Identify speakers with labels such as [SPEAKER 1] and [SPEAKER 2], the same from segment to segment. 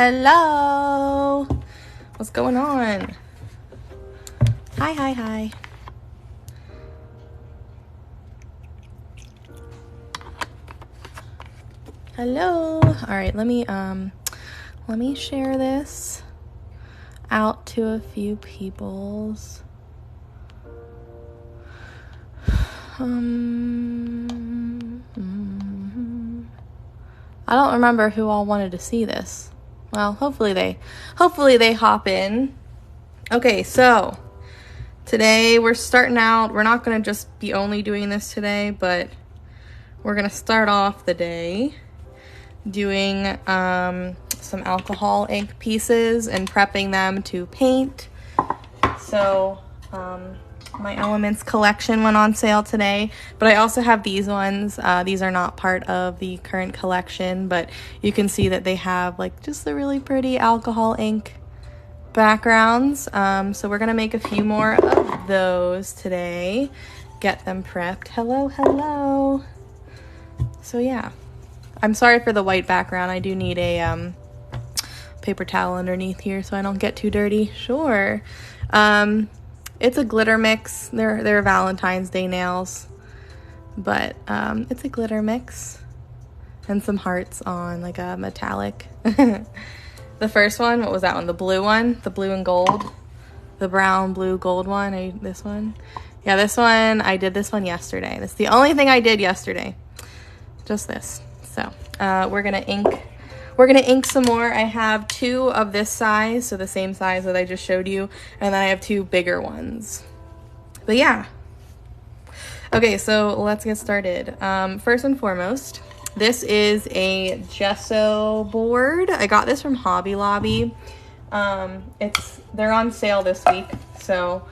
[SPEAKER 1] Hello. What's going on? Hi. Hello. All right, let me share this out to a few peoples. I don't remember who all wanted to see this. Well, hopefully they hop in. Okay, so today we're starting out. We're not going to just be only doing this today, but we're going to start off the day doing some alcohol ink pieces and prepping them to paint. So my Elements collection went on sale today, but I also have these ones. These are not part of the current collection, but you can see that they have like just the really pretty alcohol ink backgrounds. So we're gonna make a few more of those today, get them prepped. Hello. So yeah, I'm sorry for the white background. I do need a paper towel underneath here so I don't get too dirty. Sure. It's a glitter mix. They're Valentine's Day nails, but it's a glitter mix and some hearts on like a metallic. The first one, what was that one? The blue one, the blue and gold, the brown, blue, gold one. This one. Yeah, this one, I did this one yesterday. That's the only thing I did yesterday. Just this. So we're gonna ink some more. I have 2 of this size, so the same size that I just showed you, and then I have 2 bigger ones. But yeah. Okay, so let's get started. First and foremost, this is a gesso board. I got this from Hobby Lobby. They're on sale this week, so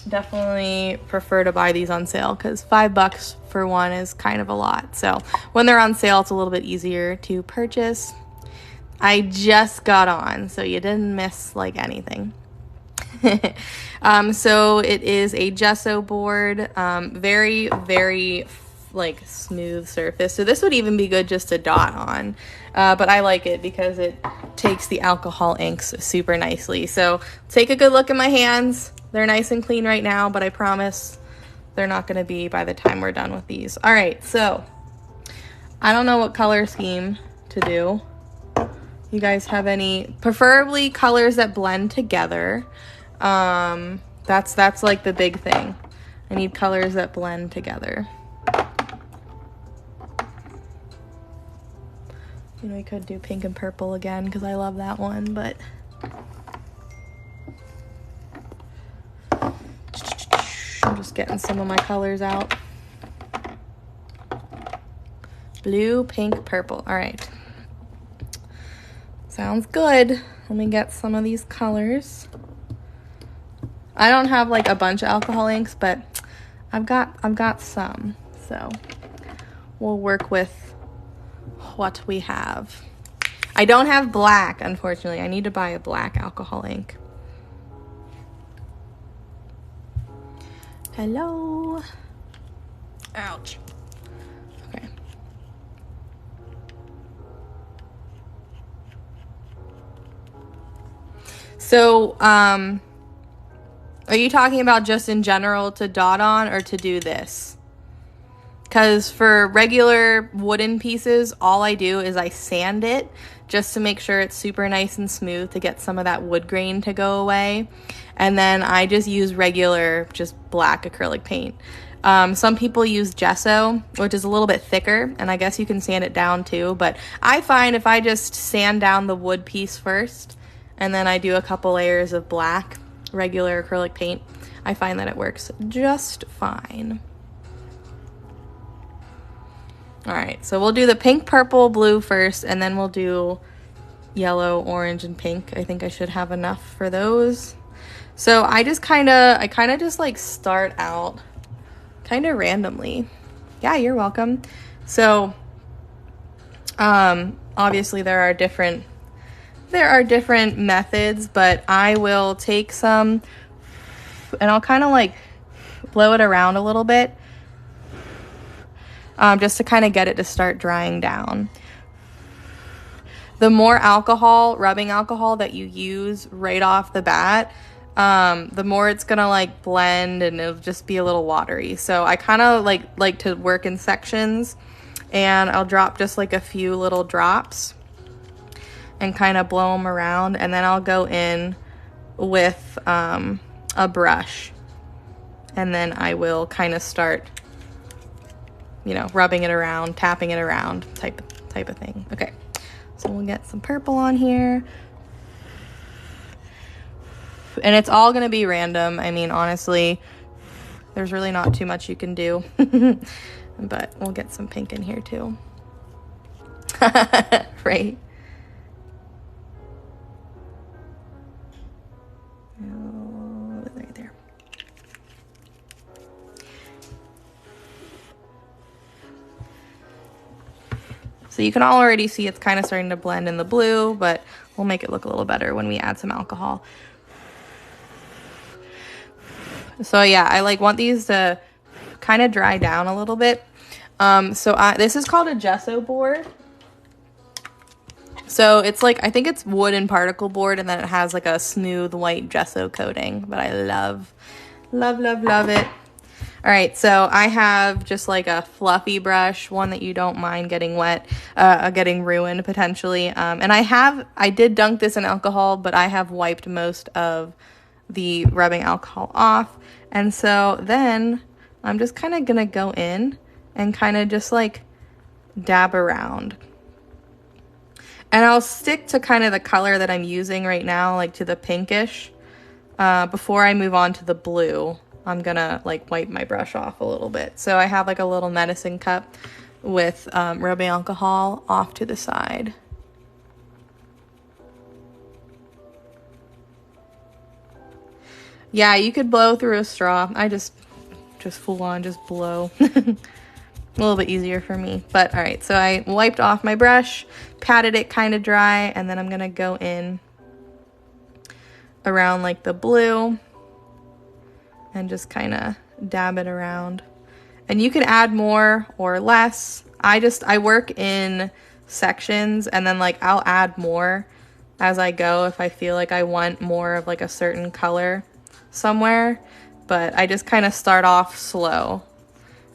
[SPEAKER 1] definitely prefer to buy these on sale because $5 for one is kind of a lot. So when they're on sale, it's a little bit easier to purchase. I just got on, so you didn't miss like anything. So it is a gesso board, very, very like smooth surface. So this would even be good just to dot on, but I like it because it takes the alcohol inks super nicely. So take a good look at my hands. They're nice and clean right now, but I promise they're not going to be by the time we're done with these. All right, so I don't know what color scheme to do. You guys have any, preferably colors that blend together. That's like the big thing. I need colors that blend together. You know, we could do pink and purple again because I love that one, but I'm just getting some of my colors out. Blue, pink, purple. All right. Sounds good. Let me get some of these colors. I don't have like a bunch of alcohol inks, but I've got some. So we'll work with what we have. I don't have black, unfortunately. I need to buy a black alcohol ink. Hello. Ouch. Okay. So, are you talking about just in general to dot on or to do this? Because for regular wooden pieces, all I do is I sand it just to make sure it's super nice and smooth to get some of that wood grain to go away. And then I just use regular, just black acrylic paint. Some people use gesso, which is a little bit thicker, and I guess you can sand it down too. But I find if I just sand down the wood piece first, and then I do a couple layers of black, regular acrylic paint, I find that it works just fine. All right, so we'll do the pink, purple, blue first, and then we'll do yellow, orange, and pink. I think I should have enough for those. So I kind of just like start out kind of randomly. Yeah, you're welcome. So obviously there are different methods, but I will take some and I'll kind of like blow it around a little bit. Just to kind of get it to start drying down. the more alcohol, rubbing alcohol that you use right off the bat, the more it's gonna like blend and it'll just be a little watery. So I kind of like to work in sections, and I'll drop just like a few little drops and kind of blow them around, and then I'll go in with a brush, and then I will kind of start, you know, rubbing it around, tapping it around, type of thing. Okay, so we'll get some purple on here. And it's all going to be random. I mean, honestly, there's really not too much you can do. But we'll get some pink in here too. Right? Right there. So you can already see it's kind of starting to blend in the blue, but we'll make it look a little better when we add some alcohol. So yeah, I like want these to kind of dry down a little bit. This is called a gesso board. So it's like, I think it's wood and particle board, and then it has like a smooth white gesso coating, but I love it. All right, so I have just like a fluffy brush, one that you don't mind getting wet, getting ruined potentially. And I did dunk this in alcohol, but I have wiped most of the rubbing alcohol off. And so then I'm just kind of gonna go in and kind of just like dab around. And I'll stick to kind of the color that I'm using right now, like to the pinkish. Before I move on to the blue, I'm gonna like wipe my brush off a little bit. So I have like a little medicine cup with rubbing alcohol off to the side. Yeah, you could blow through a straw. I just full on just blow. A little bit easier for me. But all right, so I wiped off my brush, patted it kind of dry, and then I'm gonna go in around like the blue and just kind of dab it around. And you can add more or less. I work in sections, and then like I'll add more as I go if I feel like I want more of like a certain color somewhere. But I just kind of start off slow,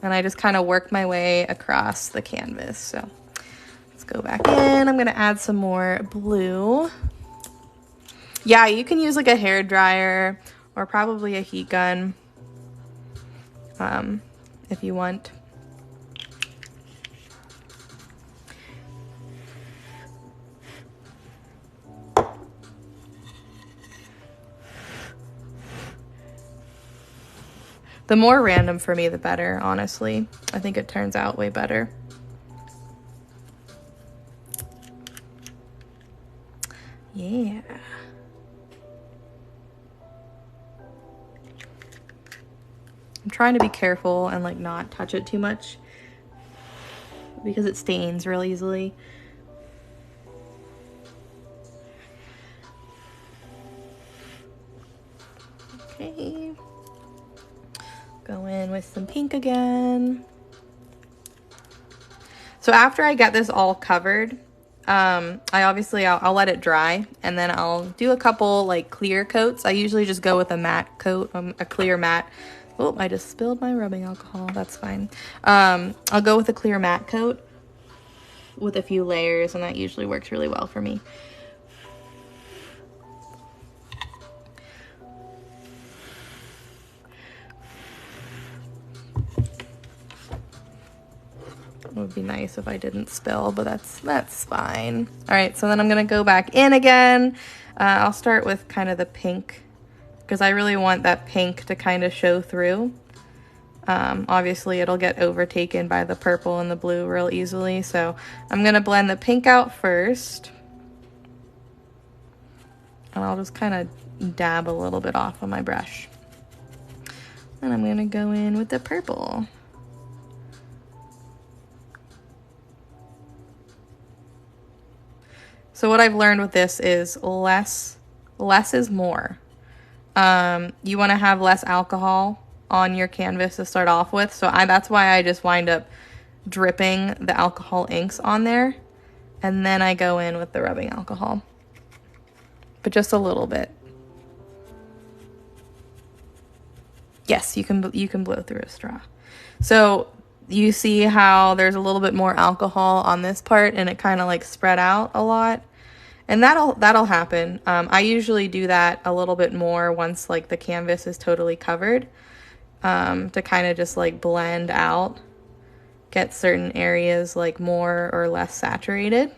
[SPEAKER 1] and I just kind of work my way across the canvas. So let's go back in. I'm gonna add some more blue. Yeah, you can use like a hair dryer or probably a heat gun if you want. The more random for me, the better, honestly. I think it turns out way better. Yeah. I'm trying to be careful and like not touch it too much because it stains real easily. Okay. Go in with some pink again. So after I get this all covered, I'll let it dry, and then I'll do a couple like clear coats. I usually just go with a matte coat, a clear matte. Oh, I just spilled my rubbing alcohol. That's fine. I'll go with a clear matte coat with a few layers, and that usually works really well for me. It would be nice if I didn't spill, but that's fine. All right, so then I'm gonna go back in again. I'll start with kind of the pink, because I really want that pink to kind of show through. Obviously it'll get overtaken by the purple and the blue real easily, so I'm gonna blend the pink out first. And I'll just kind of dab a little bit off on my brush. And I'm gonna go in with the purple. So what I've learned with this is less is more. You want to have less alcohol on your canvas to start off with. So that's why I just wind up dripping the alcohol inks on there. and then I go in with the rubbing alcohol, but just a little bit. Yes, you can blow through a straw. So you see how there's a little bit more alcohol on this part and it kind of like spread out a lot, and that'll happen. I usually do that a little bit more once like the canvas is totally covered, to kind of just like blend out, get certain areas like more or less saturated.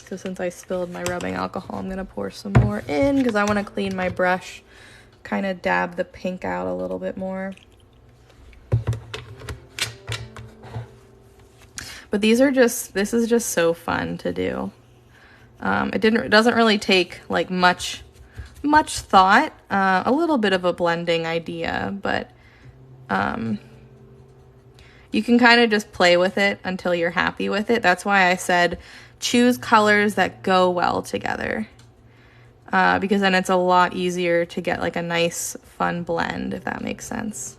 [SPEAKER 1] So since I spilled my rubbing alcohol, I'm gonna pour some more in because I want to clean my brush, kind of dab the pink out a little bit more. But this is just so fun to do. It doesn't really take like much thought, a little bit of a blending idea, but you can kind of just play with it until you're happy with it. That's why I said choose colors that go well together, because then it's a lot easier to get like a nice fun blend, if that makes sense.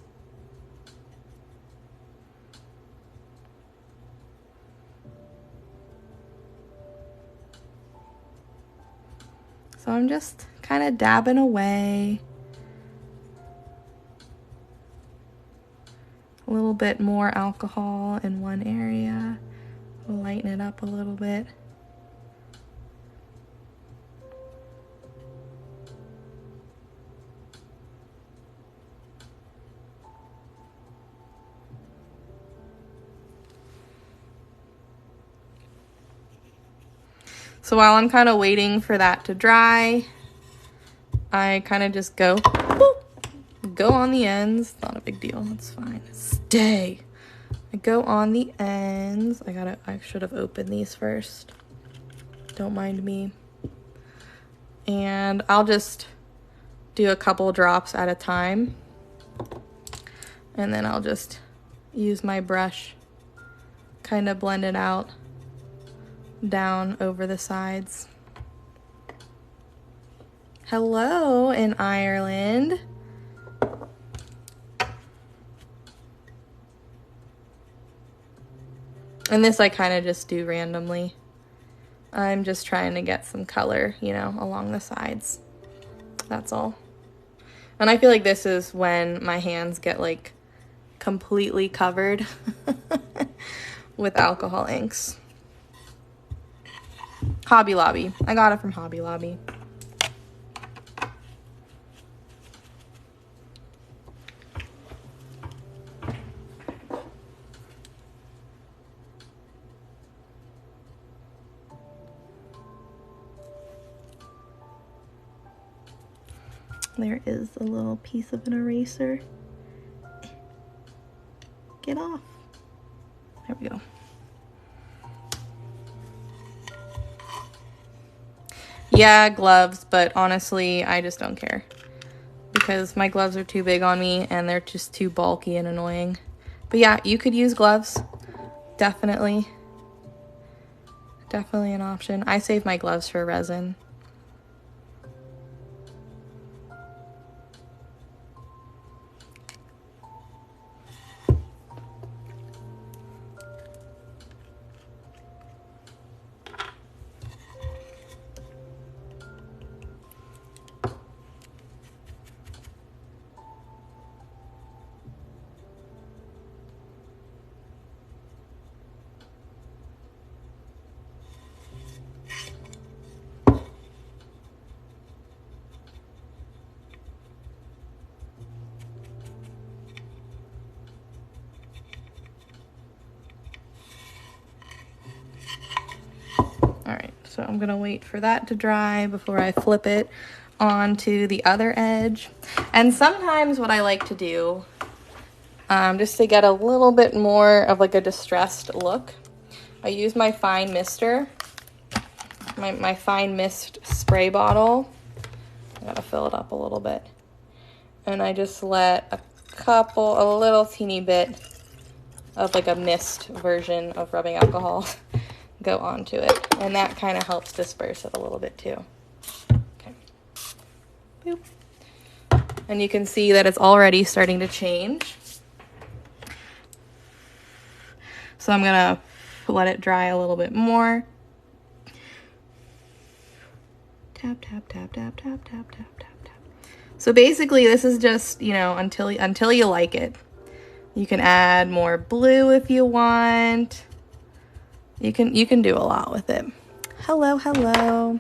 [SPEAKER 1] So I'm just kind of dabbing away. A little bit more alcohol in one area. We'll lighten it up a little bit. So while I'm kind of waiting for that to dry, I kind of just go on the ends. Not a big deal, it's fine. Stay. I go on the ends. I should have opened these first. Don't mind me. And I'll just do a couple drops at a time. And then I'll just use my brush, kind of blend it out down over the sides. Hello in Ireland. And this I kind of just do randomly. I'm just trying to get some color, you know, along the sides. That's all. And I feel like this is when my hands get like completely covered with alcohol inks. Hobby Lobby. I got it from Hobby Lobby. There is a little piece of an eraser. Get off. There we go. Yeah, gloves, but honestly, I just don't care because my gloves are too big on me and they're just too bulky and annoying. But yeah, you could use gloves. Definitely. Definitely an option. I save my gloves for resin. So I'm gonna wait for that to dry before I flip it onto the other edge. And sometimes what I like to do, just to get a little bit more of like a distressed look, I use my fine mister, my fine mist spray bottle. I gotta fill it up a little bit. And I just let a little teeny bit of like a mist version of rubbing alcohol go onto it, and that kind of helps disperse it a little bit too. Okay. Boop. And you can see that it's already starting to change. So I'm gonna let it dry a little bit more. Tap, tap, tap, tap, tap, tap, tap, tap, tap. So basically this is just, you know, until you like it. You can add more blue if you want. You can do a lot with it. Hello, hello.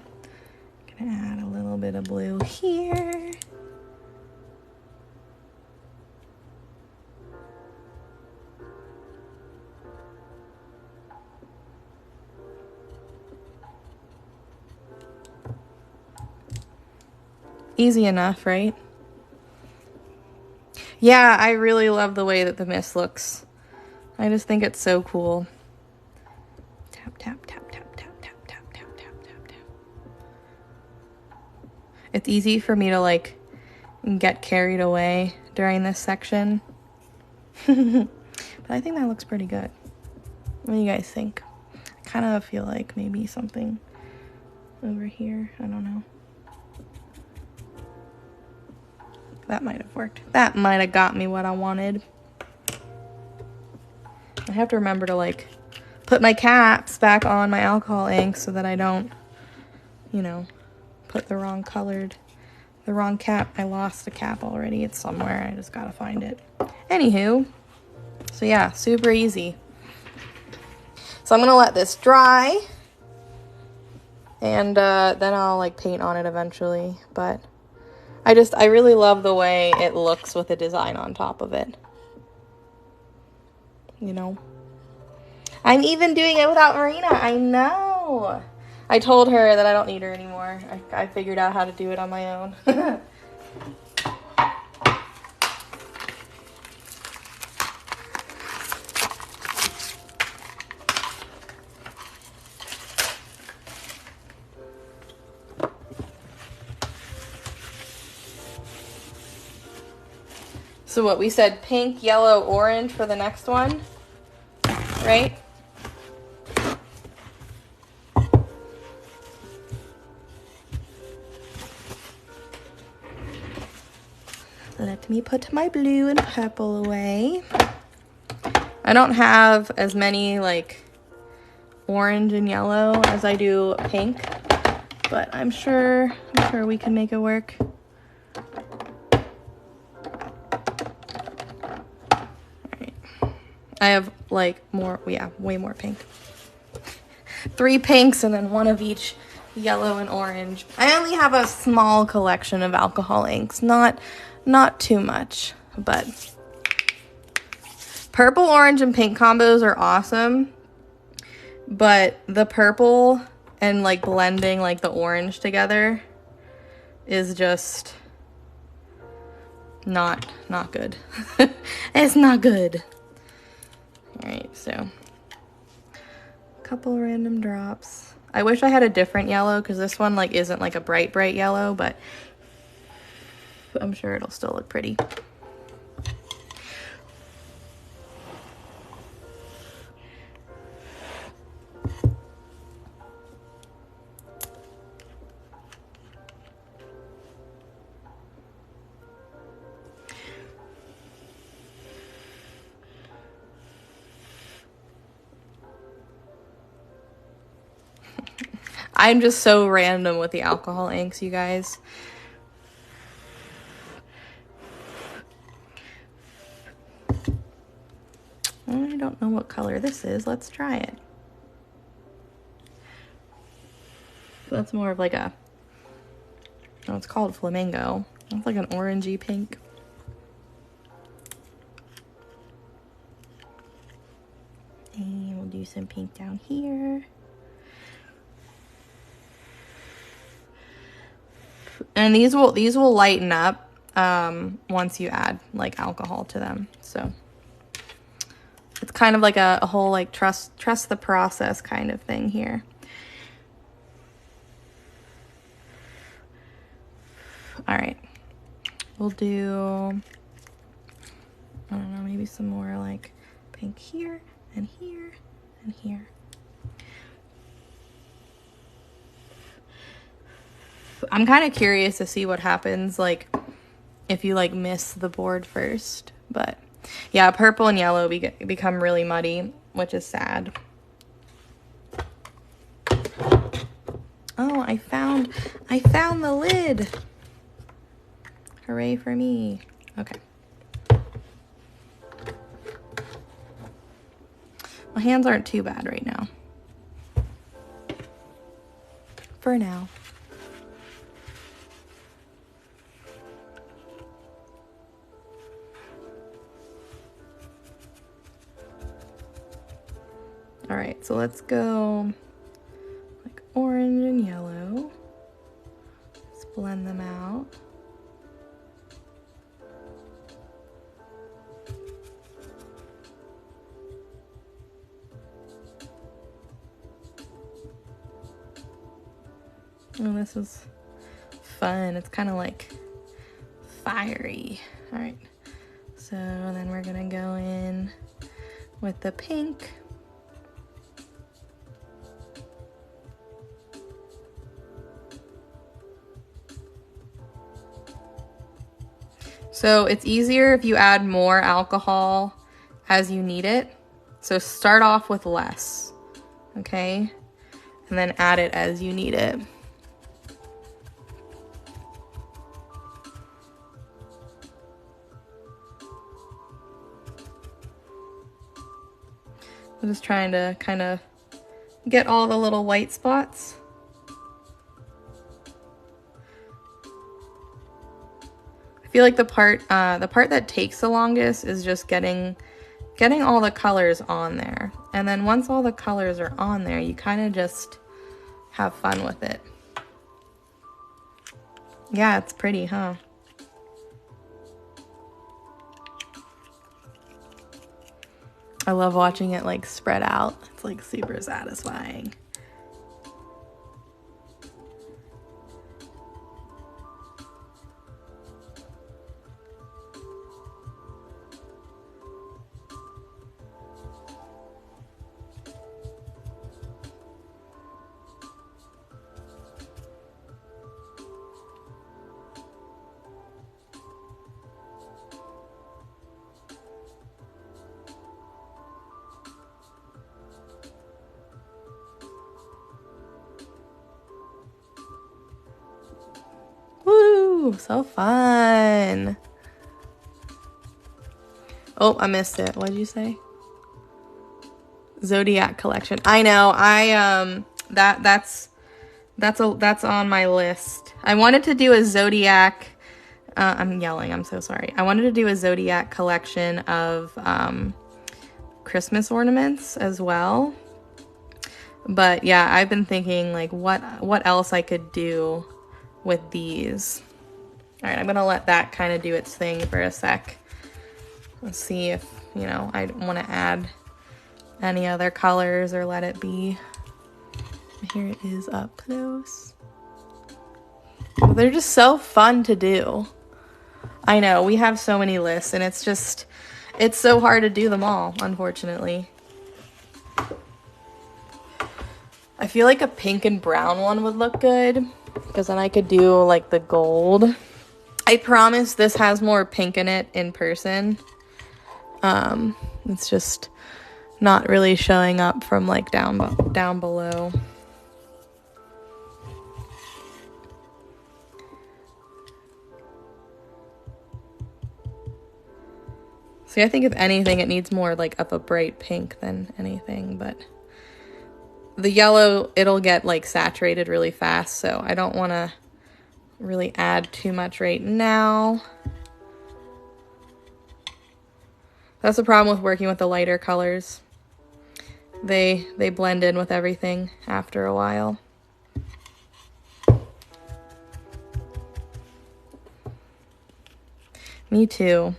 [SPEAKER 1] Gonna add a little bit of blue here. Easy enough, right? Yeah, I really love the way that the mist looks. I just think it's so cool. Tap, tap, tap, tap, tap, tap, tap, tap, tap, tap, tap. It's easy for me to like get carried away during this section. But I think that looks pretty good. What do you guys think? I kind of feel like maybe something over here. I don't know. That might have worked. That might have got me what I wanted. I have to remember to like put my caps back on my alcohol ink so that I don't, you know, put the wrong cap. I lost a cap already. It's somewhere. I just gotta find it. Anywho, so yeah, super easy. So I'm gonna let this dry and then I'll like paint on it eventually, but I really love the way it looks with the design on top of it. You know? I'm even doing it without Marina. I know. I told her that I don't need her anymore. I figured out how to do it on my own. So what we said, pink, yellow, orange for the next one, right? Let me put my blue and purple away. I don't have as many like orange and yellow as I do pink, but I'm sure we can make it work. I have like more, yeah, way more pink. 3 pinks and then 1 of each yellow and orange. I only have a small collection of alcohol inks, not too much, but purple, orange, and pink combos are awesome, but the purple and like blending like the orange together is just not good. It's not good. Alright, so a couple random drops. I wish I had a different yellow because this one like isn't like a bright yellow, but I'm sure it'll still look pretty. I'm just so random with the alcohol inks, you guys. I don't know what color this is. Let's try it. That's more of like a, oh, it's called flamingo. It's like an orangey pink. And we'll do some pink down here. And these will lighten up once you add like alcohol to them. So it's kind of like a whole like trust the process kind of thing here. All right, we'll do, I don't know, maybe some more like pink here and here and here. I'm kind of curious to see what happens like if you like miss the board first, but yeah, purple and yellow become really muddy. which is sad. Oh, I found the lid. Hooray for me. Okay. My hands aren't too bad right now. For now. All right, so let's go like orange and yellow. Let's blend them out. Oh, this is fun. It's kind of like fiery. All right, so then we're gonna go in with the pink. So it's easier if you add more alcohol as you need it. So start off with less, okay? And then add it as you need it. I'm just trying to kind of get all the little white spots. I feel like the part that takes the longest is just getting all the colors on there. And then once all the colors are on there, you kind of just have fun with it. Yeah, it's pretty, huh? I love watching it like spread out. It's like super satisfying. Woo, so fun. Oh, I missed it. What did you say? Zodiac collection. I know. That's on my list. I wanted to do a Zodiac. I'm yelling. I'm so sorry. I wanted to do a Zodiac collection of Christmas ornaments as well. But yeah, I've been thinking like what else I could do with these. All right, I'm gonna let that kind of do its thing for a sec. Let's see if, you know, I want to add any other colors or let it be. Here it is up close. They're just so fun to do. I know, we have so many lists and it's so hard to do them all, unfortunately. I feel like a pink and brown one would look good because then I could do like the gold. I promise this has more pink in it in person. It's just not really showing up from like down below. See, I think if anything, it needs more like of a bright pink than anything, but the yellow, it'll get like saturated really fast, so I don't want to really add too much right now. That's the problem with working with the lighter colors. They blend in with everything after a while. Me too.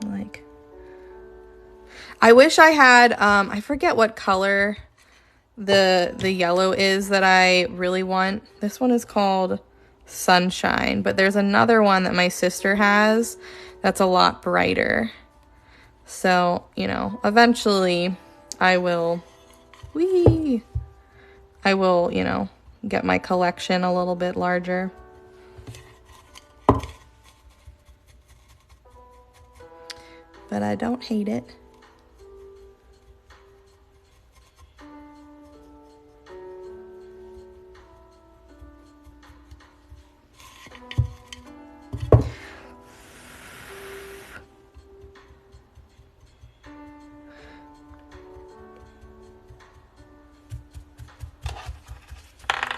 [SPEAKER 1] Like, I wish I had, I forget what color the yellow is that I really want. This one is called Sunshine, but there's another one that my sister has that's a lot brighter. So, you know, eventually I will, you know, get my collection a little bit larger. But I don't hate it.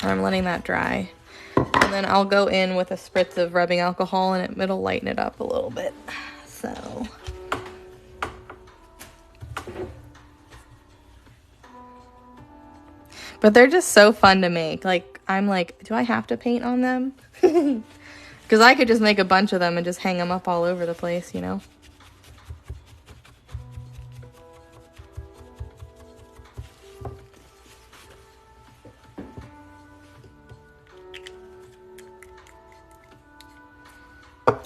[SPEAKER 1] I'm letting that dry. And then I'll go in with a spritz of rubbing alcohol and it'll lighten it up a little bit. So. But they're just so fun to make. Like, I'm like, do I have to paint on them? Because I could just make a bunch of them and just hang them up all over the place, you know?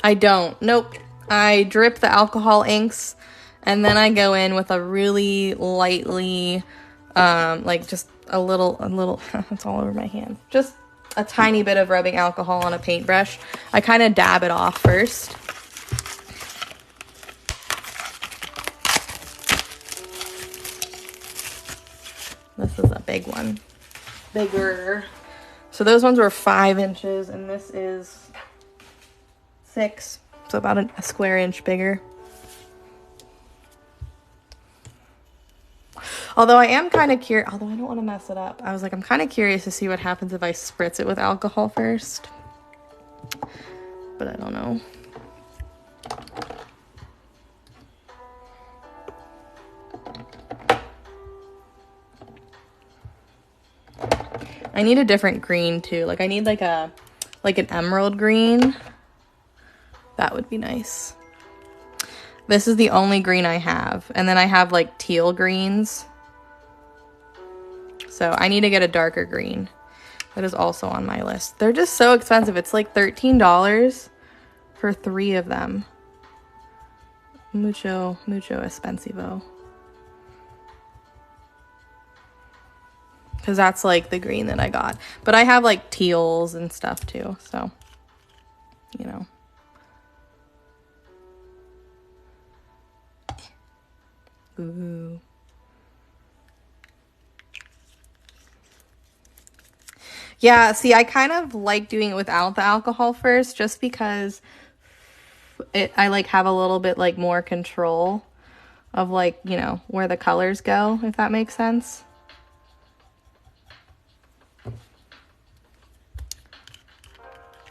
[SPEAKER 1] I don't. Nope. I drip the alcohol inks and then I go in with a really lightly, like just a little, it's all over my hand. Just a tiny bit of rubbing alcohol on a paintbrush. I kind of dab it off first. This is a big one. Bigger. So those ones were 5 inches and this is 6. So about a square inch bigger. Although I am kind of curious, although I don't want to mess it up. I was like, I'm kind of curious to see what happens if I spritz it with alcohol first. But I don't know. I need a different green too. Like I need like an emerald green. That would be nice. This is the only green I have. And then I have like teal greens. So I need to get a darker green. That is also on my list. They're just so expensive. It's like $13 for 3 of them. Mucho expensivo. Because that's like the green that I got. But I have like teals and stuff too. So, you know. Ooh. Yeah, see, I kind of like doing it without the alcohol first just because I like have a little bit like more control of like, you know, where the colors go, if that makes sense.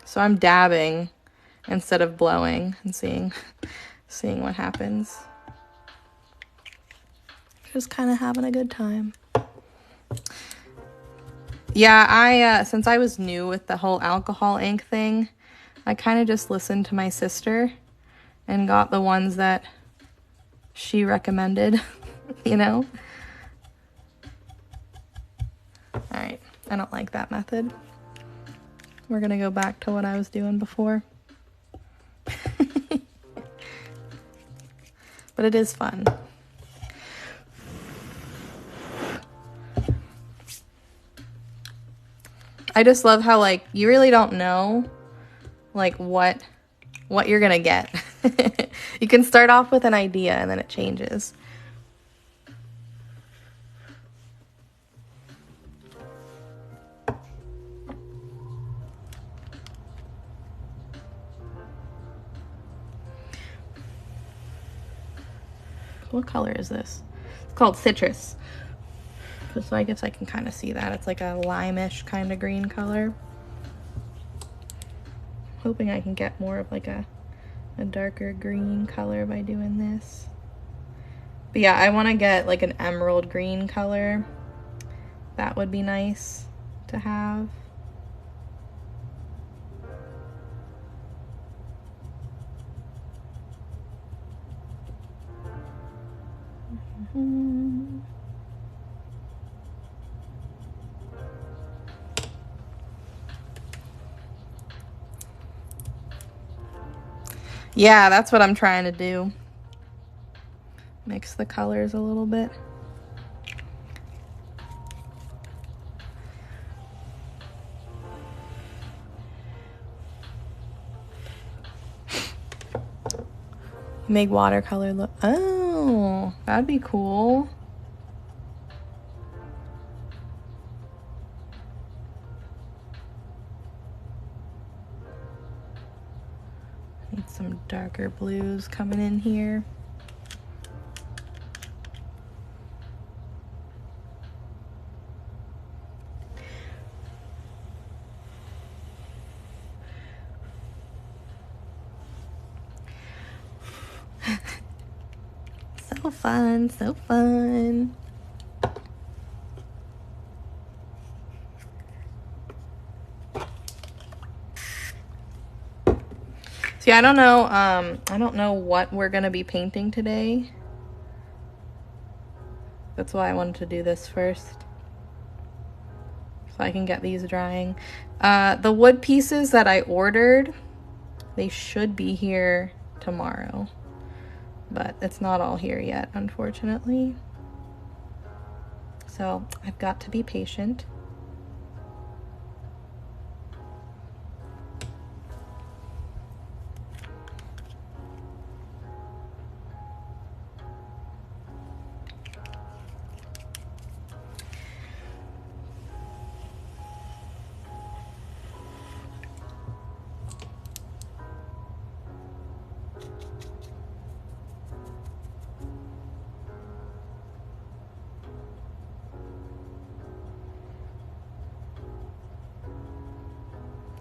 [SPEAKER 1] So I'm dabbing instead of blowing and seeing what happens. Just kind of having a good time. Yeah, since I was new with the whole alcohol ink thing, I kind of just listened to my sister and got the ones that she recommended, you know? All right, I don't like that method. We're gonna go back to what I was doing before. But it is fun. I just love how, like, you really don't know, like, what you're gonna get. You can start off with an idea and then it changes. What color is this? It's called Citrus. So I guess I can kind of see that. It's like a lime-ish kind of green color. Hoping I can get more of like a darker green color by doing this. But yeah, I want to get like an emerald green color. That would be nice to have. Yeah, that's what I'm trying to do. Mix the colors a little bit. Make watercolor look. Oh, that'd be cool. Need some darker blues coming in here. fun, so fun. See, I don't know what we're gonna be painting today. That's why I wanted to do this first, so I can get these drying. The wood pieces that I ordered, they should be here tomorrow, but it's not all here yet, unfortunately. So I've got to be patient.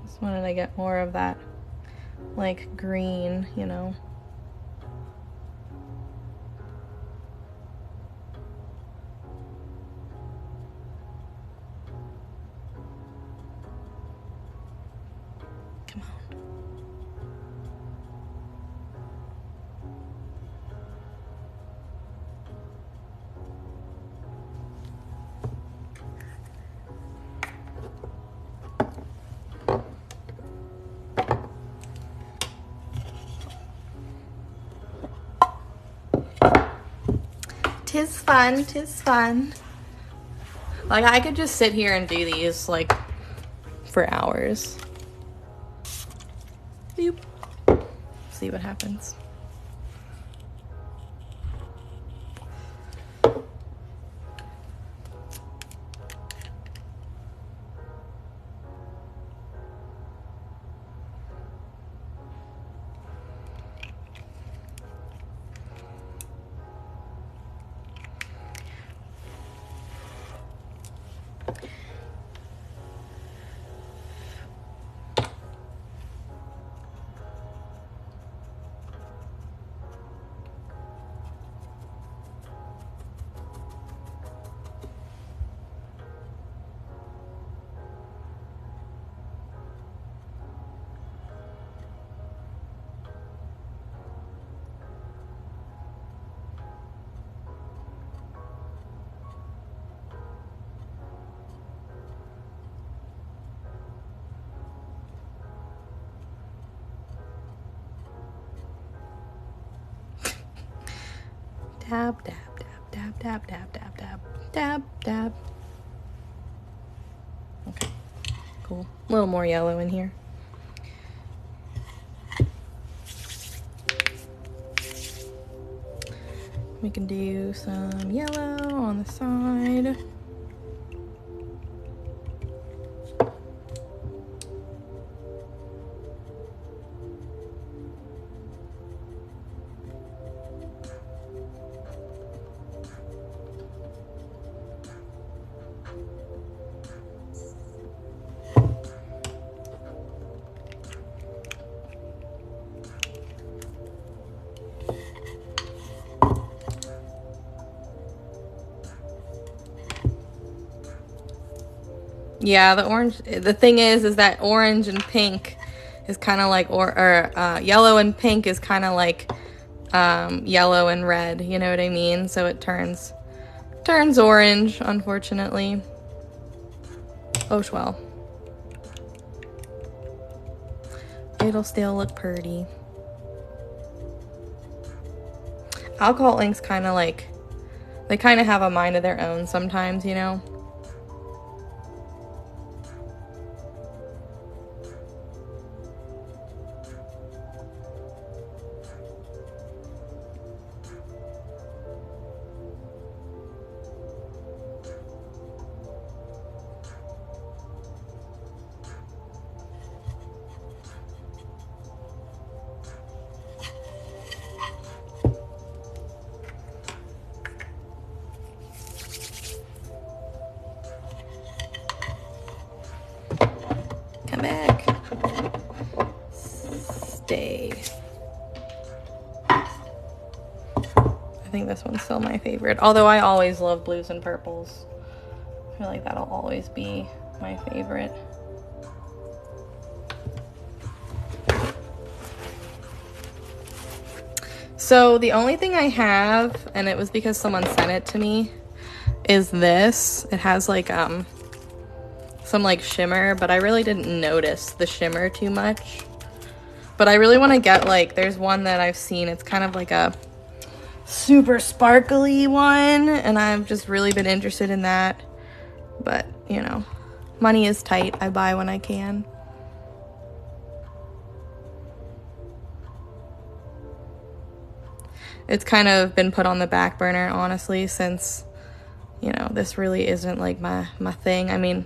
[SPEAKER 1] Just wanted to get more of that, like, green, you know. Come on. Tis fun, tis fun. Like, I could just sit here and do these, like, for hours. Boop. See what happens. Dab, dab, dab, dab, dab, dab, dab, dab, dab. Okay, cool. A little more yellow in here. We can do some yellow on the side. Yeah, the orange, the thing is that orange and pink is kind of like, yellow and pink is kind of like yellow and red, you know what I mean? So it turns orange, unfortunately. Oh, well. It'll still look pretty. Alcohol inks kind of like, they kind of have a mind of their own sometimes, you know? Come back. Stay. I think this one's still my favorite. Although I always love blues and purples. I feel like that'll always be my favorite. So the only thing I have, and it was because someone sent it to me, is this. It has like some like shimmer, but I really didn't notice the shimmer too much. But I really want to get like, there's one that I've seen, it's kind of like a super sparkly one, and I've just really been interested in that. But, you know, money is tight. I buy when I can. It's kind of been put on the back burner, honestly, since, you know, this really isn't like my thing. I mean,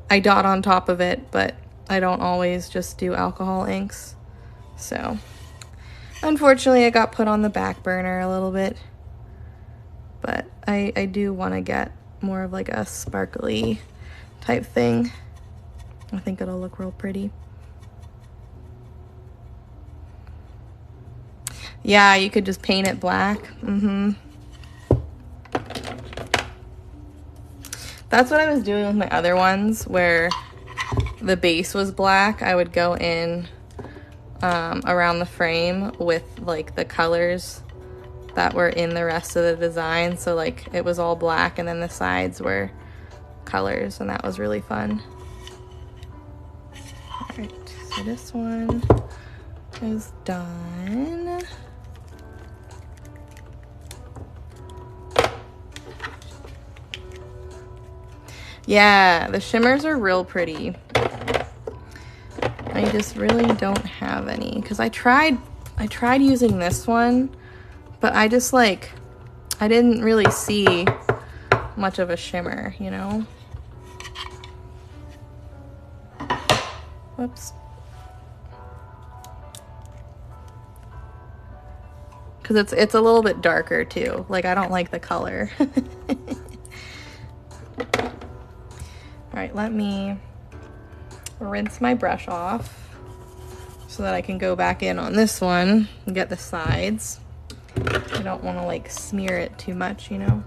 [SPEAKER 1] I dot on top of it, but I don't always just do alcohol inks. So, unfortunately, it got put on the back burner a little bit. But I do want to get more of like a sparkly type thing. I think it'll look real pretty. Yeah, you could just paint it black. That's what I was doing with my other ones, where the base was black. I would go in around the frame with like the colors that were in the rest of the design. So like it was all black and then the sides were colors, and that was really fun. All right, so this one is done. Yeah, the shimmers are real pretty. I just really don't have any, because I tried using this one, but I just like, I didn't really see much of a shimmer, you know? Whoops. Because it's a little bit darker too. Like, I don't like the color. All right, let me rinse my brush off so that I can go back in on this one and get the sides. I don't want to like smear it too much, you know?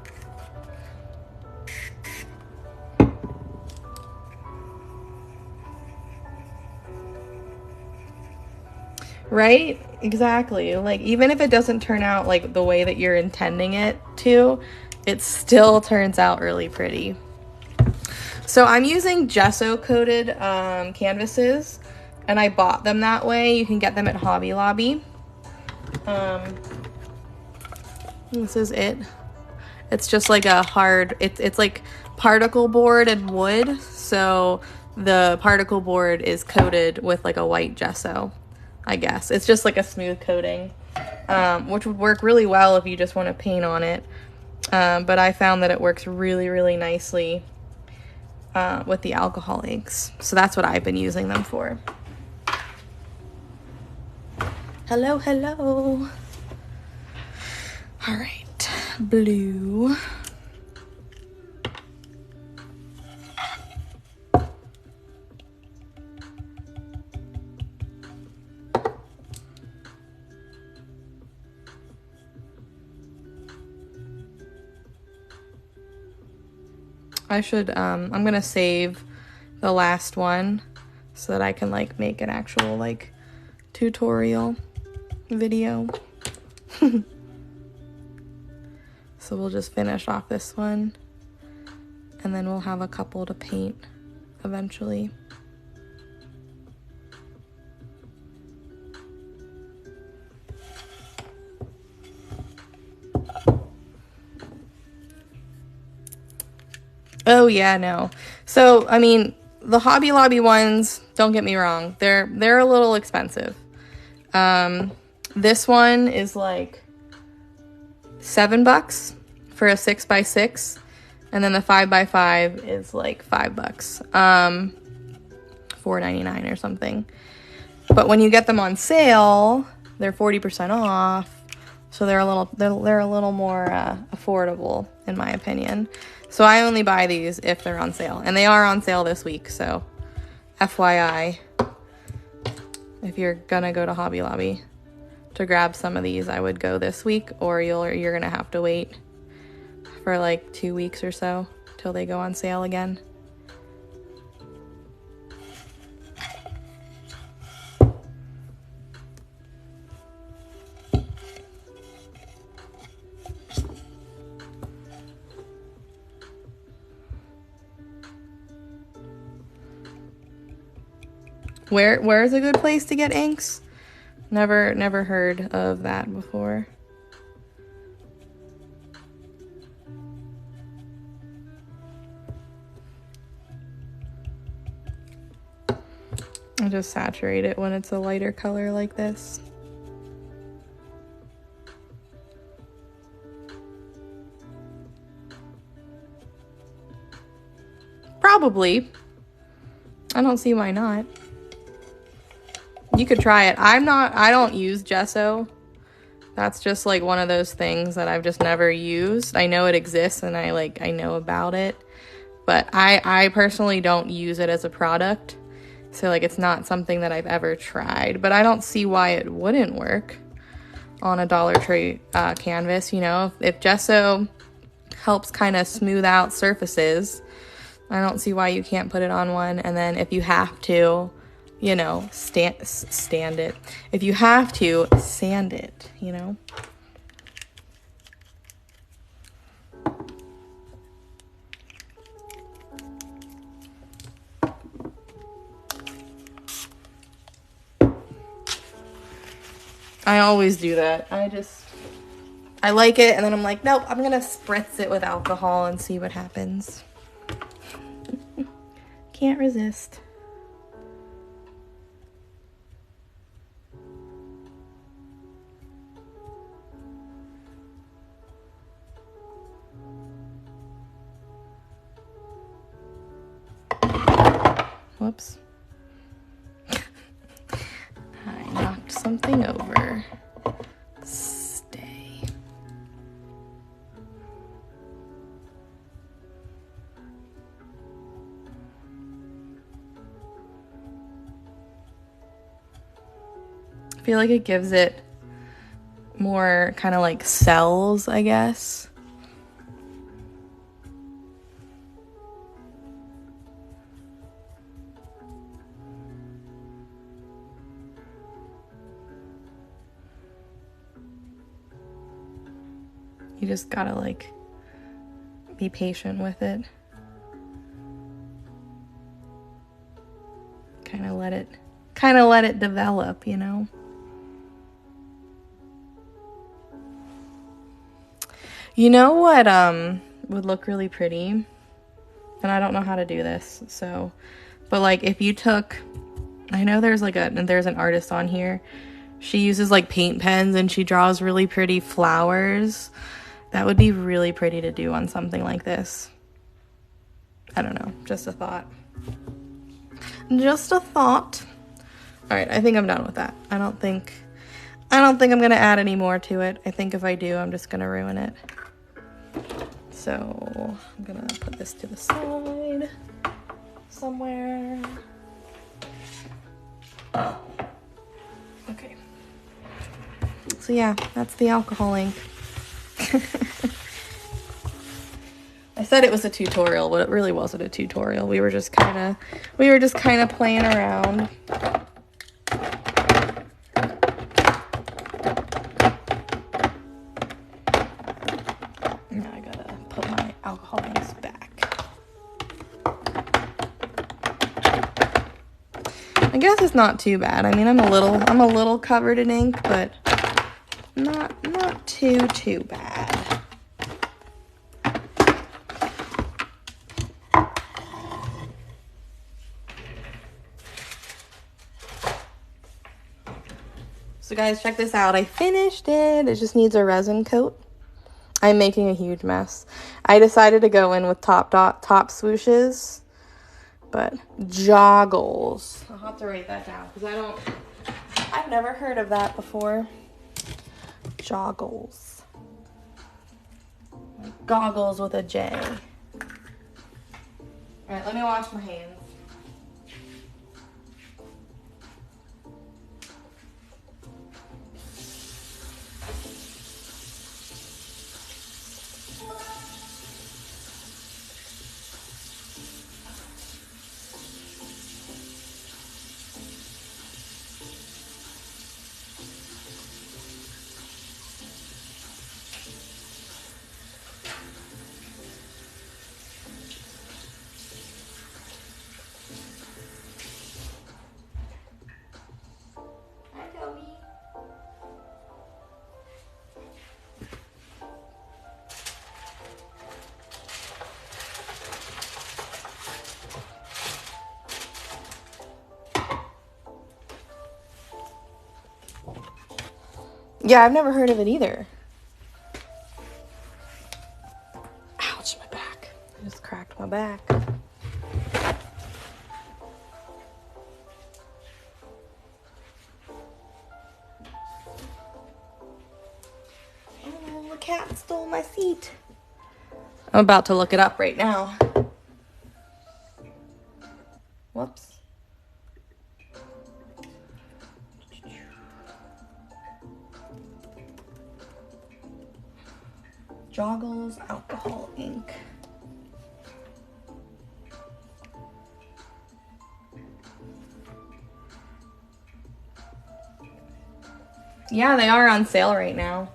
[SPEAKER 1] Right? Exactly. Like, even if it doesn't turn out like the way that you're intending it to, it still turns out really pretty. So I'm using gesso coated canvases, and I bought them that way. You can get them at Hobby Lobby. This is it. It's just like a hard, it's like particle board and wood. So the particle board is coated with like a white gesso, I guess. It's just like a smooth coating, which would work really well if you just want to paint on it. But I found that it works really, really nicely with the alcohol inks. So that's what I've been using them for. Hello, hello. All right, blue. I should, I'm gonna save the last one so that I can like make an actual like tutorial video. So we'll just finish off this one, and then we'll have a couple to paint eventually. Oh yeah, no. So, I mean, the Hobby Lobby ones, don't get me wrong, they're a little expensive. This one is like $7 for a 6x6, and then the 5x5 is like $5, $4.99 or something. But when you get them on sale, they're 40% off, so they're a little more affordable, in my opinion. So I only buy these if they're on sale, and they are on sale this week. So, FYI, if you're gonna go to Hobby Lobby, to grab some of these, I would go this week, or you're gonna have to wait for like 2 weeks or so till they go on sale again. Where's a good place to get inks? Never heard of that before. I just saturate it when it's a lighter color like this. Probably. I don't see why not. You could try it. I don't use gesso. That's just like one of those things that I've just never used. I know it exists and I know about it, but I personally don't use it as a product. So like it's not something that I've ever tried, but I don't see why it wouldn't work on a Dollar Tree canvas. You know, if gesso helps kind of smooth out surfaces, I don't see why you can't put it on one. And then if you have to, you know, stand it. If you have to, sand it, you know. I always do that. I like it, and then I'm like, nope, I'm gonna spritz it with alcohol and see what happens. Can't resist. Whoops. I knocked something over. Stay. I feel like it gives it more kind of like cells, I guess. You just gotta like be patient with it. Kind of let it develop, you know. You know what would look really pretty? And I don't know how to do this, so, but like if you took, I know there's an artist on here. She uses like paint pens and she draws really pretty flowers. That would be really pretty to do on something like this. I don't know, just a thought. Just a thought. All right, I think I'm done with that. I don't think I'm gonna add any more to it. I think if I do, I'm just gonna ruin it. So I'm gonna put this to the side somewhere. Okay. So yeah, that's the alcohol ink. I said it was a tutorial, but it really wasn't a tutorial. We were just kind of playing around. Now I gotta put my alcohol inks back. I guess it's not too bad. I mean, I'm a little covered in ink, but not too bad. So guys, check this out. I finished it. It just needs a resin coat. I'm making a huge mess. I decided to go in with top swooshes, but joggles. I'll have to write that down because I've never heard of that before. Joggles. Like goggles with a J. All right, let me wash my hands. Yeah, I've never heard of it either. Ouch, my back. I just cracked my back. Oh, the cat stole my seat. I'm about to look it up right now. Whoops. Joggles alcohol ink. Yeah, they are on sale right now.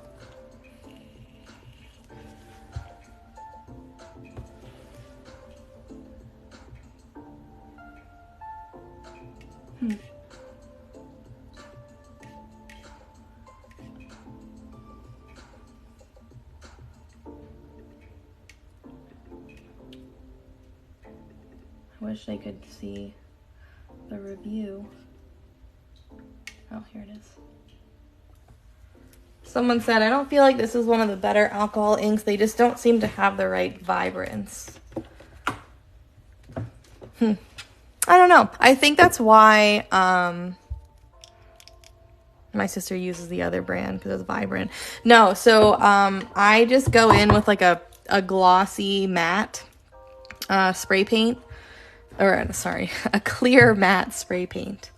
[SPEAKER 1] I wish they could see the review. Oh, here it is. Someone said, I don't feel like this is one of the better alcohol inks. They just don't seem to have the right vibrance. I don't know. I think that's why my sister uses the other brand because it's vibrant. No, so I just go in with like a glossy matte spray paint. Or, sorry, a clear matte spray paint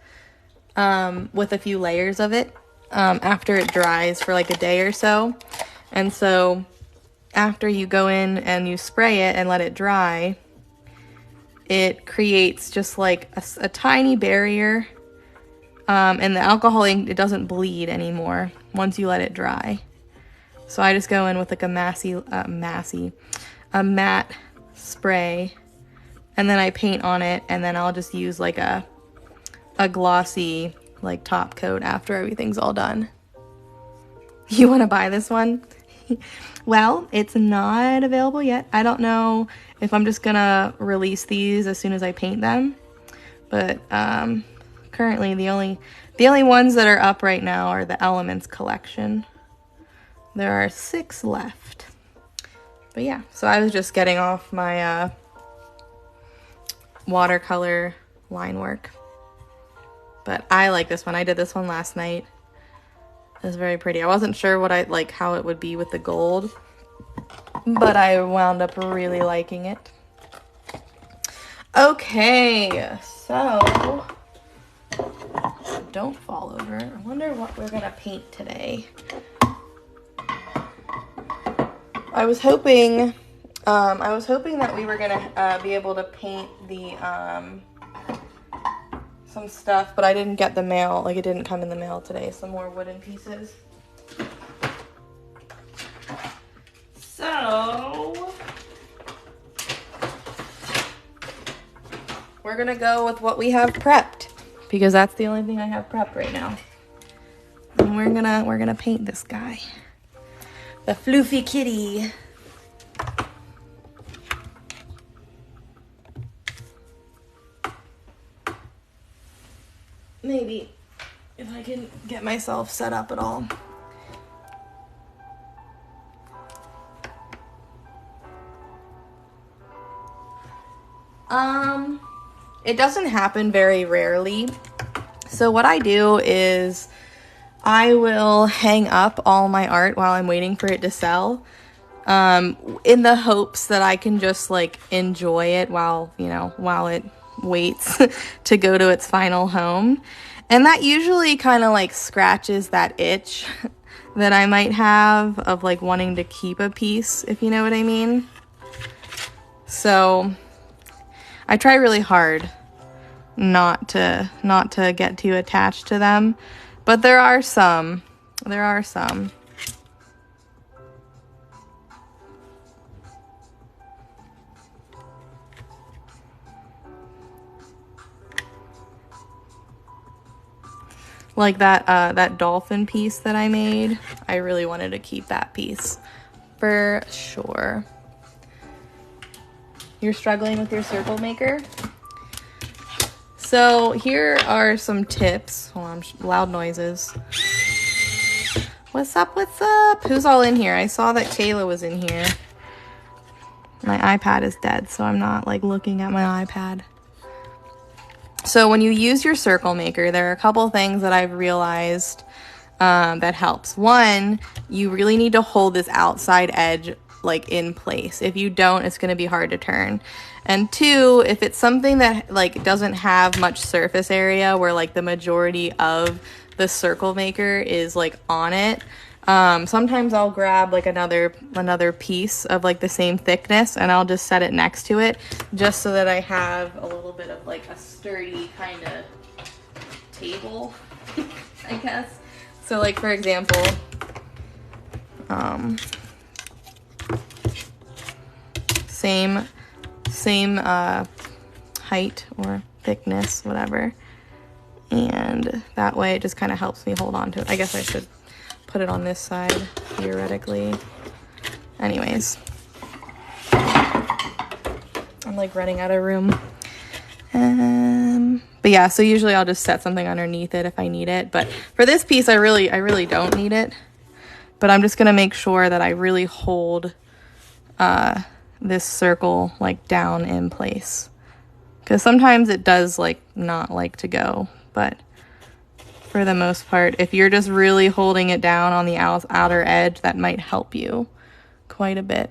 [SPEAKER 1] with a few layers of it after it dries for like a day or so. And so after you go in and you spray it and let it dry, it creates just like a tiny barrier. And the alcohol ink, it doesn't bleed anymore once you let it dry. So I just go in with like a matte spray. And then I paint on it, and then I'll just use like a glossy like top coat after everything's all done. You want to buy this one? Well, it's not available yet. I don't know if I'm just gonna release these as soon as I paint them. But currently the only ones that are up right now are the Elements collection. There are 6 left. But yeah, so I was just getting off my watercolor line work. But I like this one. I did this one last night. It was very pretty. I wasn't sure what how it would be with the gold, but I wound up really liking it. Okay, so don't fall over. I wonder what we're gonna paint today. I was hoping that we were gonna be able to paint the some stuff, but I didn't get the mail. Like, it didn't come in the mail today. Some more wooden pieces. So we're gonna go with what we have prepped because that's the only thing I have prepped right now. And we're gonna paint this guy, the floofy kitty. Maybe if I can get myself set up at all. It doesn't happen very rarely. So what I do is I will hang up all my art while I'm waiting for it to sell, in the hopes that I can just like enjoy it while it waits to go to its final home. And that usually kind of like scratches that itch that I might have of like wanting to keep a piece, if you know what I mean. So I try really hard not to get too attached to them, but there are some. Like that dolphin piece that I made. I really wanted to keep that piece for sure. You're struggling with your circle maker? So here are some tips. Hold on, loud noises. What's up? What's up? Who's all in here? I saw that Kayla was in here. My iPad is dead, so I'm not like looking at my iPad. So when you use your circle maker, there are a couple things that I've realized that helps. One, you really need to hold this outside edge like in place. If you don't, it's going to be hard to turn. And two, if it's something that like doesn't have much surface area where like the majority of the circle maker is like on it, sometimes I'll grab like another piece of like the same thickness and I'll just set it next to it just so that I have a little bit of like a sturdy kind of table, I guess. So like for example, same height or thickness, whatever. And that way it just kind of helps me hold on to it. I guess I should put it on this side, theoretically. Anyways. I'm like running out of room. But yeah, so usually I'll just set something underneath it if I need it. But for this piece, I really don't need it. But I'm just gonna make sure that I really hold this circle like down in place. Because sometimes it does like not like to go. But for the most part, if you're just really holding it down on the outer edge, that might help you quite a bit.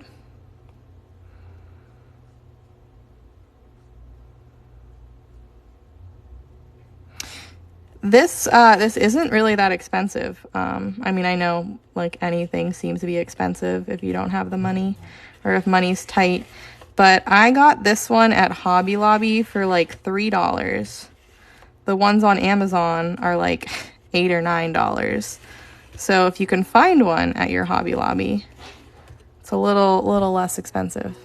[SPEAKER 1] This isn't really that expensive. I mean, I know like anything seems to be expensive if you don't have the money or if money's tight, but I got this one at Hobby Lobby for like $3. The ones on Amazon are like $8 or $9. So if you can find one at your Hobby Lobby, it's a little less expensive.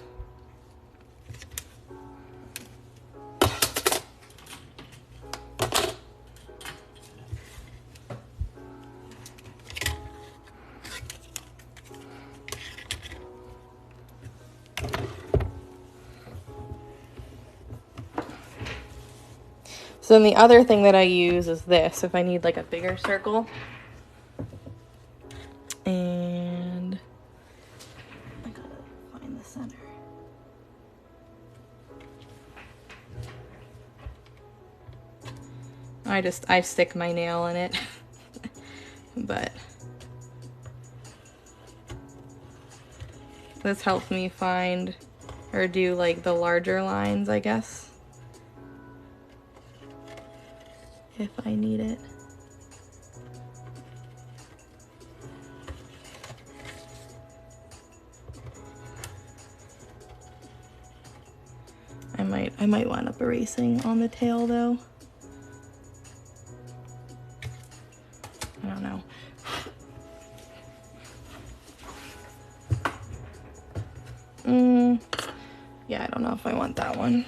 [SPEAKER 1] So then the other thing that I use is this, if I need like a bigger circle. And I gotta find the center. I stick my nail in it. But this helps me find or do like the larger lines, I guess, if I need it. I might wind up erasing on the tail though. I don't know. Yeah, I don't know if I want that one.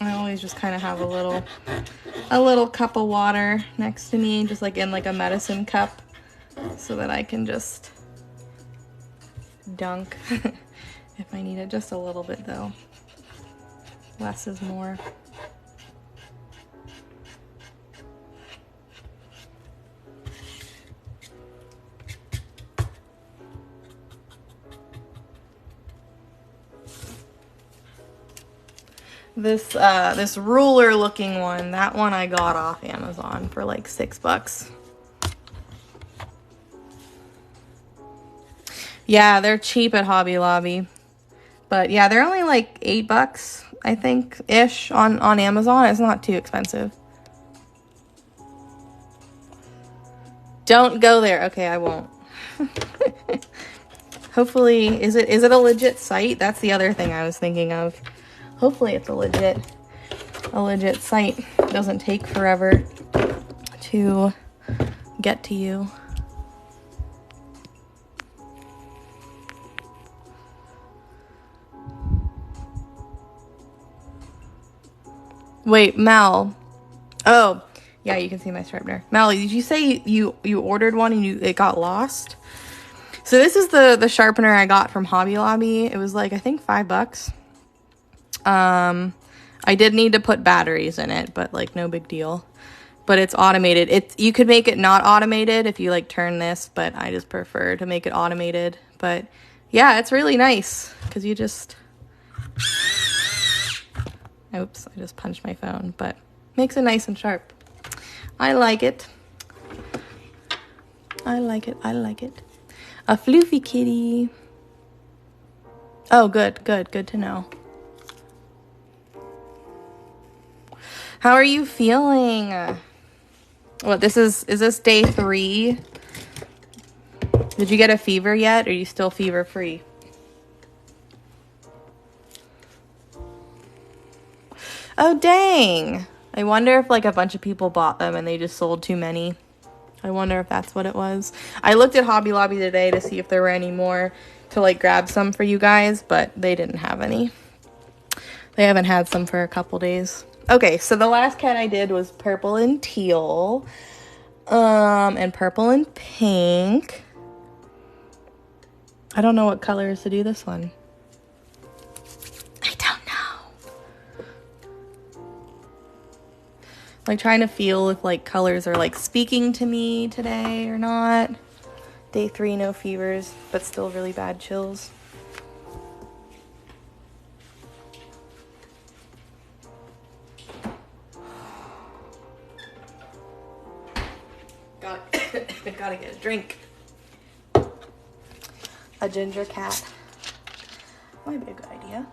[SPEAKER 1] I always just kind of have a little cup of water next to me, just like in like a medicine cup, so that I can just dunk if I need it. Just a little bit though. Less is more. This ruler looking one, that one I got off Amazon for like $6. Yeah, they're cheap at Hobby Lobby. But yeah, they're only like $8, I think, ish on Amazon. It's not too expensive. Don't go there. Okay, I won't. Hopefully, is it a legit site? That's the other thing I was thinking of. Hopefully it's a legit site. It doesn't take forever to get to you. Wait, Mel. Oh, yeah, you can see my stripe there. Mel, did you say you ordered one and it got lost? So this is the sharpener I got from Hobby Lobby. It was like, I think $5. I did need to put batteries in it, but like no big deal. But it's automated. You could make it not automated if you like turn this, but I just prefer to make it automated. But yeah, it's really nice because you just, oops, I just punched my phone, but makes it nice and sharp. I like it. I like it. I like it. A floofy kitty. Oh, good, good, good to know. How are you feeling? What, is this day 3? Did you get a fever yet? Or are you still fever free? Oh, dang. I wonder if like a bunch of people bought them and they just sold too many. I wonder if that's what it was. I looked at Hobby Lobby today to see if there were any more to like grab some for you guys, but they didn't have any. They haven't had some for a couple days. Okay, so the last cat I did was purple and teal, and purple and pink. I don't know what colors to do this one. I don't know. Like trying to feel if like colors are like speaking to me today or not. Day 3, no fevers, but still really bad chills. Gotta get a drink. A ginger cat. Might be a good idea.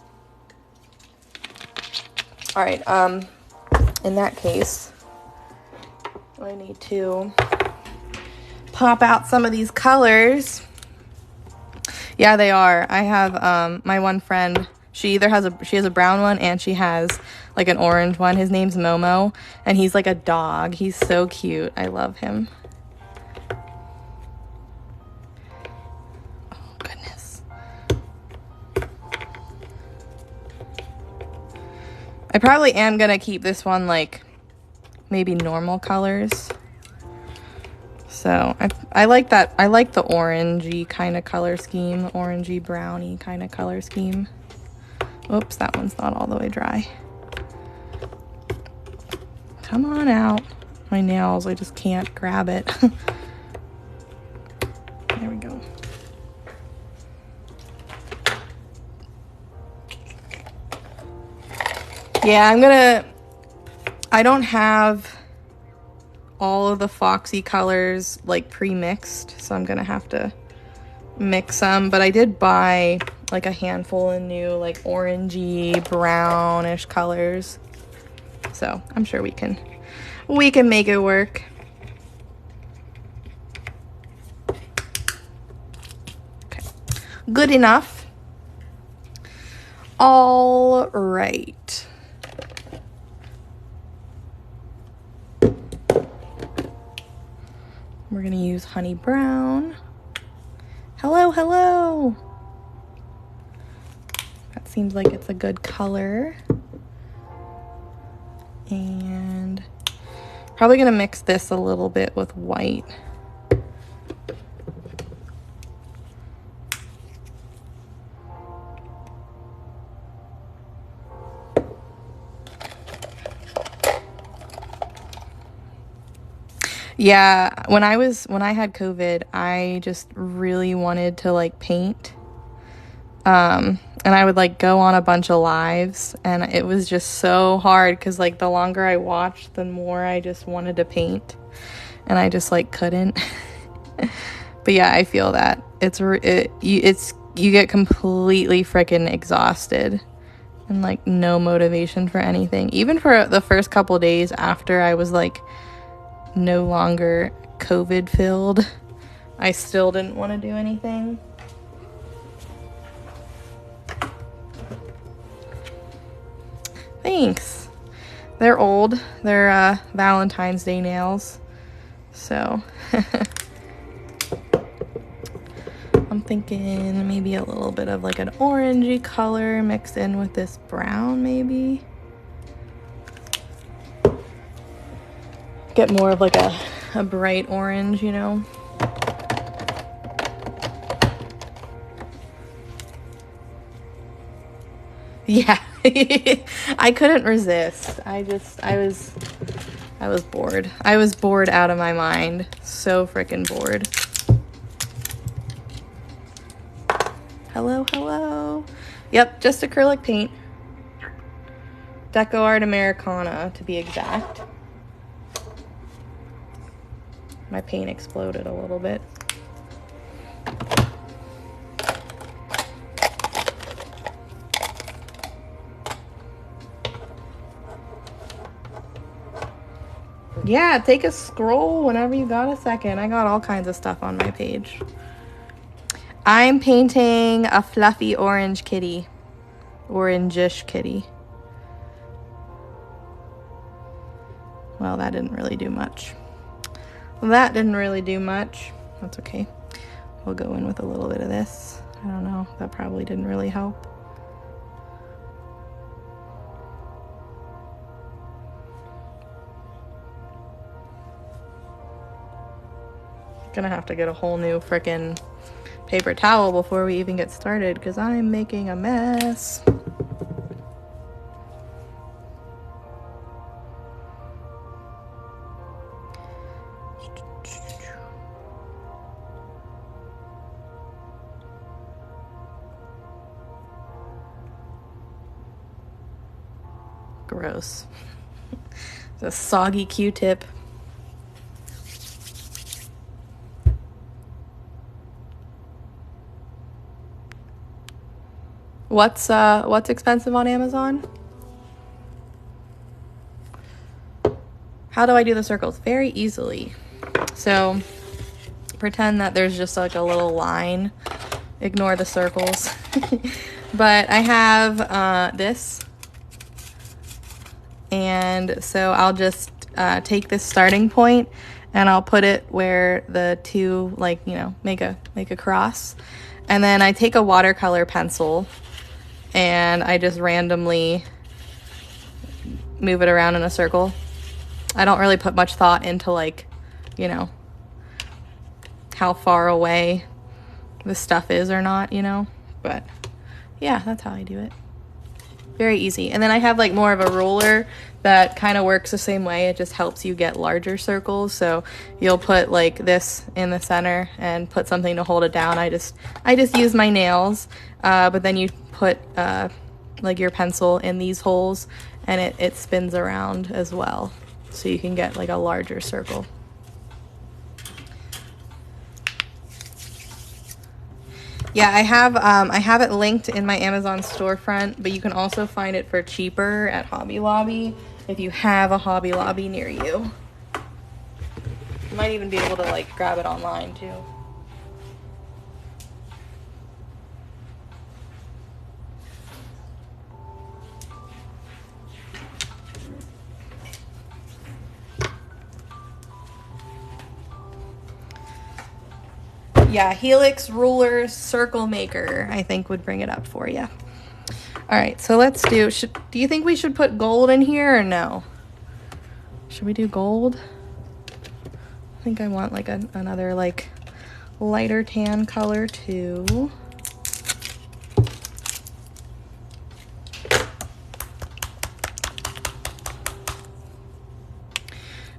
[SPEAKER 1] All right, in that case, I need to pop out some of these colors. Yeah, they are. I have my one friend, she has a brown one and she has like an orange one. His name's Momo and he's like a dog. He's so cute. I love him. I probably am going to keep this one like maybe normal colors. So I like that. I like the orangey kind of color scheme. Orangey browny kind of color scheme. Oops, that one's not all the way dry. Come on out. My nails, I just can't grab it. There we go. Yeah, I don't have all of the foxy colors like pre-mixed, so I'm gonna have to mix them, but I did buy like a handful of new like orangey brownish colors, so I'm sure we can make it work. Okay, good enough. All right. We're gonna use honey brown. Hello, hello. That seems like it's a good color. And probably gonna mix this a little bit with white. Yeah, when I had COVID, I just really wanted to like paint. And I would like go on a bunch of lives and it was just so hard because like the longer I watched, the more I just wanted to paint and I just like couldn't. But yeah, I feel that. You get completely freaking exhausted and like no motivation for anything. Even for the first couple days after I was like no longer COVID filled, I still didn't want to do anything. Thanks. They're old. They're Valentine's Day nails. So I'm thinking maybe a little bit of like an orangey color mixed in with this brown maybe. Get more of like a bright orange, you know. Yeah. I couldn't resist. I was bored. I was bored out of my mind. So freaking bored. Hello, hello. Yep, just acrylic paint. Deco Art Americana, to be exact. My paint exploded a little bit. Yeah, take a scroll whenever you got a second. I got all kinds of stuff on my page. I'm painting a fluffy orange kitty. Orange-ish kitty. Well, that didn't really do much. That didn't really do much. That's okay. We'll go in with a little bit of this. I don't know. That probably didn't really help. Gonna have to get a whole new frickin' paper towel before we even get started because I'm making a mess. Gross. It's a soggy Q-tip. What's expensive on Amazon? How do I do the circles? Very easily. So pretend that there's just like a little line. Ignore the circles. But I have this. And so I'll just take this starting point and I'll put it where the two, like, you know, make a cross. And then I take a watercolor pencil and I just randomly move it around in a circle. I don't really put much thought into, like, you know, how far away the stuff is or not, you know. But yeah, that's how I do it. Very easy. And then I have like more of a ruler that kind of works the same way. It just helps you get larger circles. So you'll put like this in the center and put something to hold it down. I just use my nails, but then you put like your pencil in these holes and it spins around as well. So you can get like a larger circle. Yeah, I have it linked in my Amazon storefront, but you can also find it for cheaper at Hobby Lobby if you have a Hobby Lobby near you. You might even be able to like grab it online too. Yeah, Helix Ruler Circle Maker, I think, would bring it up for you. All right, so let's do you think we should put gold in here or no? Should we do gold? I think I want like another like lighter tan color too.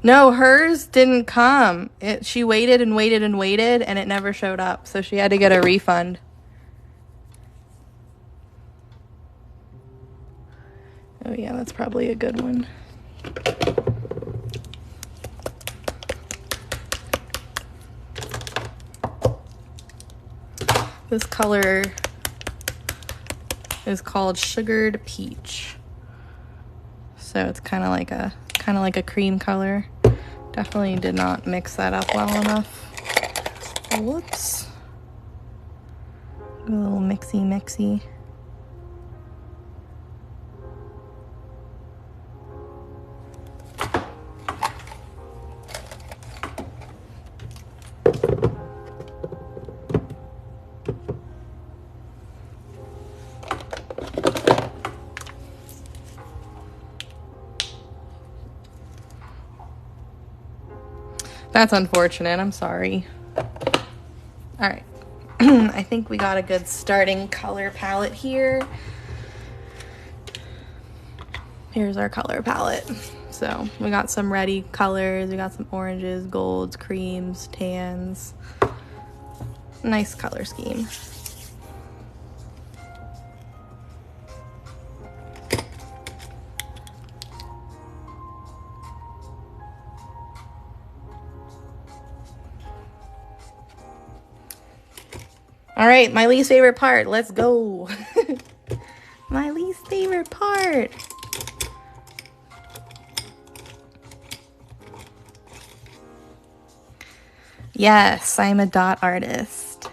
[SPEAKER 1] No, hers didn't come. She waited and waited and waited, and it never showed up, so she had to get a refund. Oh yeah, that's probably a good one. This color is called Sugared Peach. So it's kind of like a cream color. Definitely did not mix that up well enough. Whoops. A little mixy. That's unfortunate. I'm sorry. All right. I think we got a good starting color palette here. Here's our color palette. So we got some ready colors, we got some oranges, golds, creams, tans. Nice color scheme. All right, my least favorite part. Let's go. My least favorite part. Yes, I'm a dot artist.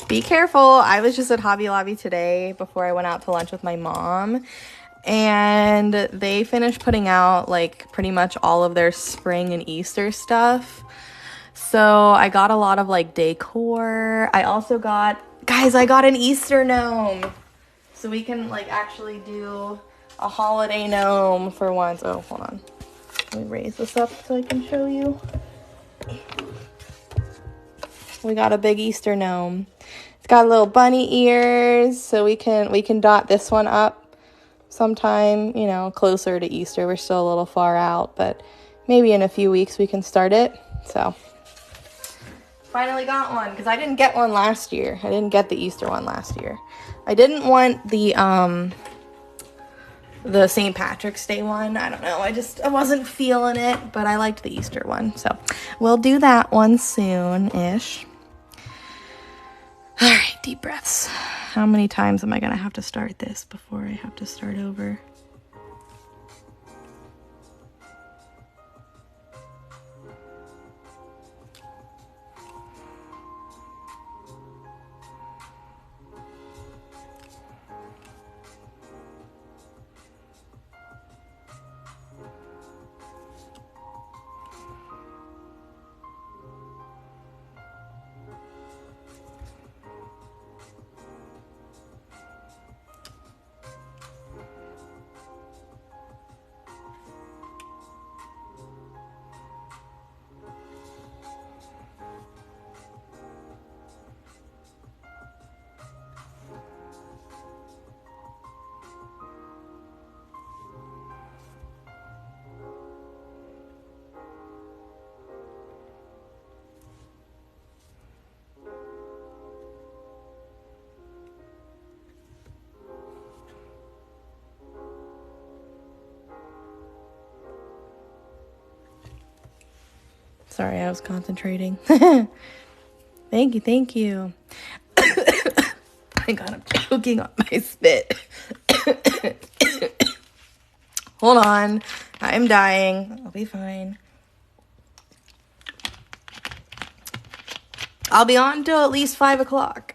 [SPEAKER 1] Be careful. I was just at Hobby Lobby today before I went out to lunch with my mom, and they finished putting out like pretty much all of their spring and Easter stuff. So I got a lot of like decor. I also got, guys, I got an Easter gnome. So we can like actually do a holiday gnome for once. Oh, hold on. Let me raise this up so I can show you. We got a big Easter gnome. It's got little bunny ears, so we can dot this one up sometime, you know, closer to Easter. We're still a little far out, but maybe in a few weeks we can start it. So finally got one, because I didn't get one last year. I didn't get the Easter one last year. I didn't want the St. Patrick's Day one. I don't know. I wasn't feeling it, but I liked the Easter one. So we'll do that one soon-ish. All right, deep breaths. How many times am I going to have to start this before I have to start over? Sorry, I was concentrating. Thank you, thank you. My God, I'm choking on my spit. Hold on. I'm dying. I'll be fine. I'll be on till at least 5 o'clock.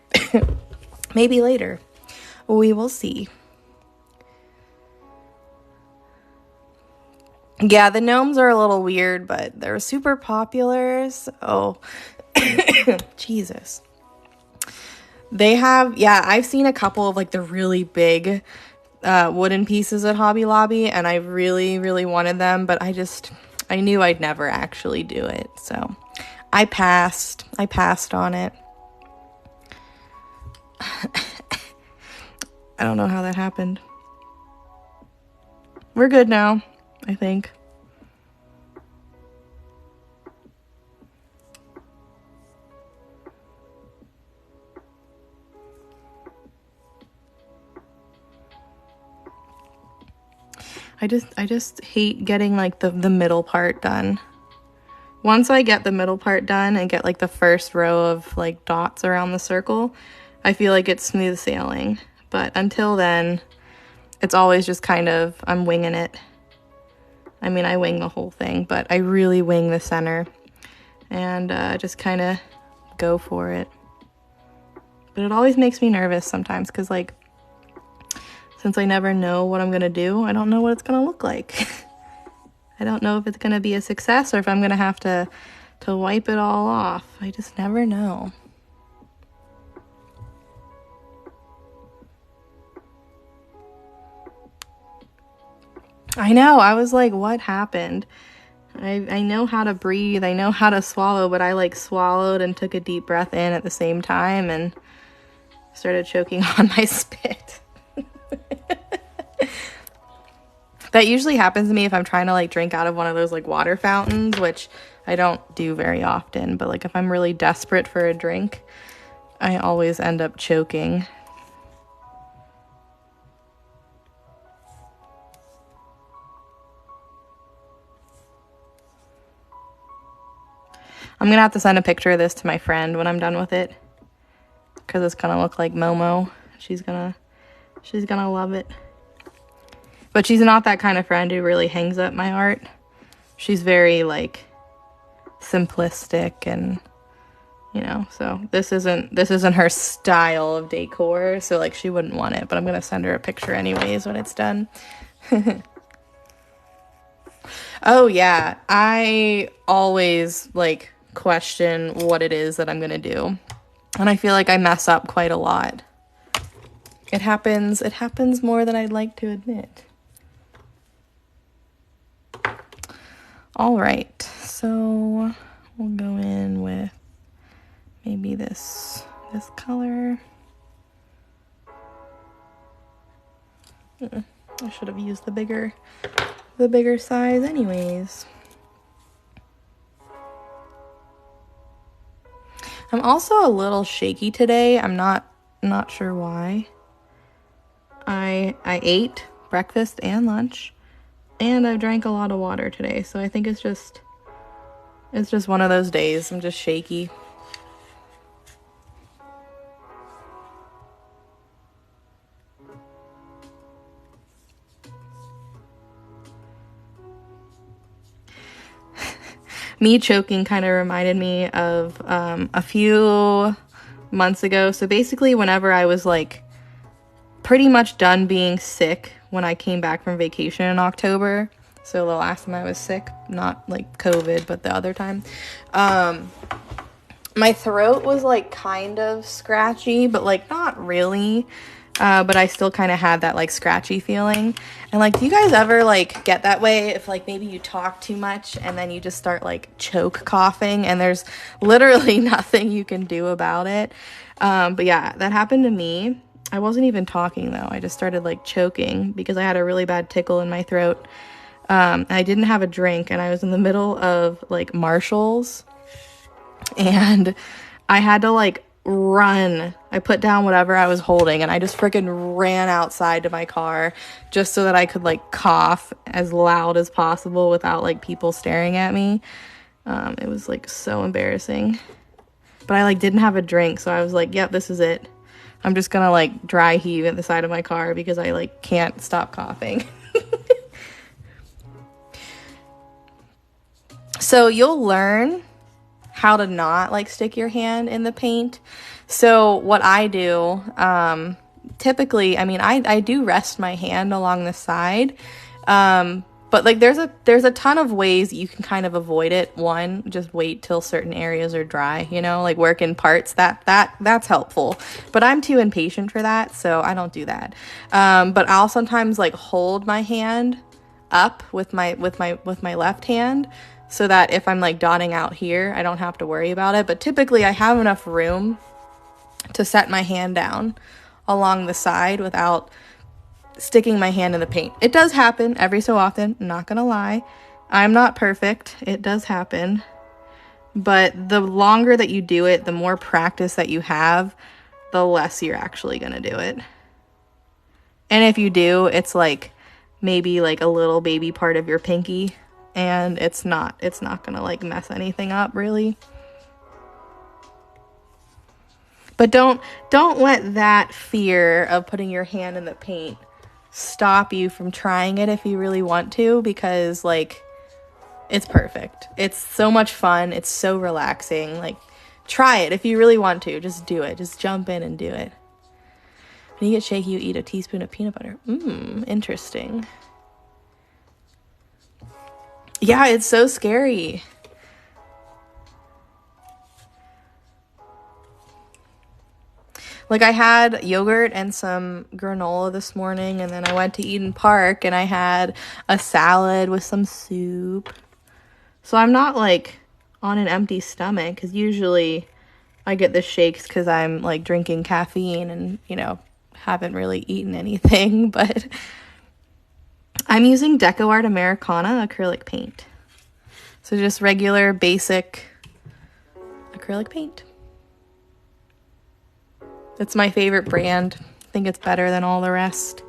[SPEAKER 1] Maybe later. We will see. Yeah, the gnomes are a little weird, but they're super popular. So, Jesus. They have, yeah, I've seen a couple of like the really big wooden pieces at Hobby Lobby, and I really, really wanted them, but I knew I'd never actually do it. So I passed on it. I don't know how that happened. We're good now, I think. I just hate getting like the middle part done. Once I get the middle part done and get like the first row of like dots around the circle, I feel like it's smooth sailing. But until then, it's always just kind of, I'm winging it. I mean, I wing the whole thing, but I really wing the center and just kind of go for it. But it always makes me nervous sometimes because like, since I never know what I'm going to do, I don't know what it's going to look like. I don't know if it's going to be a success or if I'm going to have to wipe it all off. I just never know. I know. I was like, what happened? I know how to breathe. I know how to swallow, but I like swallowed and took a deep breath in at the same time and started choking on my spit. That usually happens to me if I'm trying to like drink out of one of those like water fountains, which I don't do very often, but like if I'm really desperate for a drink, I always end up choking. I'm gonna have to send a picture of this to my friend when I'm done with it, because it's gonna look like Momo. She's gonna love it. But she's not that kind of friend who really hangs up my art. She's very like simplistic, and you know, so this isn't her style of decor, so like she wouldn't want it, but I'm gonna send her a picture anyways when it's done. Oh yeah, I always like question what it is that I'm gonna do, and I feel like I mess up quite a lot. It happens more than I'd like to admit. All right, so we'll go in with maybe this color. I should have used the bigger size anyways. I'm also a little shaky today. I'm not sure why. I ate breakfast and lunch, and I've drank a lot of water today, so I think it's just one of those days. I'm just shaky. Me choking kind of reminded me of a few months ago. So basically, whenever I was like pretty much done being sick when I came back from vacation in October, so the last time I was sick, not like COVID, but the other time, my throat was like kind of scratchy, but like not really. But I still kind of had that like scratchy feeling. And like, do you guys ever like get that way if like maybe you talk too much and then you just start like choke coughing and there's literally nothing you can do about it? But yeah, that happened to me. I wasn't even talking though. I just started like choking because I had a really bad tickle in my throat. I didn't have a drink, and I was in the middle of like Marshall's, and I had to like run. I put down whatever I was holding, and I just freaking ran outside to my car just so that I could like cough as loud as possible without like people staring at me. It was like so embarrassing, but I like didn't have a drink, so I was like, yep, this is it. I'm just gonna like dry heave at the side of my car because I like can't stop coughing. So you'll learn how to not like stick your hand in the paint. So what I do, typically, I mean, I do rest my hand along the side, but like there's a ton of ways you can kind of avoid it. One, just wait till certain areas are dry, you know, like work in parts. That's helpful, but I'm too impatient for that, so I don't do that. But I'll sometimes like hold my hand up with my left hand, so that if I'm like dotting out here, I don't have to worry about it. But typically I have enough room to set my hand down along the side without sticking my hand in the paint. It does happen every so often, not gonna lie. I'm not perfect. It does happen. But the longer that you do it, the more practice that you have, the less you're actually gonna do it. And if you do, it's like maybe like a little baby part of your pinky, and it's not gonna like mess anything up really. But don't let that fear of putting your hand in the paint stop you from trying it if you really want to, because like it's perfect. It's so much fun. It's so relaxing. Like, try it if you really want to. Just do it. Just jump in and do it. When you get shaky, you eat a teaspoon of peanut butter. Interesting. Yeah, it's so scary. Like I had yogurt and some granola this morning, and then I went to Eden Park and I had a salad with some soup. So I'm not like on an empty stomach, because usually I get the shakes because I'm like drinking caffeine and, you know, haven't really eaten anything. But I'm using DecoArt Americana acrylic paint. So just regular basic acrylic paint. It's my favorite brand. I think it's better than all the rest.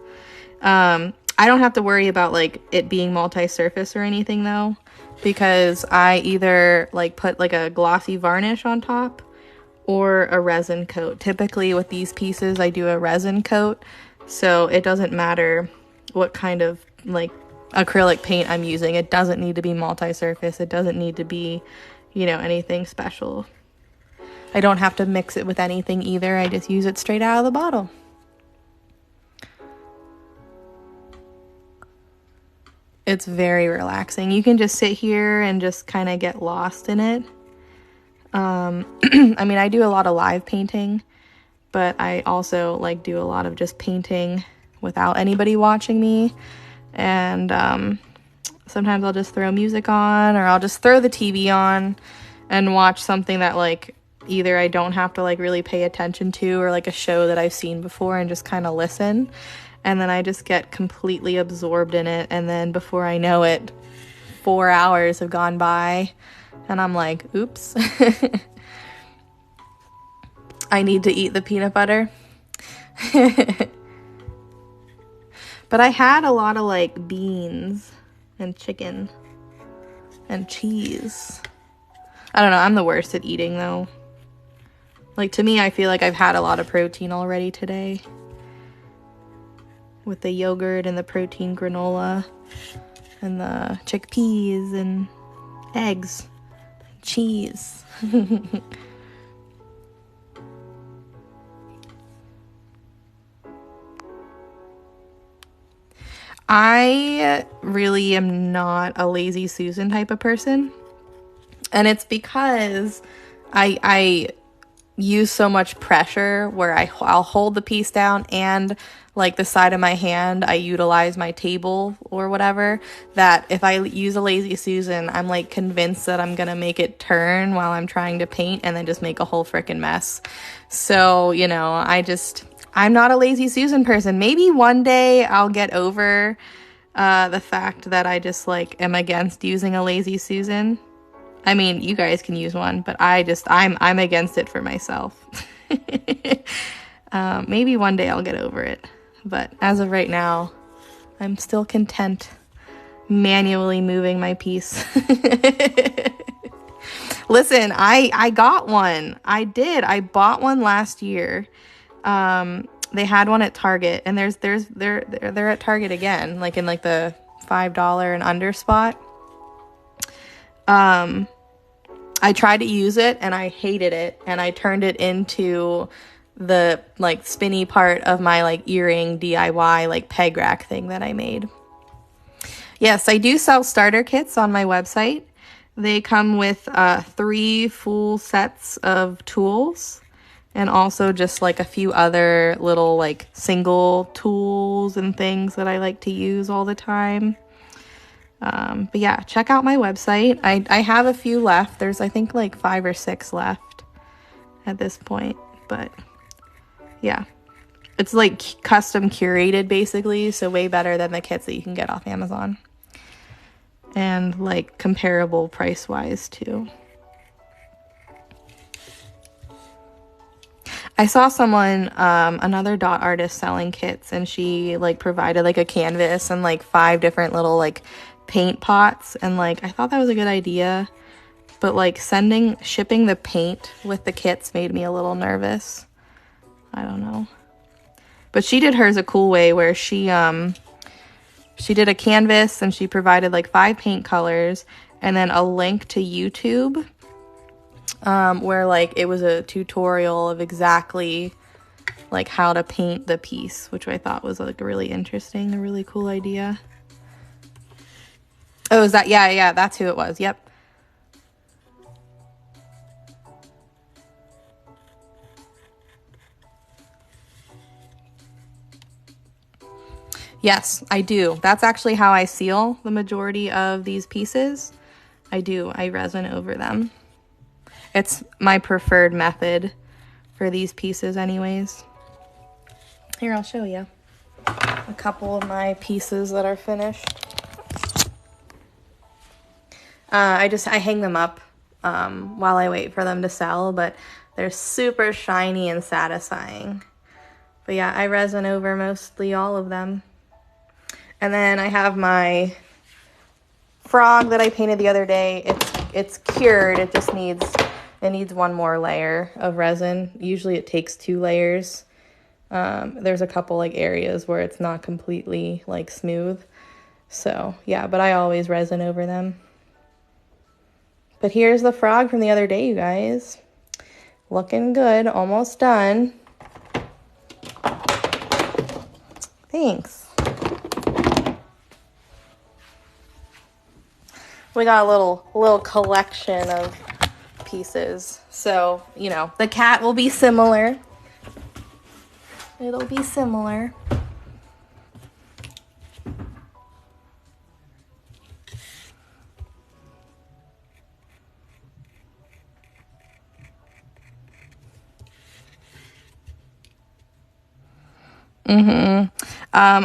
[SPEAKER 1] I don't have to worry about like it being multi-surface or anything though, because I either like put like a glossy varnish on top or a resin coat. Typically with these pieces I do a resin coat, so it doesn't matter what kind of like acrylic paint I'm using. It doesn't need to be multi-surface. It doesn't need to be, you know, anything special. I don't have to mix it with anything either. I just use it straight out of the bottle. It's very relaxing. You can just sit here and just kind of get lost in it. I mean, I do a lot of live painting, but I also like do a lot of just painting without anybody watching me. And sometimes I'll just throw music on, or I'll just throw the TV on and watch something that like either I don't have to like really pay attention to, or like a show that I've seen before, and just kind of listen. And then I just get completely absorbed in it. And then before I know it, 4 hours have gone by and I'm like, oops, I need to eat the peanut butter. But I had a lot of like beans and chicken and cheese. I don't know, I'm the worst at eating though. Like to me, I feel like I've had a lot of protein already today, with the yogurt and the protein granola and the chickpeas and eggs, cheese. I really am not a lazy Susan type of person. And it's because I use so much pressure where I'll hold the piece down, and like the side of my hand, I utilize my table or whatever, that if I use a lazy Susan, I'm like convinced that I'm gonna make it turn while I'm trying to paint and then just make a whole freaking mess. So, you know, I'm not a lazy Susan person. Maybe one day I'll get over the fact that I just like am against using a lazy Susan. I mean, you guys can use one, but I'm against it for myself. Maybe one day I'll get over it. But as of right now, I'm still content manually moving my piece. Listen, I got one. I did. I bought one last year. They had one at Target, and they're at Target again, like in like the $5 and under spot. I tried to use it and I hated it, and I turned it into the like spinny part of my like earring DIY like peg rack thing that I made. Yes, I do sell starter kits on my website. They come with 3 full sets of tools, and also just like a few other little like single tools and things that I like to use all the time. But yeah, check out my website. I have a few left. There's I think like 5 or 6 left at this point, but yeah, it's like custom curated basically, so way better than the kits that you can get off Amazon, and like comparable price wise too. I saw someone, another dot artist selling kits, and she like provided like a canvas and like 5 different little like paint pots, and like I thought that was a good idea, but like shipping the paint with the kits made me a little nervous. I don't know. But she did hers a cool way where she did a canvas and she provided like 5 paint colors and then a link to YouTube where like it was a tutorial of exactly like how to paint the piece, which I thought was like really interesting, a really cool idea. Oh, is that? Yeah, that's who it was. Yep. Yes, I do. That's actually how I seal the majority of these pieces. I resin over them. It's my preferred method for these pieces anyways. Here, I'll show you a couple of my pieces that are finished. I hang them up while I wait for them to sell, but they're super shiny and satisfying. But yeah, I resin over mostly all of them. And then I have my frog that I painted the other day. It's cured. It just needs one more layer of resin. Usually it takes 2 layers. There's a couple like areas where it's not completely like smooth. So yeah, but I always resin over them. But here's the frog from the other day, you guys. Looking good, almost done. Thanks. We got a little collection of pieces. So, you know, the cat will be similar. It'll be similar.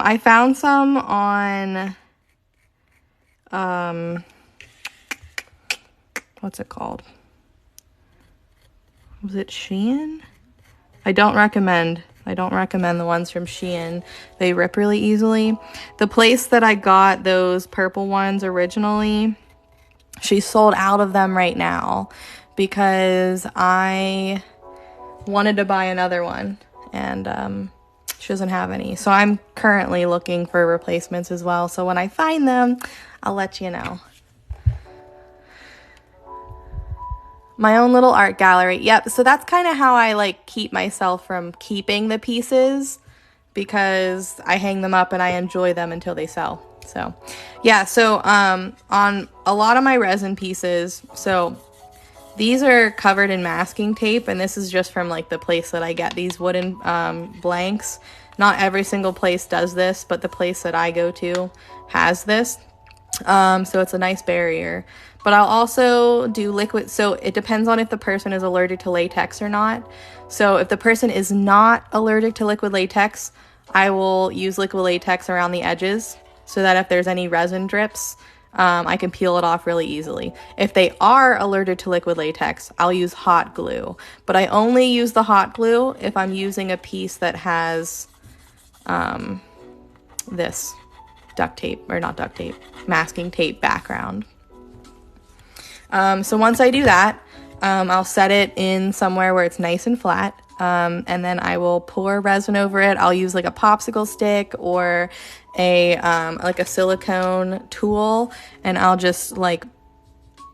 [SPEAKER 1] I found some on, what's it called? Was it Shein? I don't recommend the ones from Shein. They rip really easily. The place that I got those purple ones originally, she sold out of them right now because I wanted to buy another one and she doesn't have any. So I'm currently looking for replacements as well. So when I find them, I'll let you know. My own little art gallery. Yep. So that's kind of how I like keep myself from keeping the pieces, because I hang them up and I enjoy them until they sell. So yeah. So on a lot of my resin pieces, so these are covered in masking tape, and this is just from like the place that I get these wooden blanks. Not every single place does this, but the place that I go to has this. So it's a nice barrier. But I'll also do liquid. So it depends on if the person is allergic to latex or not. So if the person is not allergic to liquid latex, I will use liquid latex around the edges so that if there's any resin drips, I can peel it off really easily. If they are allergic to liquid latex, I'll use hot glue. But I only use the hot glue if I'm using a piece that has this duct tape, or not duct tape, masking tape background. So once I do that, I'll set it in somewhere where it's nice and flat. And then I will pour resin over it. I'll use like a popsicle stick or like a silicone tool, and I'll just like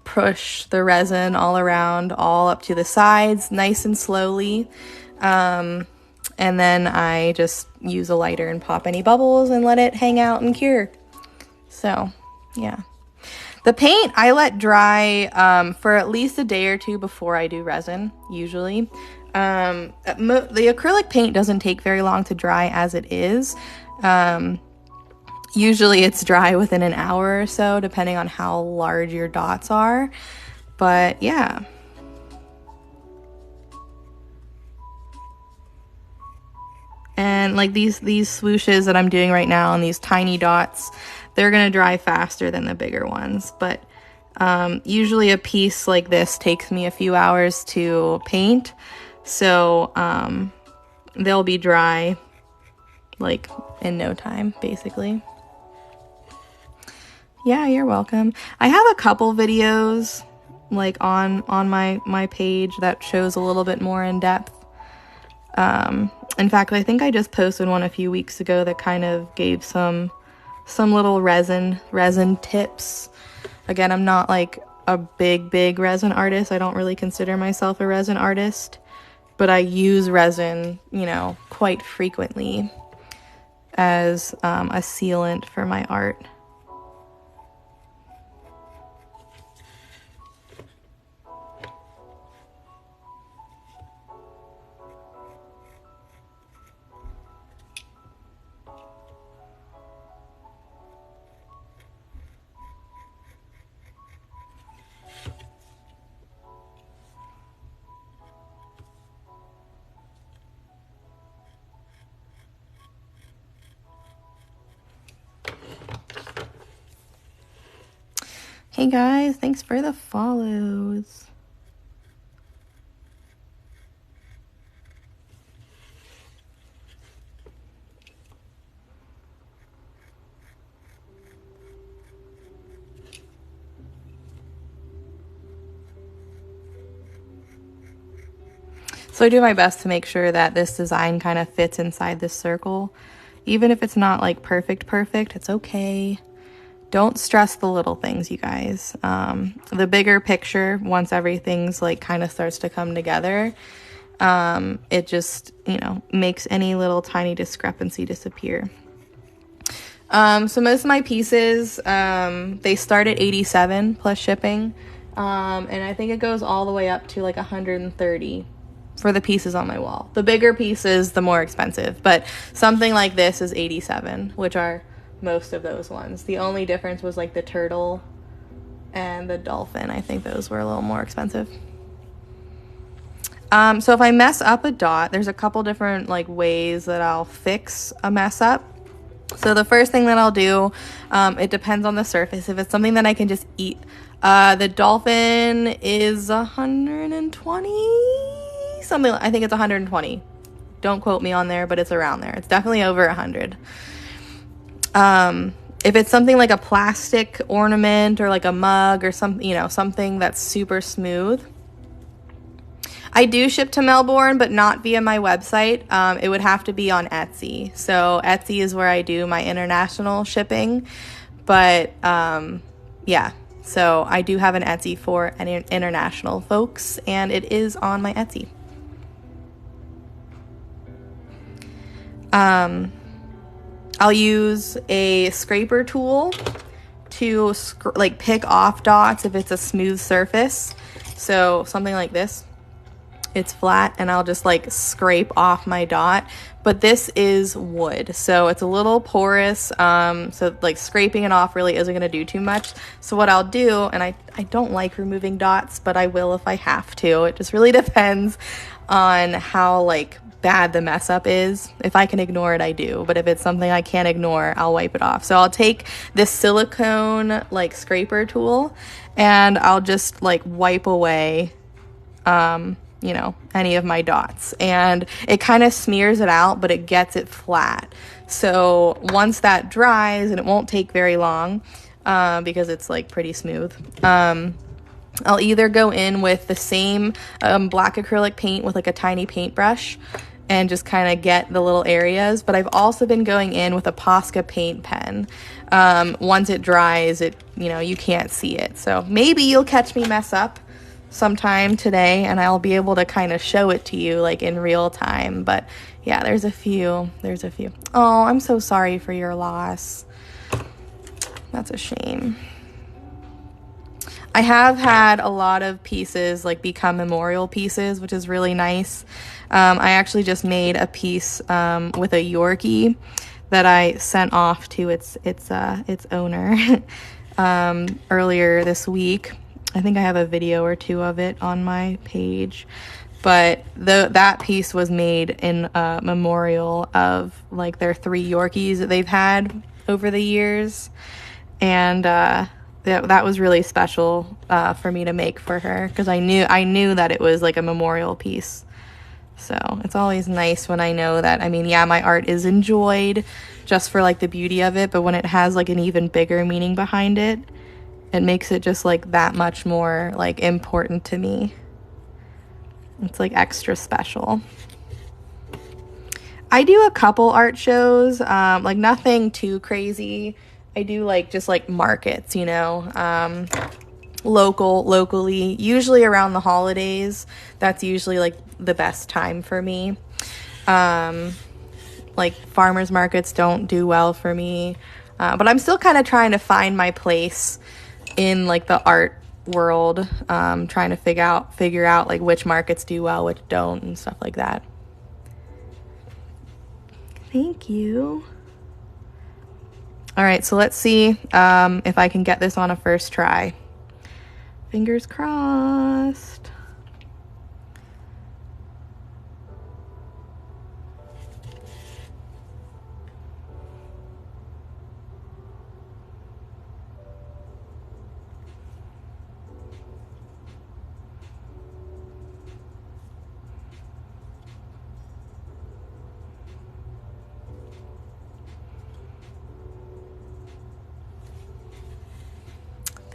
[SPEAKER 1] push the resin all around, all up to the sides, nice and slowly. And then I just use a lighter and pop any bubbles and let it hang out and cure. So, yeah. The paint I let dry for at least a day or two before I do resin, usually. The acrylic paint doesn't take very long to dry as it is. Usually it's dry within an hour or so, depending on how large your dots are. But, yeah. And like these swooshes that I'm doing right now on these tiny dots, they're gonna dry faster than the bigger ones. But usually a piece like this takes me a few hours to paint, so they'll be dry like in no time, basically. Yeah, you're welcome. I have a couple videos like on my page that shows a little bit more in depth. In fact, I think I just posted one a few weeks ago that kind of gave some little resin tips. Again, I'm not like a big resin artist. I don't really consider myself a resin artist, but I use resin, you know, quite frequently as a sealant for my art. Hey guys, thanks for the follows. So I do my best to make sure that this design kind of fits inside this circle. Even if it's not like perfect, it's okay. Don't stress the little things, you guys. The bigger picture, once everything's like kind of starts to come together, it just, you know, makes any little tiny discrepancy disappear. So most of my pieces, they start at 87 plus shipping. And I think it goes all the way up to like 130 for the pieces on my wall. The bigger pieces, the more expensive, but something like this is 87, which are most of those ones. The only difference was like the turtle and the dolphin. I think those were a little more expensive. So if I mess up a dot, there's a couple different like ways that I'll fix a mess up. So the first thing that I'll do, it depends on the surface. If it's something that I can just eat, the dolphin is 120 something. I think it's 120. Don't quote me on there, but it's around there. It's definitely over 100. If it's something like a plastic ornament or like a mug or something, you know, something that's super smooth. I do ship to Melbourne, but not via my website. It would have to be on Etsy. So Etsy is where I do my international shipping. But yeah, so I do have an Etsy for international folks, and it is on my Etsy. I'll use a scraper tool to like pick off dots if it's a smooth surface. So something like this, it's flat, and I'll just like scrape off my dot. But this is wood, so it's a little porous, so like scraping it off really isn't going to do too much. So what I'll do, and I don't like removing dots, but I will if I have to. It just really depends on how like bad the mess up is. If I can ignore it, I do, but if it's something I can't ignore, I'll wipe it off. So I'll take this silicone like scraper tool, and I'll just like wipe away you know, any of my dots, and it kind of smears it out, but it gets it flat. So once that dries, and it won't take very long because it's like pretty smooth, I'll either go in with the same black acrylic paint with like a tiny paintbrush and just kind of get the little areas, but I've also been going in with a Posca paint pen. Once it dries, it, you know, you can't see it, so maybe you'll catch me mess up sometime today, and I'll be able to kind of show it to you like in real time. But yeah, there's a few. Oh, I'm so sorry for your loss. That's a shame. I have had a lot of pieces like become memorial pieces, which is really nice. I actually just made a piece with a Yorkie that I sent off to its owner earlier this week. I think I have a video or two of it on my page, but that piece was made in a memorial of like their 3 Yorkies that they've had over the years, and that was really special for me to make for her, because I knew that it was like a memorial piece. So it's always nice when I know that, I mean, yeah, my art is enjoyed just for like the beauty of it, but when it has like an even bigger meaning behind it, it makes it just like that much more like important to me. It's like extra special. I do a couple art shows, like nothing too crazy. I do like just like markets, you know, locally, usually around the holidays. That's usually like the best time for me. Like farmers markets don't do well for me, but I'm still kind of trying to find my place in like the art world, trying to figure out like which markets do well, which don't, and stuff like that. Thank you. All right, so let's see if I can get this on a first try. Fingers crossed.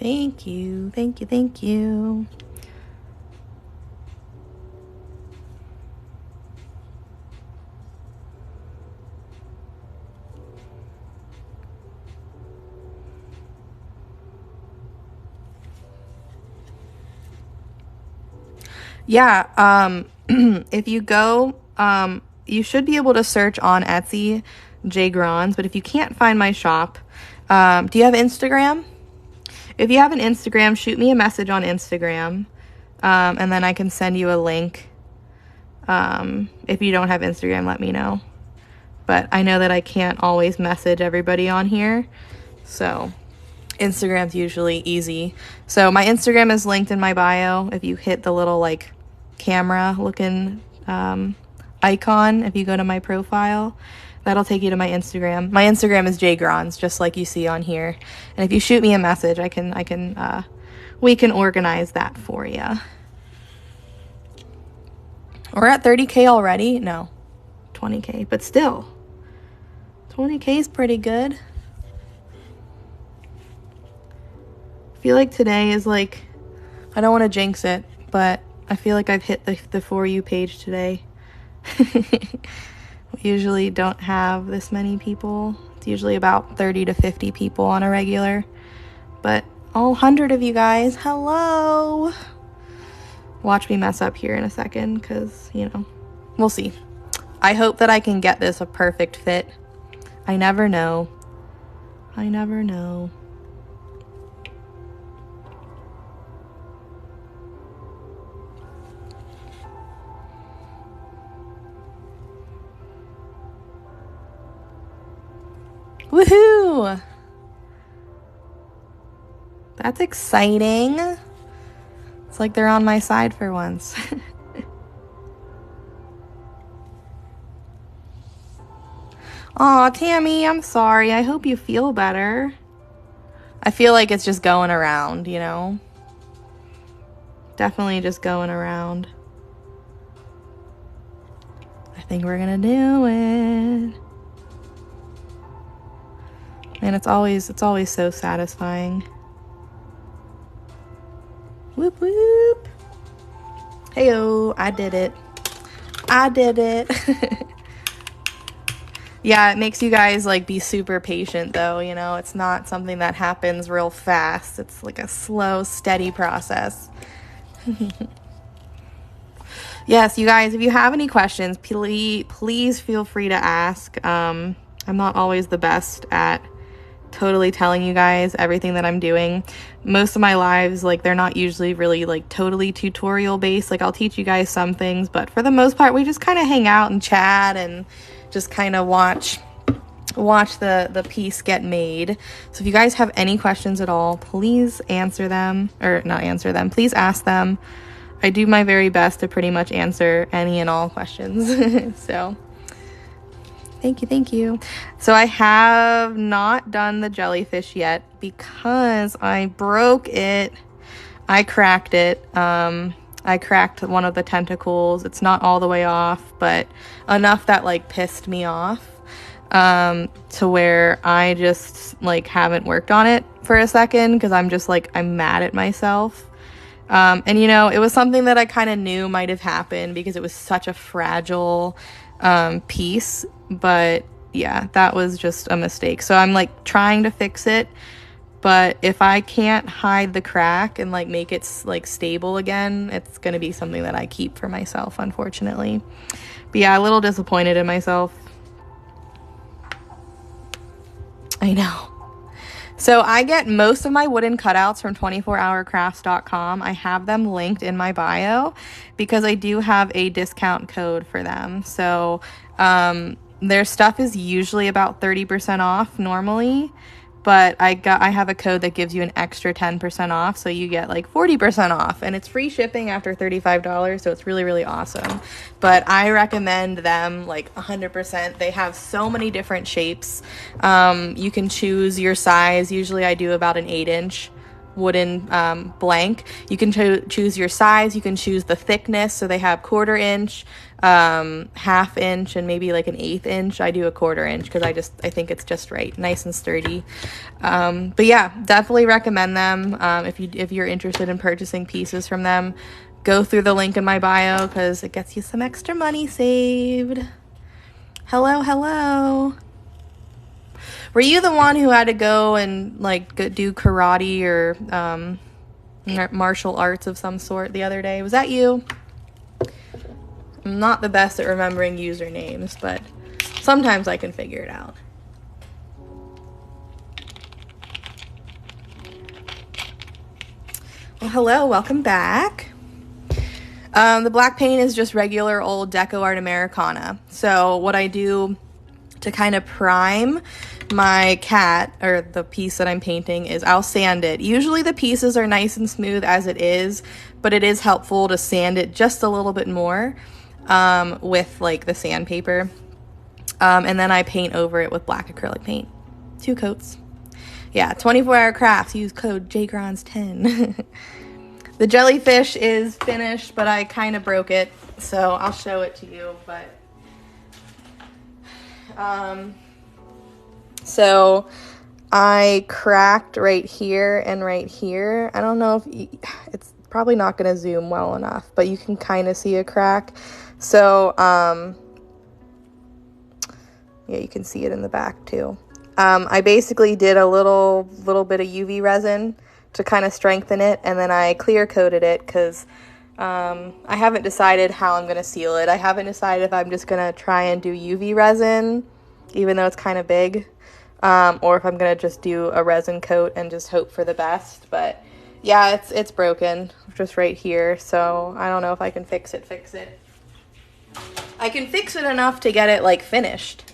[SPEAKER 1] Thank you, thank you, thank you. Yeah, if you go, you should be able to search on Etsy, J Grons, but if you can't find my shop, do you have Instagram? If you have an Instagram, shoot me a message on Instagram, and then I can send you a link. If you don't have Instagram, let me know. But I know that I can't always message everybody on here, so Instagram's usually easy. So my Instagram is linked in my bio. If you hit the little like camera looking icon, if you go to my profile, that'll take you to my Instagram. My Instagram is jgrons, just like you see on here. And if you shoot me a message, we can organize that for you. We're at 30K already? No, 20K, but still, 20K is pretty good. I feel like today is like, I don't want to jinx it, but I feel like I've hit the For You page today. We usually don't have this many people. It's usually about 30 to 50 people on a regular. But all 100 of you guys, hello! Watch me mess up here in a second, because, you know, we'll see. I hope that I can get this a perfect fit. I never know. I never know. Woohoo! That's exciting. It's like they're on my side for once. Aw, Tammy, I'm sorry. I hope you feel better. I feel like it's just going around, you know? Definitely just going around. I think we're gonna do it. And it's always so satisfying. Whoop whoop. Heyo, I did it. I did it. Yeah, it makes you guys like be super patient though, you know. It's not something that happens real fast. It's like a slow, steady process. Yes, you guys, if you have any questions, please feel free to ask. I'm not always the best at totally telling you guys everything that I'm doing. Most of my lives, like, they're not usually really like totally tutorial based. Like, I'll teach you guys some things, but for the most part, we just kind of hang out and chat and just kind of watch the piece get made. So if you guys have any questions at all, please answer them, or not answer them, please ask them. I do my very best to pretty much answer any and all questions. So thank you. So I have not done the jellyfish yet because I broke it. I cracked it. I cracked one of the tentacles. It's not all the way off, but enough that like pissed me off, to where I just like haven't worked on it for a second because I'm just like, I'm mad at myself. And you know, it was something that I kind of knew might have happened because it was such a fragile piece, but yeah, that was just a mistake. So I'm like trying to fix it, but if I can't hide the crack and like make it like stable again, it's gonna be something that I keep for myself, unfortunately. But yeah, a little disappointed in myself. I know. So I get most of my wooden cutouts from 24hourcrafts.com. I have them linked in my bio because I do have a discount code for them. So their stuff is usually about 30% off normally, but I have a code that gives you an extra 10% off, so you get like 40% off, and it's free shipping after $35, so it's really, really awesome. But I recommend them like 100%. They have so many different shapes. You can choose your size. Usually I do about an 8-inch. wooden blank. You can choose your size. You can choose the thickness. So they have 1/4 inch, 1/2 inch, and maybe like an 1/8 inch. I do a 1/4 inch because I think it's just right, nice and sturdy. But yeah, definitely recommend them. If you're interested in purchasing pieces from them, go through the link in my bio because it gets you some extra money saved. Hello, hello. Were you the one who had to go and like do karate or martial arts of some sort the other day? Was that you? I'm not the best at remembering usernames, but sometimes I can figure it out. Well, hello, welcome back. The black paint is just regular old Deco Art Americana. So what I do to kind of prime my cat, or the piece that I'm painting, is I'll sand it. Usually the pieces are nice and smooth as it is, but it is helpful to sand it just a little bit more with like the sandpaper. And then I paint over it with black acrylic paint. 2 coats. Yeah, 24-hour crafts. Use code JGRONS10. The jellyfish is finished, but I kind of broke it, so I'll show it to you. But so I cracked right here and right here. I don't know if it's probably not going to zoom well enough, but you can kind of see a crack. So yeah, you can see it in the back too. I basically did a little bit of UV resin to kind of strengthen it, and then I clear coated it because I haven't decided how I'm going to seal it. I haven't decided if I'm just going to try and do UV resin, even though it's kind of big, or if I'm going to just do a resin coat and just hope for the best. But yeah, it's broken just right here, so I don't know if I can fix it. I can fix it enough to get it like finished,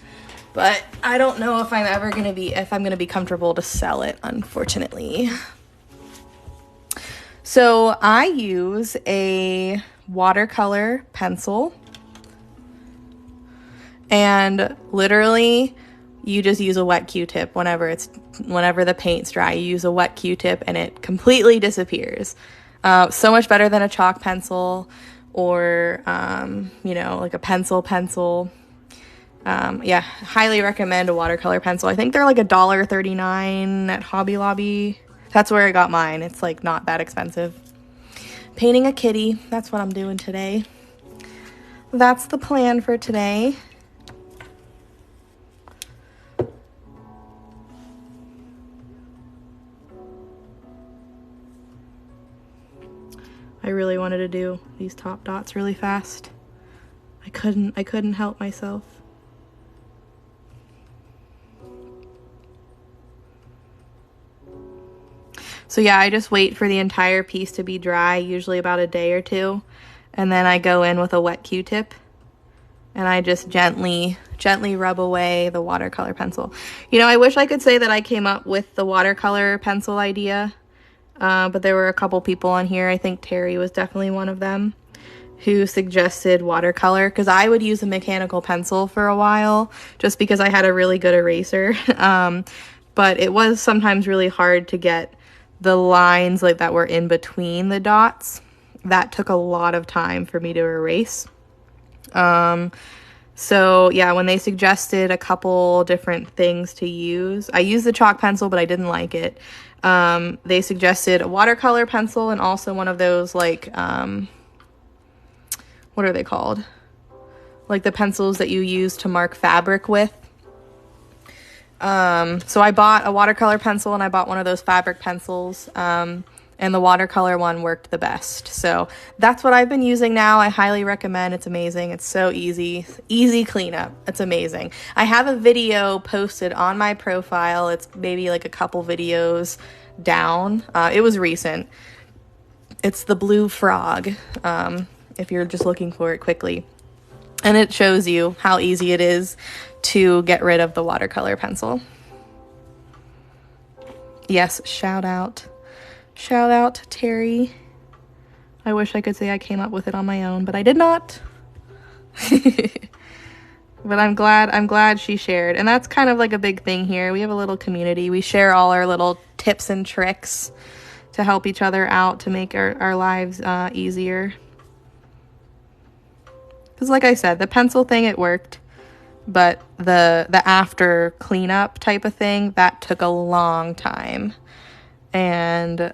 [SPEAKER 1] but I don't know if I'm going to be comfortable to sell it, unfortunately. So I use a watercolor pencil, and literally you just use a wet Q-tip whenever the paint's dry. You use a wet Q-tip and it completely disappears. So much better than a chalk pencil or like a pencil. Yeah, highly recommend a watercolor pencil. I think they're like $1.39 at Hobby Lobby. That's where I got mine. It's like not that expensive. Painting a kitty. That's what I'm doing today. That's the plan for today. I really wanted to do these top dots really fast. I couldn't help myself. So yeah, I just wait for the entire piece to be dry, usually about a day or two, and then I go in with a wet Q-tip and I just gently rub away the watercolor pencil. I wish I could say that I came up with the watercolor pencil idea, but there were a couple people on here, I think Terry was definitely one of them, who suggested watercolor, because I would use a mechanical pencil for a while just because I had a really good eraser. But it was sometimes really hard to get the lines like that were in between the dots. That took a lot of time for me to erase. So yeah, when they suggested a couple different things to use, I used the chalk pencil, but I didn't like it. They suggested a watercolor pencil and also one of those like, what are they called? Like the pencils that you use to mark fabric with. So I bought a watercolor pencil and I bought one of those fabric pencils, and the watercolor one worked the best. So that's what I've been using now. I highly recommend. It's amazing. It's so easy cleanup. It's amazing. I have a video posted on my profile. It's maybe like a couple videos down. It was recent. It's the blue frog, if you're just looking for it quickly. And it shows you how easy it is to get rid of the watercolor pencil. Yes, shout out Terry. I wish I could say I came up with it on my own, but I did not. But I'm glad she shared. And that's kind of like a big thing here. We have a little community. We share all our little tips and tricks to to help each other out to make our lives easier. Because like I said, the pencil thing, it worked. But the after cleanup type of thing, that took a long time. And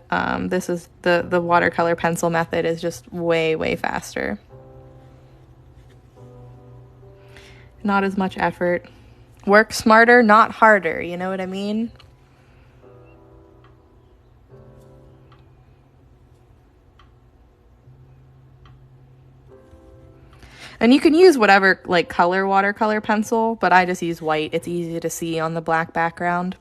[SPEAKER 1] this is the watercolor pencil method is just way, way faster. Not as much effort. Work smarter, not harder. You know what I mean? And you can use whatever like color watercolor pencil, but I just use white. It's easy to see on the black background.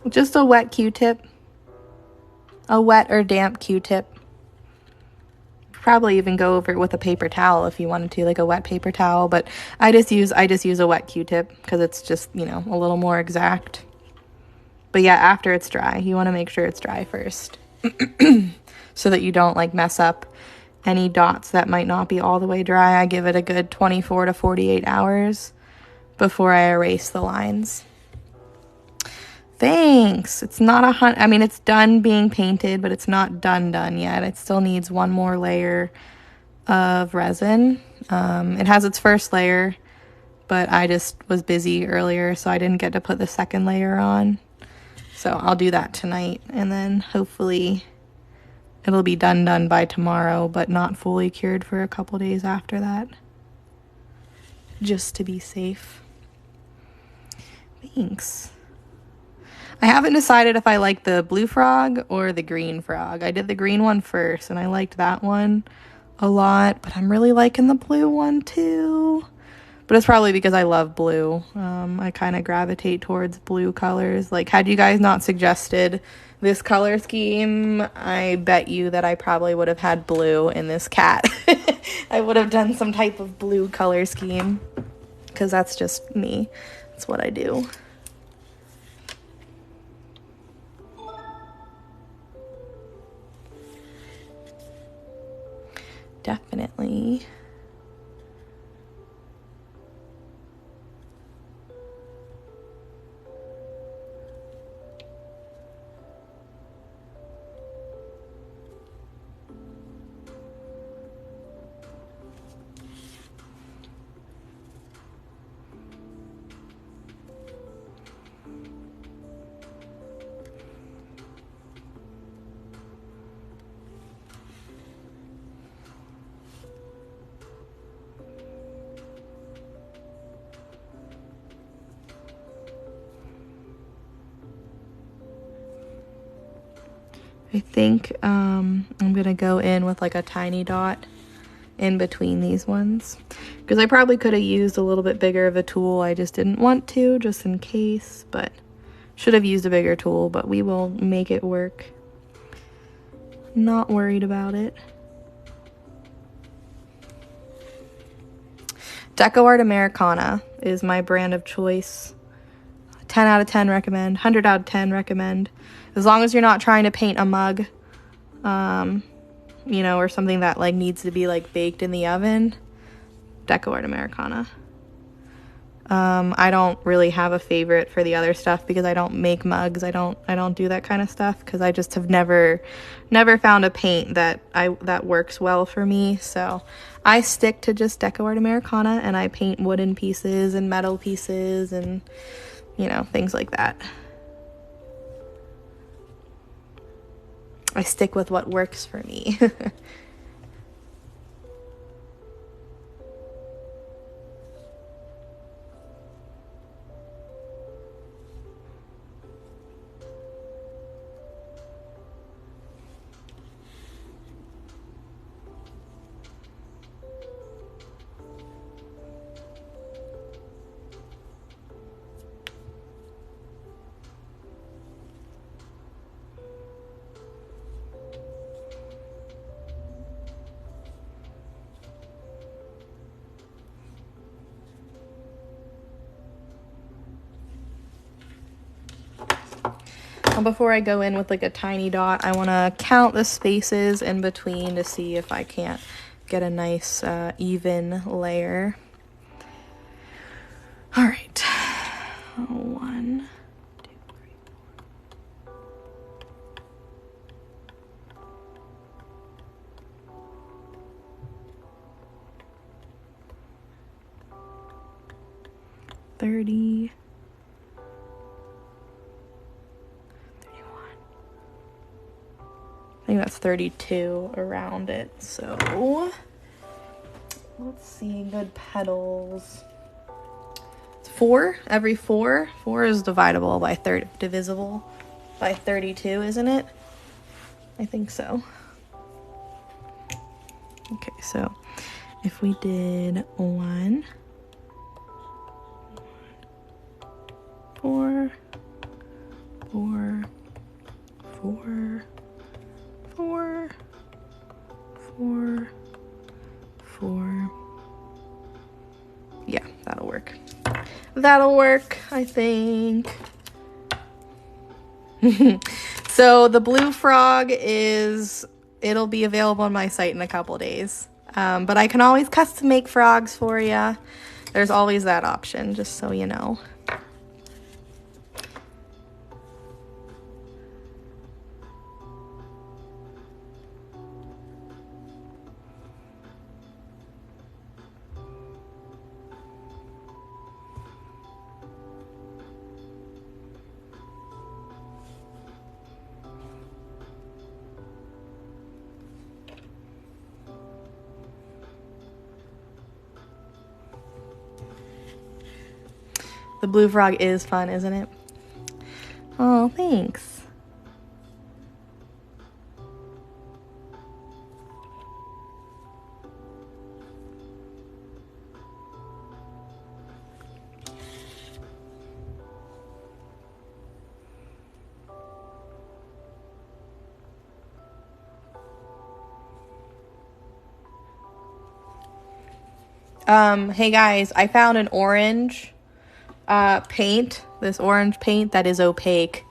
[SPEAKER 1] Just a wet Q-tip. A wet or damp Q-tip. Probably even go over it with a paper towel if you wanted to, like a wet paper towel, but I just use a wet Q-tip because it's just, you know, a little more exact. But yeah, after it's dry, you want to make sure it's dry first so that you don't like mess up any dots that might not be all the way dry. I give it a good 24 to 48 hours before I erase the lines. Thanks. It's not I mean, it's done being painted, but it's not done yet. It still needs one more layer of resin. It has its first layer, but I just was busy earlier, so I didn't get to put the second layer on. So I'll do that tonight, and then hopefully it'll be done by tomorrow, but not fully cured for a couple days after that, just to be safe. Thanks. I haven't decided if I like the blue frog or the green frog. I did the green one first, and I liked that one a lot, but I'm really liking the blue one too. But it's probably because I love blue. I kind of gravitate towards blue colors. Like, had you guys not suggested this color scheme, I bet you that I probably would have had blue in this cat. I would have done some type of blue color scheme, because that's just me. That's what I do. Definitely. I think I'm gonna go in with like a tiny dot in between these ones, because I probably could have used a little bit bigger of a tool. I just didn't want to, just in case, but should have used a bigger tool, but we will make it work. Not worried about it. DecoArt Americana is my brand of choice. 10 out of 10 recommend, 100 out of 10 recommend. As long as you're not trying to paint a mug, you know, or something that like needs to be like baked in the oven, DecoArt Americana. I don't really have a favorite for the other stuff because I don't make mugs. I don't do that kind of stuff because I just have never found a paint that works well for me. So I stick to just DecoArt Americana, and I paint wooden pieces and metal pieces and, you know, things like that. I stick with what works for me. before I go in with like a tiny dot, I want to count the spaces in between to see if I can't get a nice even layer. All right, 1, 2, 3, 4. $30. I think that's 32 around it. So let's see, good petals. It's 4, every 4. 4 is divisible by 32, isn't it? I think so. Okay, so if we did 1, 4, 4, 4, 4, 4, 4. Yeah, that'll work. That'll work, I think. So the blue frog it'll be available on my site in a couple days. But I can always custom make frogs for you. There's always that option, just so you know. The blue frog is fun, isn't it? Oh, thanks. Hey guys, I found an orange paint, this orange paint that is opaque.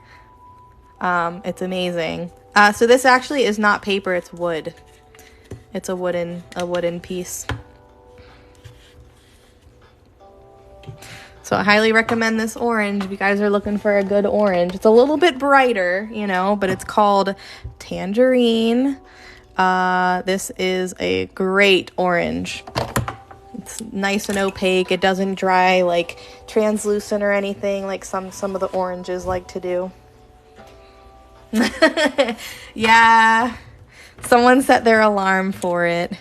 [SPEAKER 1] It's amazing. So this actually is not paper, it's wood. It's a wooden piece. So I highly recommend this orange if you guys are looking for a good orange. It's a little bit brighter, you know, but it's called Tangerine. This is a great orange. It's nice and opaque. It doesn't dry like translucent or anything like some of the oranges like to do. Yeah, someone set their alarm for it,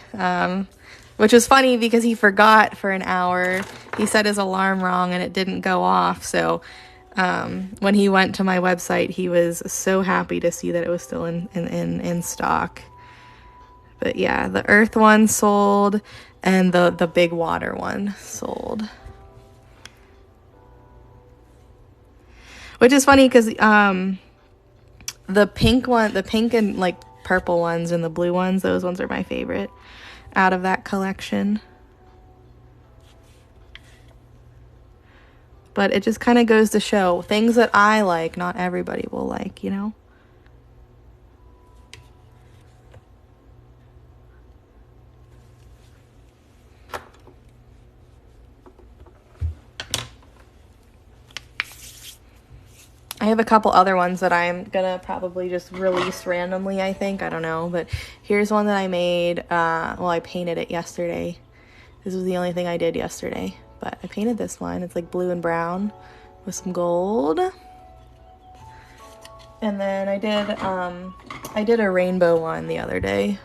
[SPEAKER 1] which was funny because he forgot for an hour. He set his alarm wrong and it didn't go off. So when he went to my website, he was so happy to see that it was still in stock. But yeah, the earth one sold and the big water one sold. Which is funny because the pink and like purple ones and the blue ones, those ones are my favorite out of that collection. But it just kind of goes to show things that I like, not everybody will like, you know? I have a couple other ones that I'm gonna probably just release randomly, I think. I don't know, but here's one that I made. Well, I painted it yesterday. This was the only thing I did yesterday, but I painted this one. It's like blue and brown with some gold. And then I did a rainbow one the other day.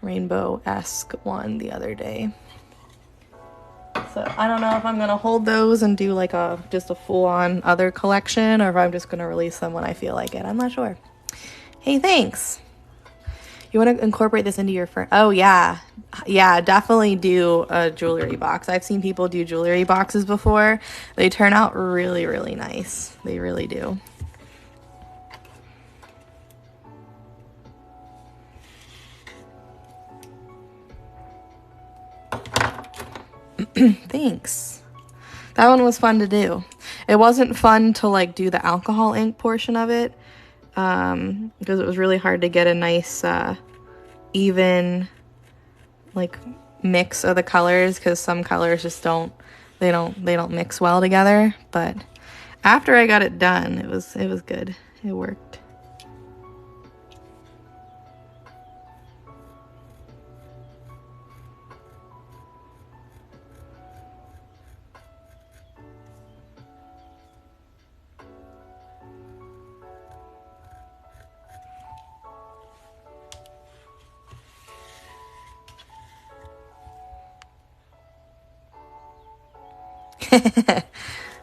[SPEAKER 1] Rainbow-esque one the other day. So I don't know if I'm gonna hold those and do like just a full-on other collection, or if I'm just gonna release them when I feel like it. I'm not sure. Hey, thanks. You want to incorporate this into your oh yeah, definitely do a jewelry box. I've seen people do jewelry boxes before. They turn out really, really nice. They really do. Thanks. That one was fun to do. It wasn't fun to like do the alcohol ink portion of it, because it was really hard to get a nice even like mix of the colors, because some colors just don't mix well together. But after I got it done, it was good. It worked.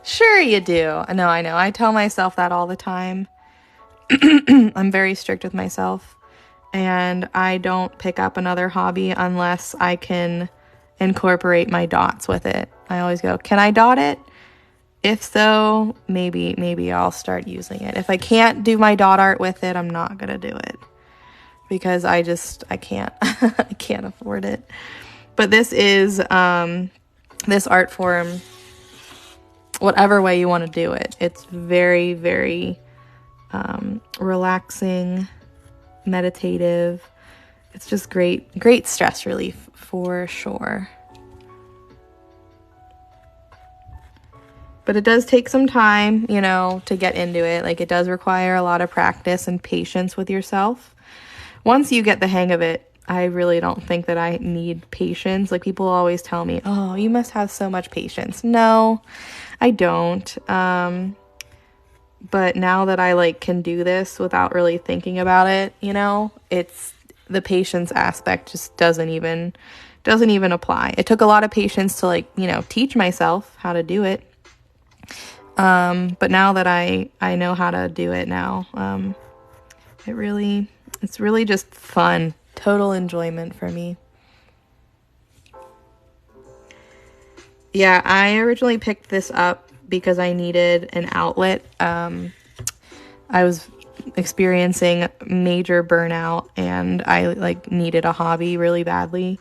[SPEAKER 1] Sure you do. No, I know. I tell myself that all the time. I'm very strict with myself, and I don't pick up another hobby unless I can incorporate my dots with it. I always go, can I dot it? If so, maybe I'll start using it. If I can't do my dot art with it, I'm not gonna do it, because I can't. I can't afford it. But this is this art form, whatever way you want to do it, it's very, very relaxing, meditative. It's just great stress relief for sure. But it does take some time, you know, to get into it. Like, it does require a lot of practice and patience with yourself. Once you get the hang of it, I really don't think that I need patience. Like, people always tell me, oh, you must have so much patience. No, I don't. But now that I like can do this without really thinking about it, you know, it's the patience aspect just doesn't even apply. It took a lot of patience to like, you know, teach myself how to do it. But now that I know how to do it now, it's really just fun, total enjoyment for me. Yeah, I originally picked this up because I needed an outlet. I was experiencing major burnout, and I like needed a hobby really badly,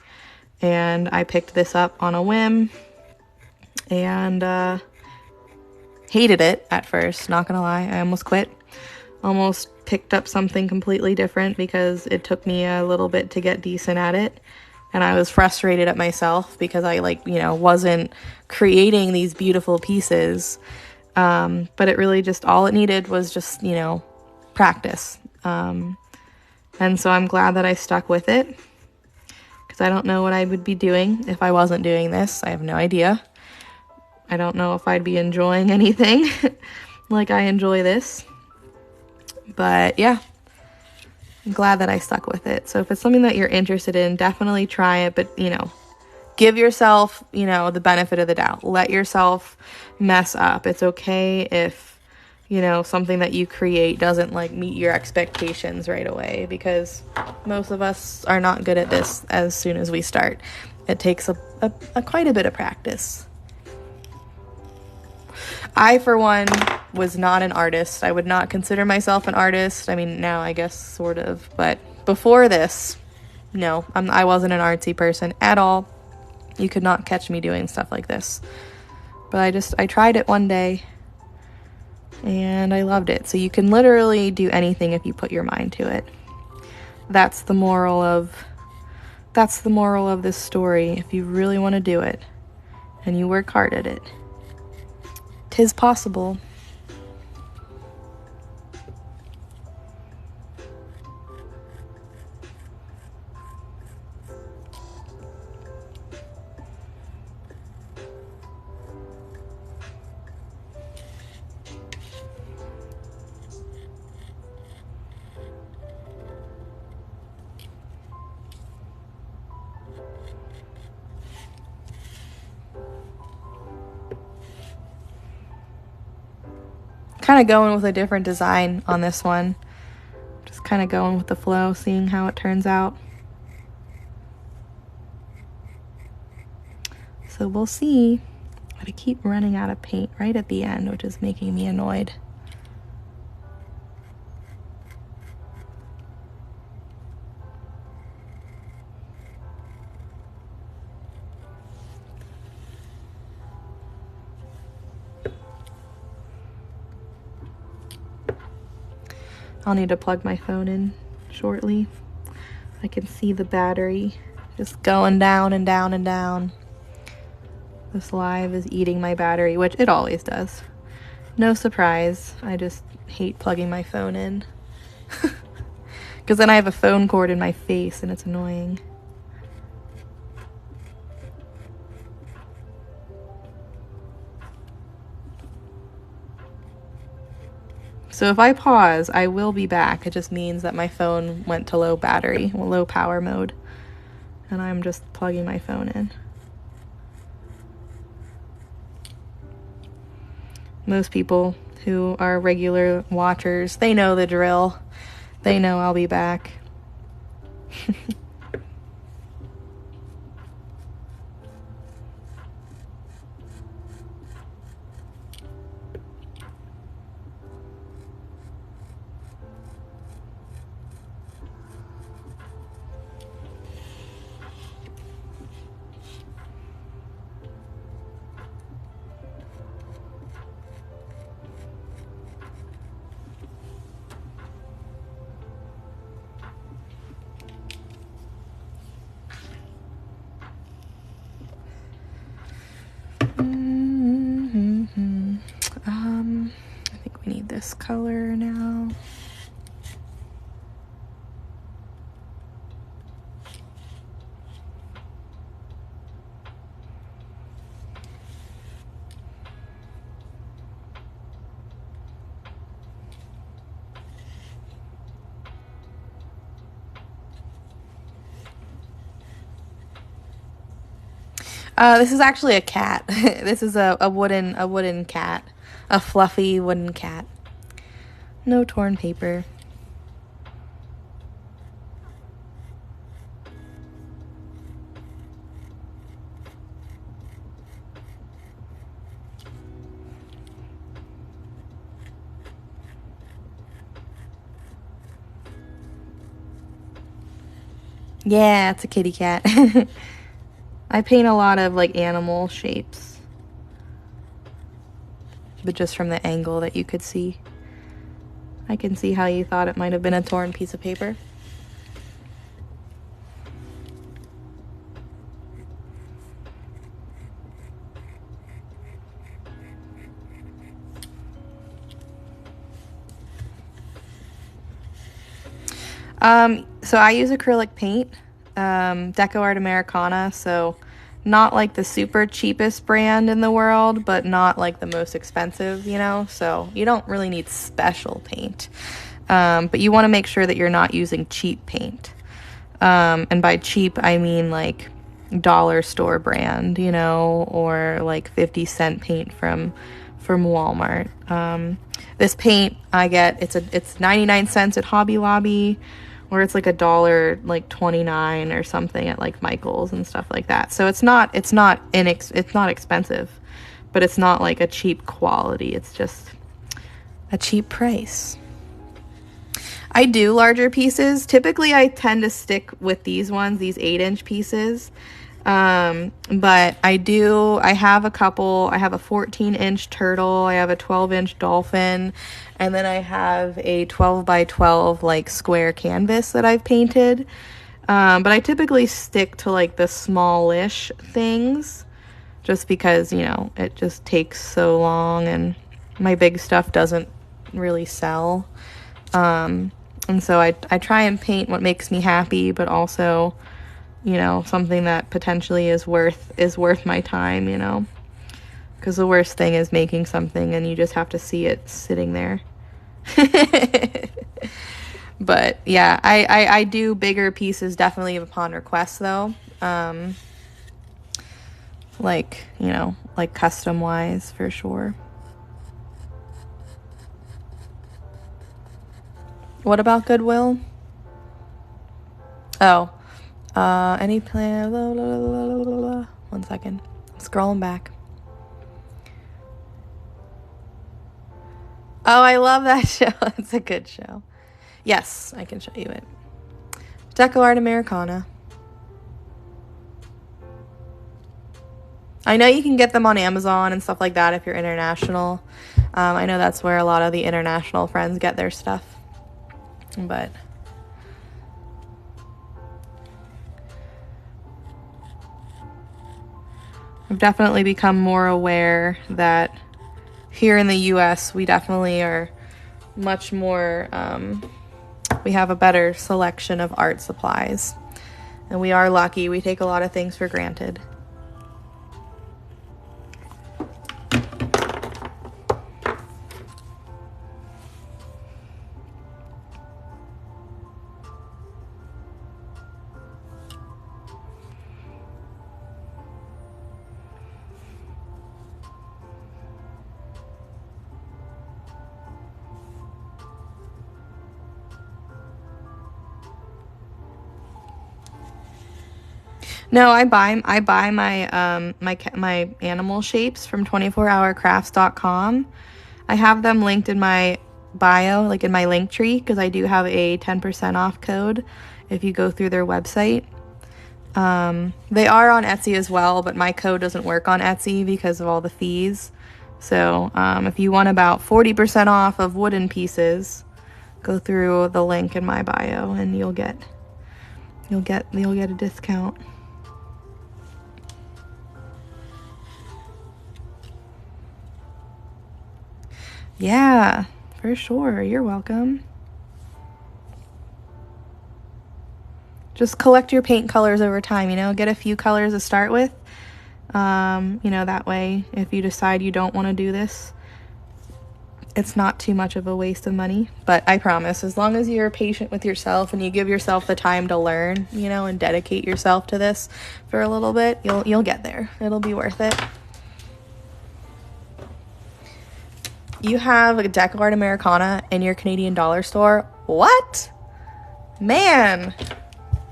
[SPEAKER 1] and I picked this up on a whim, and hated it at first, not gonna lie. I almost quit. Almost picked up something completely different because it took me a little bit to get decent at it. And I was frustrated at myself because I wasn't creating these beautiful pieces. But it really just, all it needed was just, practice. And so I'm glad that I stuck with it, because I don't know what I would be doing if I wasn't doing this. I have no idea. I don't know if I'd be enjoying anything like I enjoy this. But yeah, I'm glad that I stuck with it. So if it's something that you're interested in, definitely try it. But, give yourself, the benefit of the doubt. Let yourself mess up. It's okay if, something that you create doesn't meet your expectations right away, because most of us are not good at this as soon as we start. It takes quite a bit of practice. I, for one, was not an artist. I would not consider myself an artist. I mean, now I guess sort of, but before this, no, I wasn't an artsy person at all. You could not catch me doing stuff like this. But I tried it one day, and I loved it. So you can literally do anything if you put your mind to it. That's the moral of this story. If you really want to do it, and you work hard at it, 'tis possible. Kind of going with a different design on this one. Just kind of going with the flow, seeing how it turns out. So we'll see. I keep running out of paint right at the end, which is making me annoyed. I'll need to plug my phone in shortly. I can see the battery just going down and down and down. This live is eating my battery, which it always does. No surprise. I just hate plugging my phone in. Because then I have a phone cord in my face and it's annoying. So if I pause, I will be back. It just means that my phone went to low battery, low power mode. And I'm just plugging my phone in. Most people who are regular watchers, they know the drill. They know I'll be back. I think we need this color now. This is actually a cat. This is a wooden cat. A fluffy wooden cat. No torn paper. Yeah, it's a kitty cat. I paint a lot of like animal shapes, but just from the angle that you could see. I can see how you thought it might have been a torn piece of paper. So I use acrylic paint, Deco Art Americana, so not like the super cheapest brand in the world, but not like the most expensive, you know, so you don't really need special paint, but you want to make sure that you're not using cheap paint, and by cheap I mean like dollar store brand, you know, or like 50-cent paint from Walmart. This paint I get, it's 99 cents at Hobby Lobby, or it's like $1, like 29 or something at like Michael's and stuff like that. So it's not expensive, but it's not like a cheap quality. It's just a cheap price. I do larger pieces. Typically I tend to stick with these ones, these 8-inch pieces. But I have a couple. I have a 14-inch turtle, I have a 12-inch dolphin, and then I have a 12 by 12 like square canvas that I've painted. But I typically stick to like the smallish things just because, you know, it just takes so long and my big stuff doesn't really sell. And so I try and paint what makes me happy, but also, you know, something that potentially is worth my time, you know, because the worst thing is making something and you just have to see it sitting there. But yeah, I do bigger pieces definitely upon request though, like, you know, like custom wise for sure. What about Goodwill? Oh, any plan? Blah, blah, blah, blah, blah. 1 second. I'm scrolling back. Oh, I love that show. It's a good show. Yes, I can show you it. Deco Art Americana. I know you can get them on Amazon and stuff like that if you're international. I know that's where a lot of the international friends get their stuff. but I've definitely become more aware that here in the US, we definitely are much more, we have a better selection of art supplies. And we are lucky. We take a lot of things for granted. No, I buy my my animal shapes from 24hourcrafts.com. I have them linked in my bio, like in my link tree, because I do have a 10% off code if you go through their website. They are on Etsy as well, but my code doesn't work on Etsy because of all the fees. So if you want about 40% off of wooden pieces, go through the link in my bio and you'll get a discount. Yeah, for sure. You're welcome. Just collect your paint colors over time, you know, get a few colors to start with. You know, that way, if you decide you don't want to do this, it's not too much of a waste of money. But I promise, as long as you're patient with yourself and you give yourself the time to learn, you know, and dedicate yourself to this for a little bit, you'll get there. It'll be worth it. You have a deck art Americana in your Canadian dollar store? What? Man,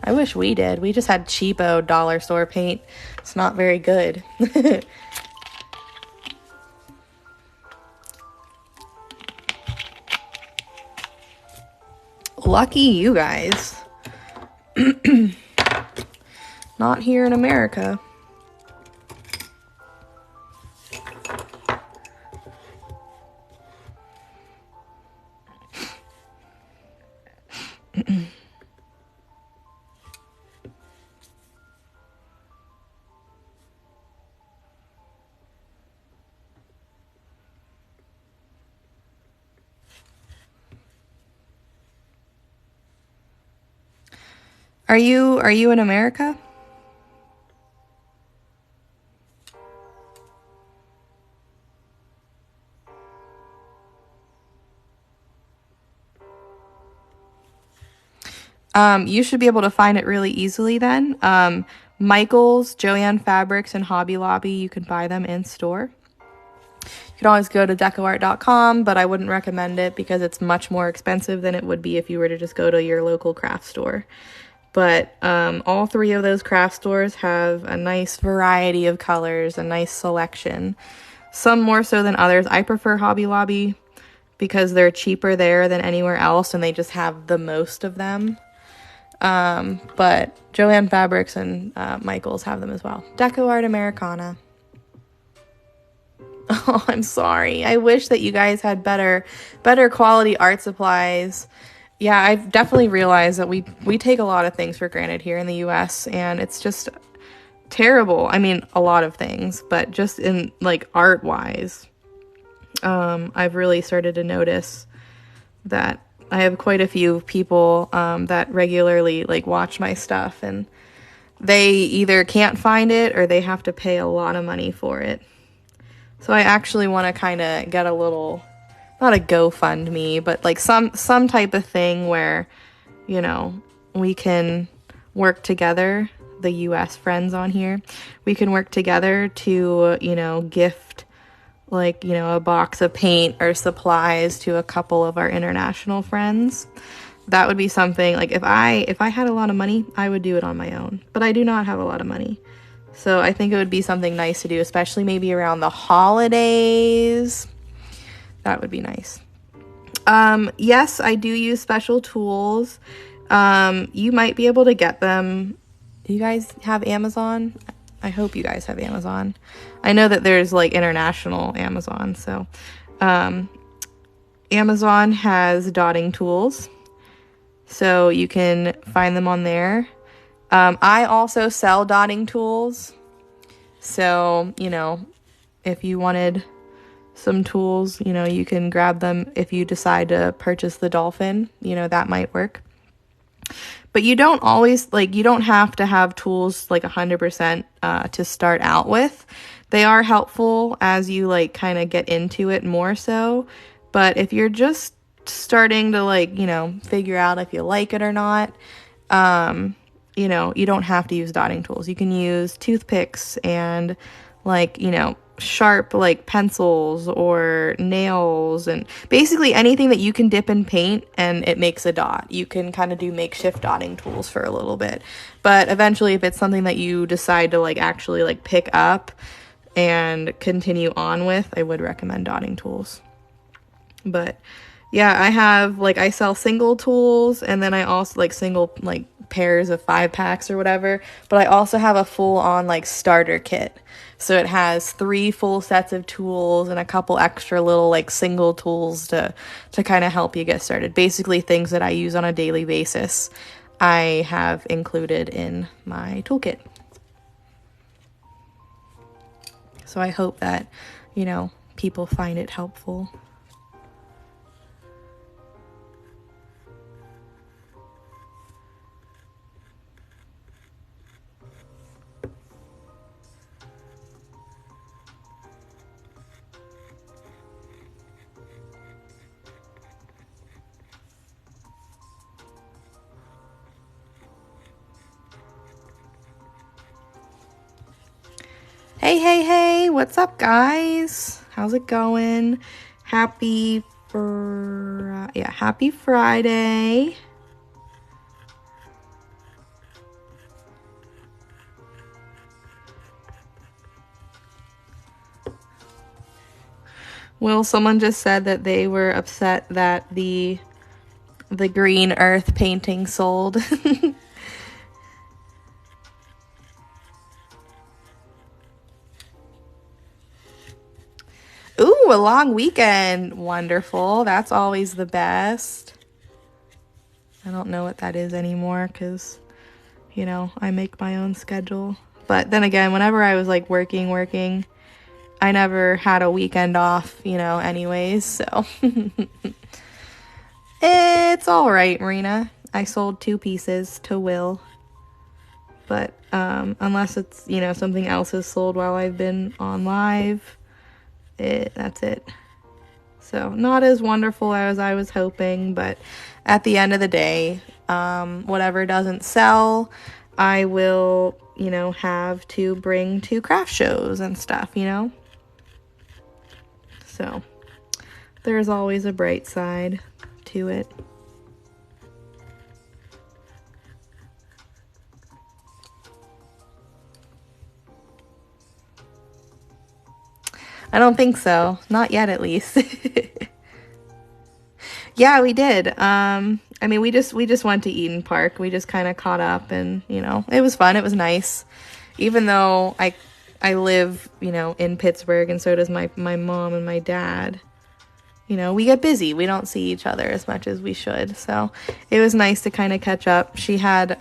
[SPEAKER 1] I wish we did. We just had cheapo dollar store paint. It's not very good. Lucky you guys. Not here in America. Are you in America? You should be able to find it really easily then. Michael's, Joann Fabrics, and Hobby Lobby, you can buy them in store. You can always go to decoart.com, but I wouldn't recommend it because it's much more expensive than it would be if you were to just go to your local craft store. But all three of those craft stores have a nice variety of colors, a nice selection. Some more so than others. I prefer Hobby Lobby because they're cheaper there than anywhere else and they just have the most of them. But Joann Fabrics and Michael's have them as well. Deco Art Americana. Oh, I'm sorry. I wish that you guys had better quality art supplies. Yeah, I've definitely realized that we take a lot of things for granted here in the US, and it's just terrible. I mean, a lot of things, but just in like art-wise, I've really started to notice that I have quite a few people that regularly like watch my stuff, and they either can't find it or they have to pay a lot of money for it. So I actually want to kind of get a little, not a GoFundMe, but like some type of thing where, you know, we can work together, the US friends on here, we can work together to, you know, gift like, you know, a box of paint or supplies to a couple of our international friends. That would be something, like if I had a lot of money, I would do it on my own, but I do not have a lot of money. So I think it would be something nice to do, especially maybe around the holidays. That would be nice. Yes, I do use special tools. You might be able to get them. Do you guys have Amazon? I hope you guys have Amazon. I know that there's like international Amazon. So Amazon has dotting tools. so you can find them on there. I also sell dotting tools, so, you know, if you wanted some tools, you know, you can grab them if you decide to purchase the dolphin, you know, that might work. But you don't always, like, you don't have to have tools like 100% to start out with. They are helpful as you like kind of get into it more so. But if you're just starting to like, you know, figure out if you like it or not, you know, you don't have to use dotting tools. You can use toothpicks and like, you know, sharp like pencils or nails and basically anything that you can dip in paint and it makes a dot. You can kind of do makeshift dotting tools for a little bit. But eventually if it's something that you decide to like actually like pick up and continue on with, I would recommend dotting tools. But yeah, I sell single tools, and then I also like single like pairs of 5-packs or whatever, but I also have a full on like starter kit. So it has 3 full sets of tools and a couple extra little like single tools to kind of help you get started. Basically things that I use on a daily basis, I have included in my toolkit. So I hope that, you know, people find it helpful. Hey, what's up, guys? How's it going? Happy Friday. Well, someone just said that they were upset that the green earth painting sold. Ooh, a long weekend. Wonderful. That's always the best. I don't know what that is anymore because, you know, I make my own schedule. But then again, whenever I was like working, I never had a weekend off, you know, anyways. So it's all right, Marina. I sold 2 pieces to Will. But unless it's, you know, something else is sold while I've been on live, that's it. So not as wonderful as I was hoping, but at the end of the day, whatever doesn't sell, I will, you know, have to bring to craft shows and stuff, you know. So there's always a bright side to it. I don't think so. Not yet, at least. Yeah, we did. I mean, we just went to Eden Park. We just kind of caught up, and you know, it was fun. It was nice, even though I live, you know, in Pittsburgh, and so does my mom and my dad. You know, we get busy. We don't see each other as much as we should. So it was nice to kind of catch up. She had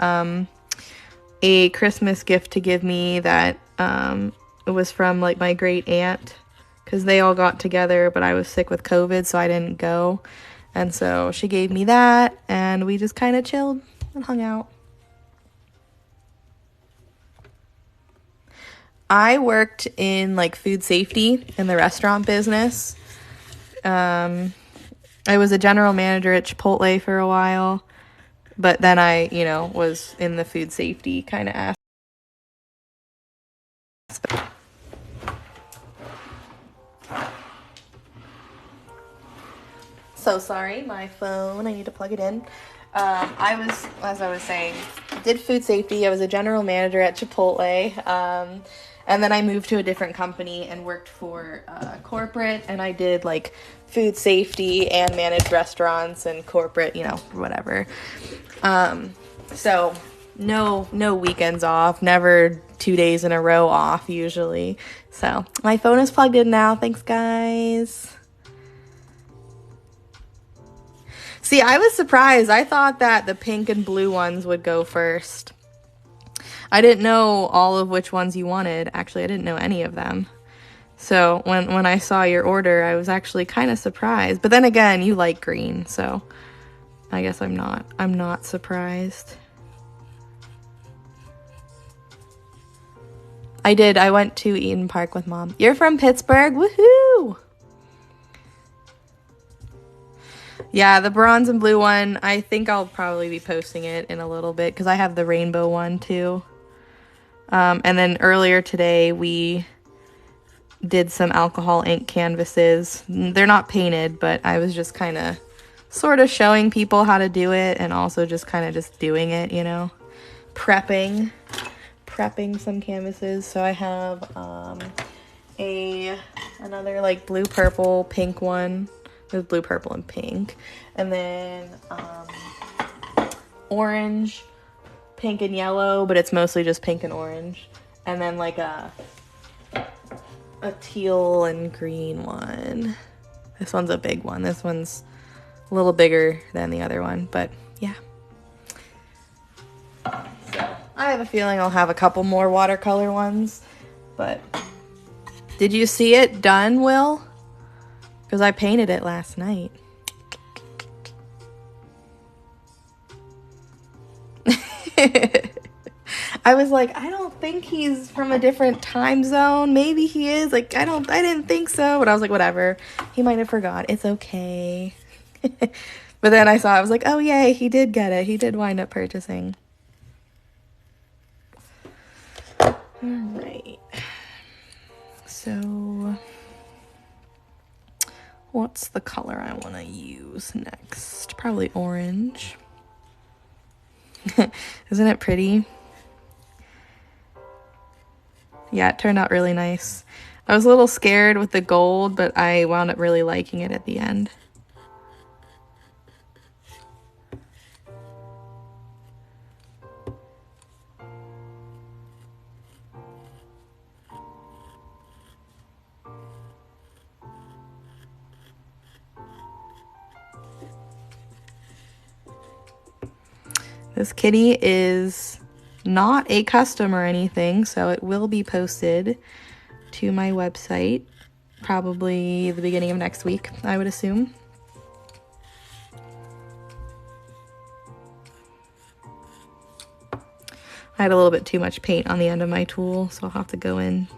[SPEAKER 1] a Christmas gift to give me that it was from like my great aunt, because they all got together, but I was sick with COVID, so I didn't go. And so she gave me that, and we just kind of chilled and hung out. I worked in like food safety in the restaurant business. I was a general manager at Chipotle for a while, but then I, you know, was in the food safety kind of aspect. So sorry, my phone, I need to plug it in. As I was saying, did food safety. I was a general manager at Chipotle. And then I moved to a different company and worked for corporate, and I did like food safety and managed restaurants and corporate, you know, whatever. So no weekends off, never 2 days in a row off usually. So my phone is plugged in now. Thanks, guys. See, I was surprised. I thought that the pink and blue ones would go first. I didn't know all of which ones you wanted. Actually, I didn't know any of them. So when I saw your order, I was actually kind of surprised. But then again, you like green, so I guess I'm not surprised. I did. I went to Eden Park with Mom. You're from Pittsburgh? Woohoo! Yeah, the bronze and blue one, I think I'll probably be posting it in a little bit because I have the rainbow one too. And then earlier today, we did some alcohol ink canvases. They're not painted, but I was just kind of sort of showing people how to do it and also just kind of just doing it, you know, prepping some canvases. So I have another like blue, purple, pink one. There's blue, purple, and pink. And then orange, pink, and yellow, but it's mostly just pink and orange. And then like a teal and green one. This one's a big one. This one's a little bigger than the other one, but yeah. So I have a feeling I'll have a couple more watercolor ones, but did you see it done, Will? Because I painted it last night. I was like, I don't think he's from a different time zone. Maybe he is. Like, I didn't think so. But I was like, whatever. He might have forgot. It's okay. But then I saw, I was like, oh, yay, he did get it. He did wind up purchasing. All right. So, what's the color I want to use next? Probably orange. Isn't it pretty? Yeah, it turned out really nice. I was a little scared with the gold, but I wound up really liking it at the end. This kitty is not a custom or anything, so it will be posted to my website probably the beginning of next week, I would assume. I had a little bit too much paint on the end of my tool, so I'll have to go in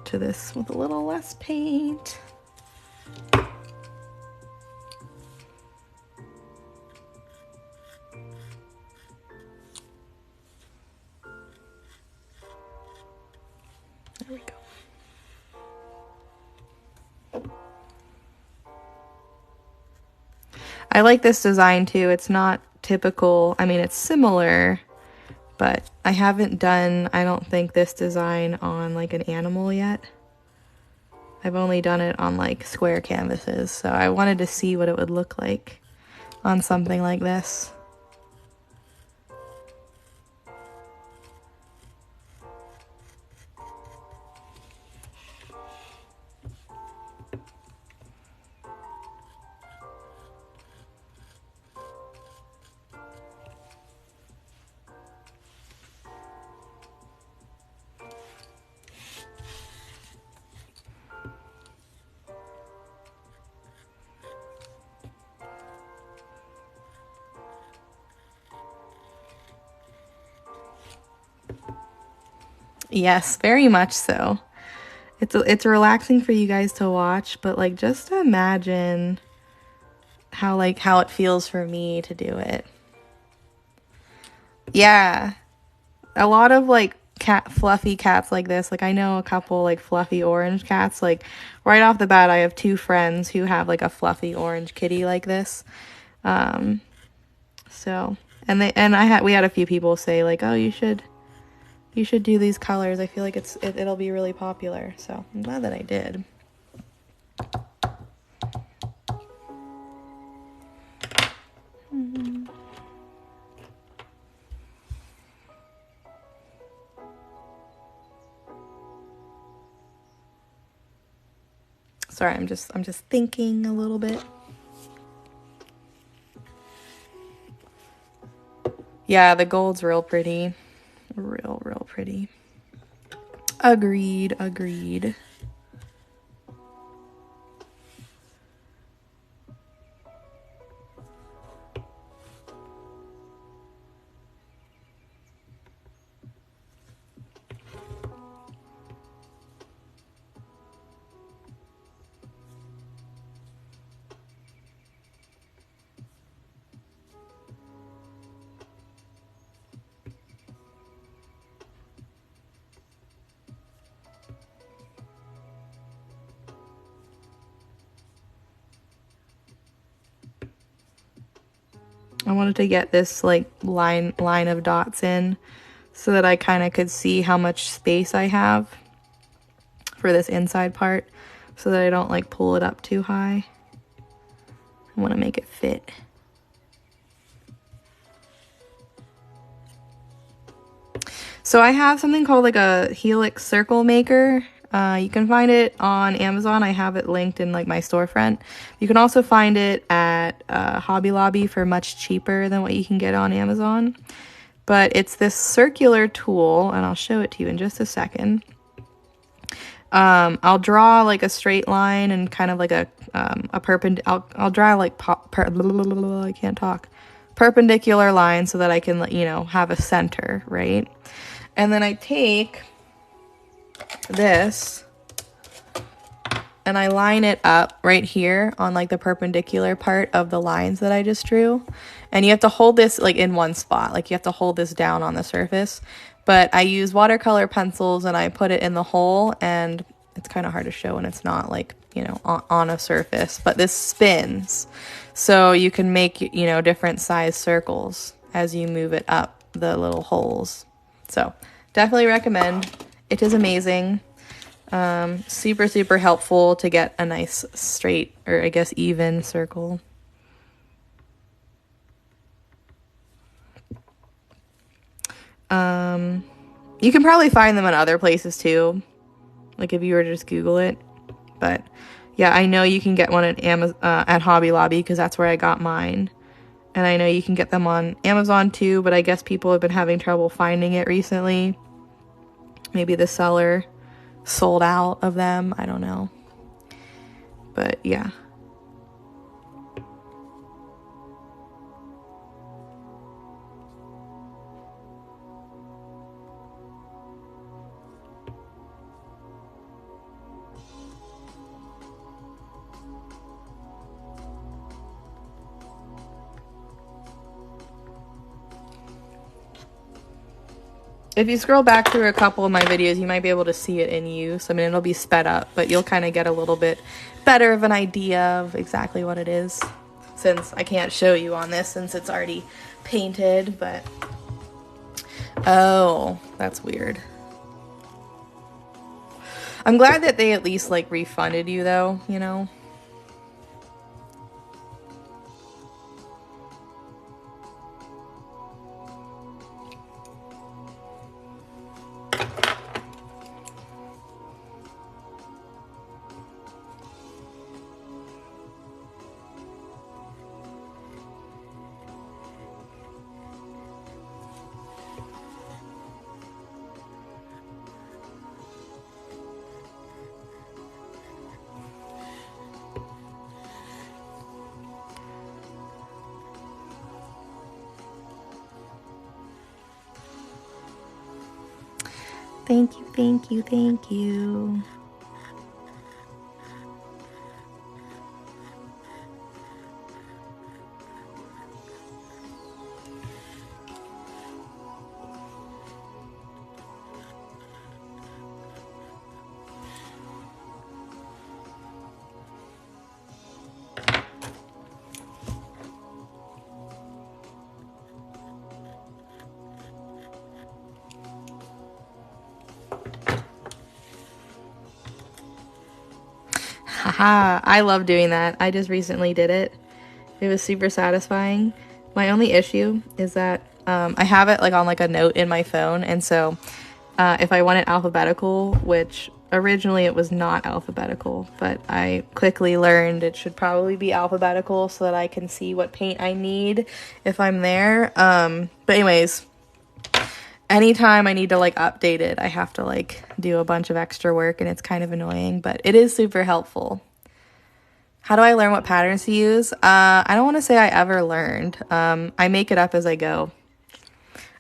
[SPEAKER 1] to this with a little less paint. There we go. I like this design too. It's not typical. I mean, it's similar, but I haven't done, I don't think, this design on like an animal yet. I've only done it on like square canvases, so I wanted to see what it would look like on something like this. Yes, very much so. It's relaxing for you guys to watch, but like just imagine how it feels for me to do it. Yeah. A lot of like fluffy cats like this. Like I know a couple like fluffy orange cats. Like right off the bat I have two friends who have like a fluffy orange kitty like this. So we had a few people say like, "Oh, you should do these colors. I feel like it'll be really popular." So I'm glad that I did. Sorry, I'm just thinking a little bit. Yeah, the gold's real pretty. Real pretty. Agreed, agreed. I wanted to get this like line of dots in so that I kind of could see how much space I have for this inside part so that I don't like pull it up too high. I want to make it fit. So I have something called like a helix circle maker. You can find it on Amazon. I have it linked in like my storefront. You can also find it at Hobby Lobby for much cheaper than what you can get on Amazon. But it's this circular tool, and I'll show it to you in just a second. I'll draw like a straight line and kind of like a perpendicular. I'll draw like I can't talk. Perpendicular line so that I can, you know, have a center, right? And then I take this and I line it up right here on like the perpendicular part of the lines that I just drew. And you have to hold this like in one spot, like you have to hold this down on the surface. But I use watercolor pencils and I put it in the hole, and it's kind of hard to show when it's not like, you know, on a surface, but this spins. So you can make, you know, different size circles as you move it up the little holes. So definitely recommend. It is amazing. Super helpful to get a nice straight, or I guess even circle. You can probably find them in other places too, like if you were to just Google it. But yeah, I know you can get one at at Hobby Lobby because that's where I got mine. And I know you can get them on Amazon too, but I guess people have been having trouble finding it recently. Maybe the seller sold out of them, I don't know. But yeah. If you scroll back through a couple of my videos, you might be able to see it in use. I mean, it'll be sped up, but you'll kind of get a little bit better of an idea of exactly what it is. Since I can't show you on this since it's already painted, but... Oh, that's weird. I'm glad that they at least, like, refunded you, though, you know? Thank you, thank you, thank you. Haha, I love doing that. I just recently did it. It was super satisfying. My only issue is that I have it like on like a note in my phone, and so if I want it alphabetical, which originally it was not alphabetical, but I quickly learned it should probably be alphabetical so that I can see what paint I need if I'm there. But anyways, anytime I need to like update it, I have to like do a bunch of extra work, and it's kind of annoying, but it is super helpful. How do I learn what patterns to use? I don't want to say I ever learned. I make it up as I go.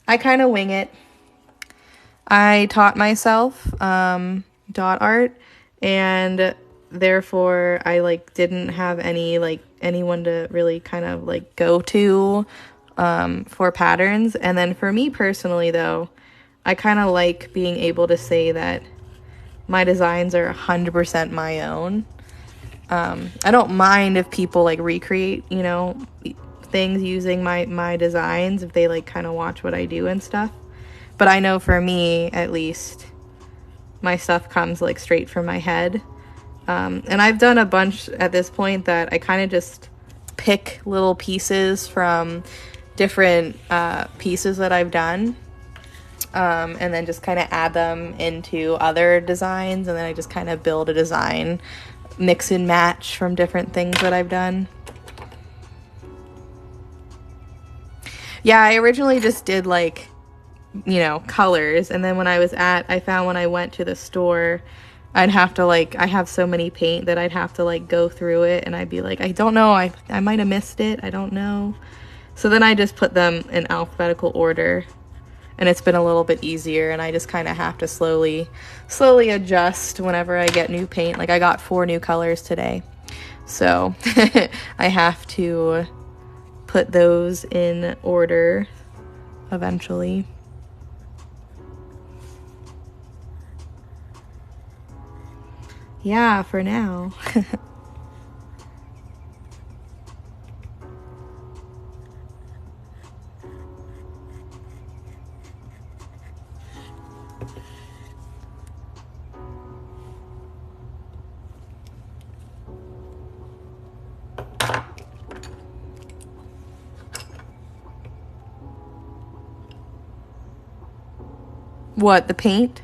[SPEAKER 1] I kind of wing it. I taught myself dot art, and therefore I like didn't have anyone to really kind of like go to for patterns. And then for me personally though, I kind of like being able to say that my designs are 100% my own. I don't mind if people like recreate, you know, things using my designs if they like kind of watch what I do and stuff. But I know for me, at least, my stuff comes like straight from my head. And I've done a bunch at this point that I kind of just pick little pieces from different pieces that I've done. And then just kind of add them into other designs. And then I just kind of build a design, mix and match from different things that I've done. Yeah, I originally just did like, you know, colors, and then I found when I went to the store, I'd have to like, I have so many paint that I'd have to like go through it, and I'd be like, I don't know, I might have missed it, I don't know. So then I just put them in alphabetical order, and it's been a little bit easier, and I just kind of have to slowly adjust whenever I get new paint. Like I got 4 new colors today, so I have to put those in order eventually. Yeah, for now. What, the paint?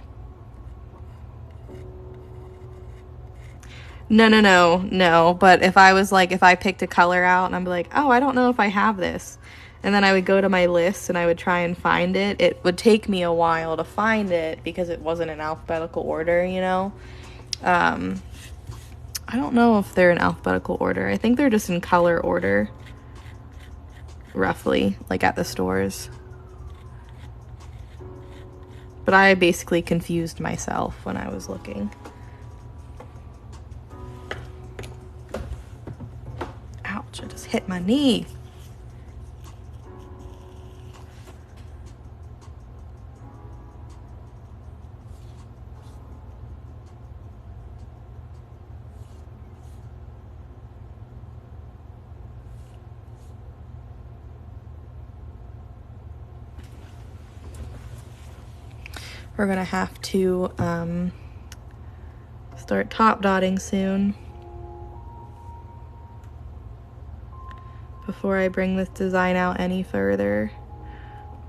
[SPEAKER 1] No. But if I picked a color out and I'm like, oh, I don't know if I have this. And then I would go to my list and I would try and find it. It would take me a while to find it because it wasn't in alphabetical order, you know? I don't know if they're in alphabetical order. I think they're just in color order, roughly, like at the stores. But I basically confused myself when I was looking. Ouch, I just hit my knee. We're gonna have to start top dotting soon before I bring this design out any further.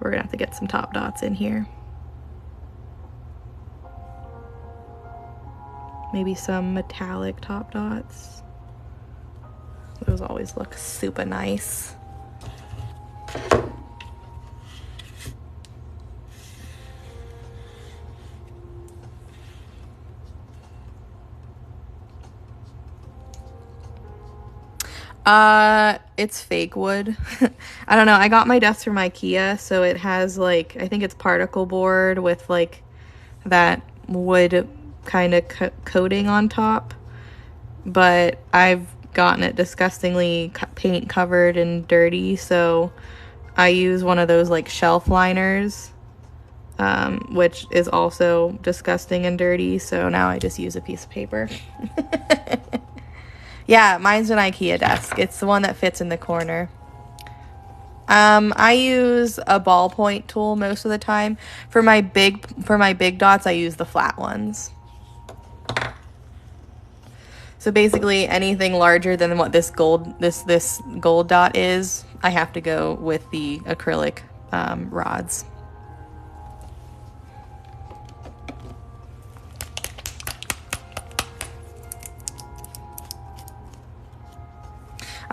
[SPEAKER 1] We're gonna have to get some top dots in here. Maybe some metallic top dots. Those always look super nice. It's fake wood. I don't know. I got my desk from IKEA, so it has like, I think it's particle board with like that wood kind of coating on top. But I've gotten it disgustingly paint covered and dirty, so I use one of those like shelf liners, which is also disgusting and dirty, so now I just use a piece of paper. Yeah, mine's an IKEA desk. It's the one that fits in the corner. I use a ballpoint tool most of the time. For my big dots, I use the flat ones. So basically anything larger than what this gold dot is, I have to go with the acrylic rods.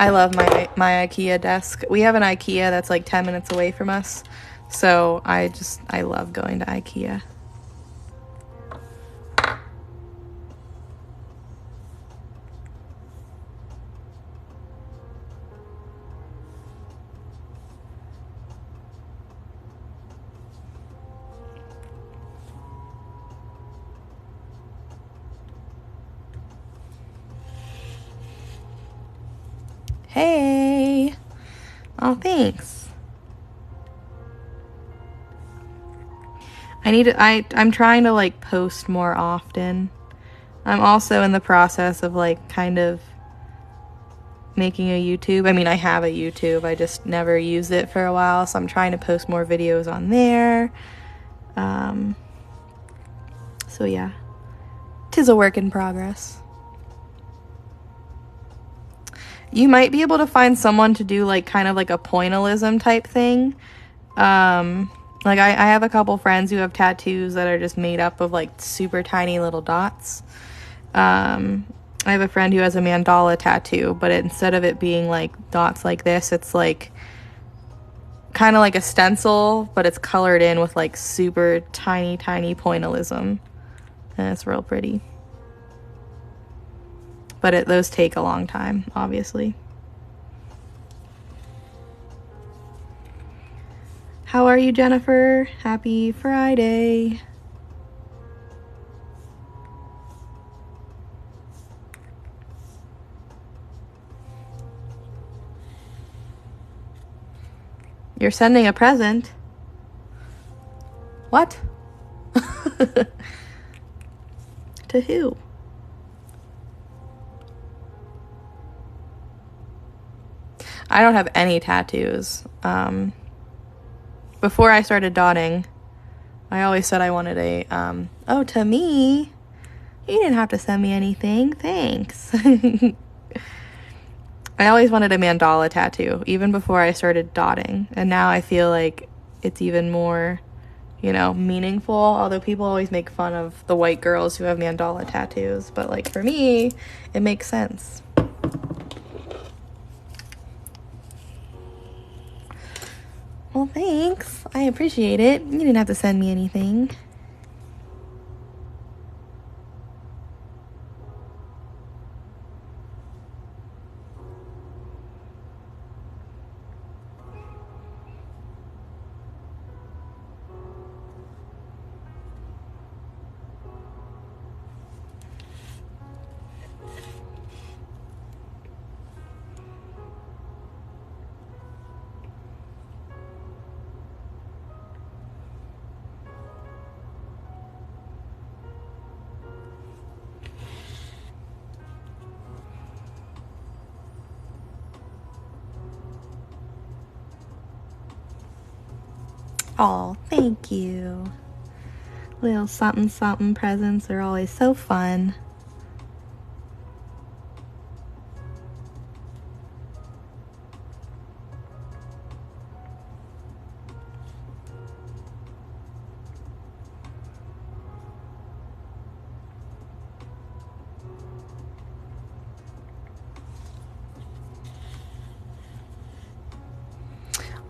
[SPEAKER 1] I love my IKEA desk. We have an IKEA that's like 10 minutes away from us. So I love going to IKEA. Hey. Oh, thanks. I'm trying to like post more often. I'm also in the process of like kind of making a YouTube. I mean, I have a YouTube. I just never used it for a while, so I'm trying to post more videos on there. So yeah. 'Tis a work in progress. You might be able to find someone to do like kind of like a pointillism type thing. Like I have a couple friends who have tattoos that are just made up of like super tiny little dots. I have a friend who has a mandala tattoo, but instead of it being like dots like this, it's like kind of like a stencil, but it's colored in with like super tiny pointillism. And it's real pretty. But those take a long time, obviously. How are you, Jennifer? Happy Friday. You're sending a present? What? To who? I don't have any tattoos. Before I started dotting, I always said I wanted a, oh, to me? You didn't have to send me anything. Thanks. I always wanted a mandala tattoo, even before I started dotting. And now I feel like it's even more, you know, meaningful. Although people always make fun of the white girls who have mandala tattoos. But, like, for me, it makes sense. Well, thanks. I appreciate it. You didn't have to send me anything. Oh, thank you. Little something something presents are always so fun.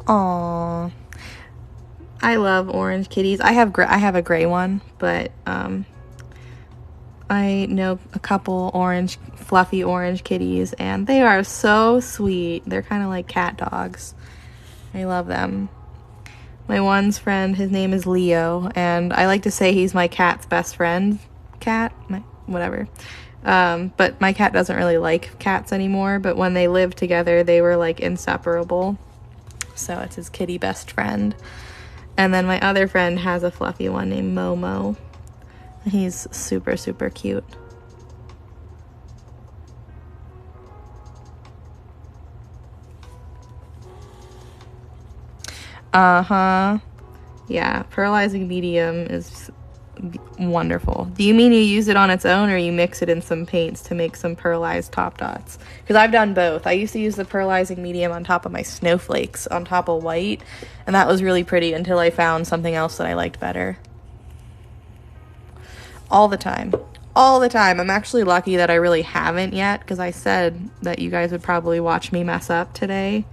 [SPEAKER 1] Aww. I love orange kitties. I have a gray one, but I know a couple fluffy orange kitties, and they are so sweet. They're kind of like cat dogs. I love them. My one's friend, his name is Leo, and I like to say he's my cat's best friend. Whatever. But my cat doesn't really like cats anymore, but when they lived together, they were like inseparable. So it's his kitty best friend. And then my other friend has a fluffy one named Momo. He's super, super cute. Uh-huh. Yeah, pearlizing medium is wonderful. Do you mean you use it on its own, or you mix it in some paints to make some pearlized top dots? Because I've done both. I used to use the pearlizing medium on top of my snowflakes on top of white, and that was really pretty until I found something else that I liked better. All the time. all the time. I'm actually lucky that I really haven't yet, because I said that you guys would probably watch me mess up today.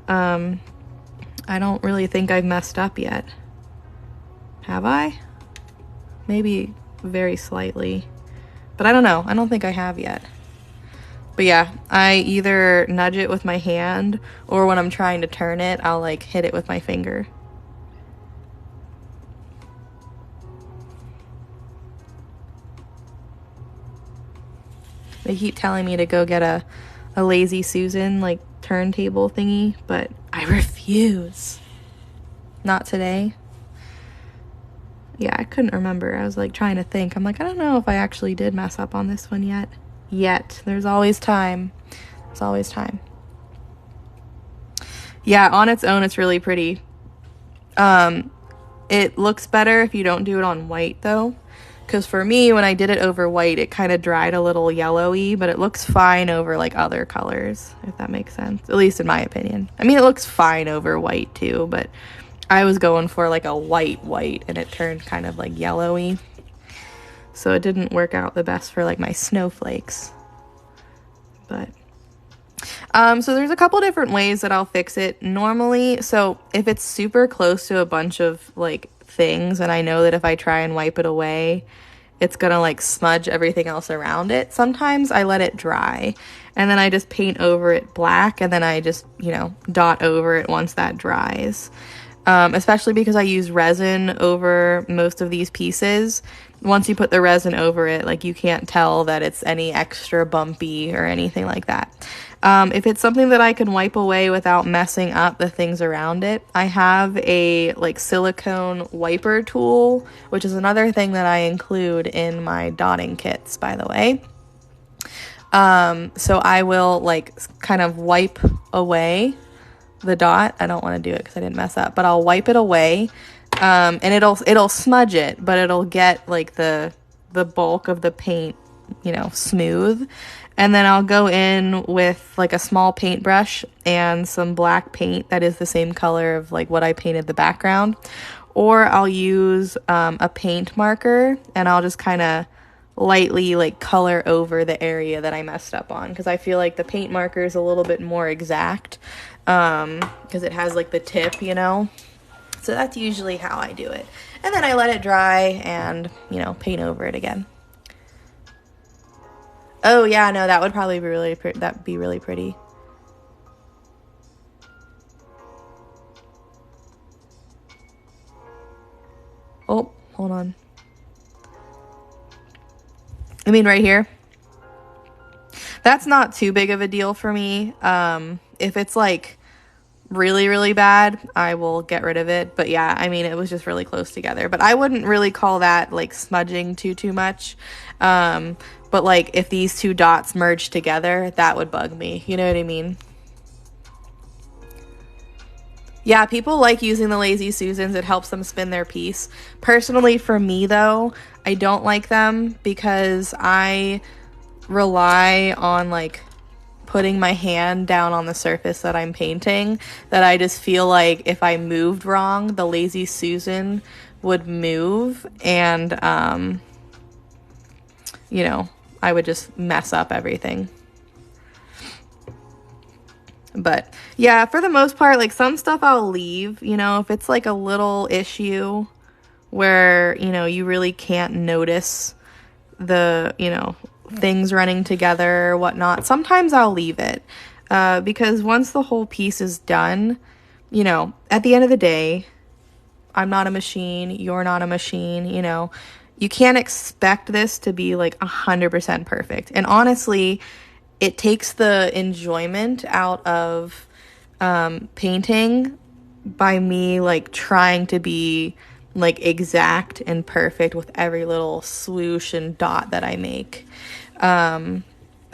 [SPEAKER 1] I don't really think I've messed up yet. Have I? Maybe very slightly. But I don't know. I don't think I have yet. But yeah, I either nudge it with my hand, or when I'm trying to turn it, I'll like hit it with my finger. They keep telling me to go get a Lazy Susan like turntable thingy, but I refuse. Not today. Yeah, I couldn't remember. I was like trying to think. I'm like, I don't know if I actually did mess up on this one yet. There's always time. There's always time. Yeah, on its own, it's really pretty. It looks better if you don't do it on white though. Because for me, when I did it over white, it kind of dried a little yellowy, but it looks fine over like other colors, if that makes sense. At least in my opinion. I mean, it looks fine over white too, but I was going for like a white and it turned kind of like yellowy. So it didn't work out the best for like my snowflakes. But so there's a couple different ways that I'll fix it normally. So if it's super close to a bunch of like things and I know that if I try and wipe it away, it's gonna like smudge everything else around it, sometimes I let it dry and then I just paint over it black, and then I just, you know, dot over it once that dries. Especially because I use resin over most of these pieces. Once you put the resin over it, like you can't tell that it's any extra bumpy or anything like that. If it's something that I can wipe away without messing up the things around it, I have a like silicone wiper tool, which is another thing that I include in my dotting kits, by the way. So I will like kind of wipe away the dot. I don't want to do it because I didn't mess up, but I'll wipe it away, and it'll smudge it, but it'll get like the bulk of the paint, you know, smooth. And then I'll go in with like a small paintbrush and some black paint that is the same color of like what I painted the background, or I'll use a paint marker and I'll just kind of lightly like color over the area that I messed up on, because I feel like the paint marker is a little bit more exact, because it has like the tip, you know. So that's usually how I do it, and then I let it dry and, you know, paint over it again. Oh yeah, no, that would probably be really pretty. Oh, hold on. I mean, right here. That's not too big of a deal for me. If it's like really, really bad, I will get rid of it. But yeah, I mean, it was just really close together. But I wouldn't really call that like smudging too much. But like if these two dots merge together, that would bug me. You know what I mean? Yeah, people like using the Lazy Susans. It helps them spin their piece. Personally, for me though, I don't like them because I rely on like putting my hand down on the surface that I'm painting, that I just feel like if I moved wrong, the Lazy Susan would move, and you know, I would just mess up everything. But yeah, for the most part, like some stuff I'll leave, you know, if it's like a little issue where, you know, you really can't notice the, you know, things running together or whatnot, sometimes I'll leave it, because once the whole piece is done, you know, at the end of the day, I'm not a machine, you're not a machine, you know, you can't expect this to be like 100% perfect. And honestly, it takes the enjoyment out of painting by me like trying to be like exact and perfect with every little swoosh and dot that I make.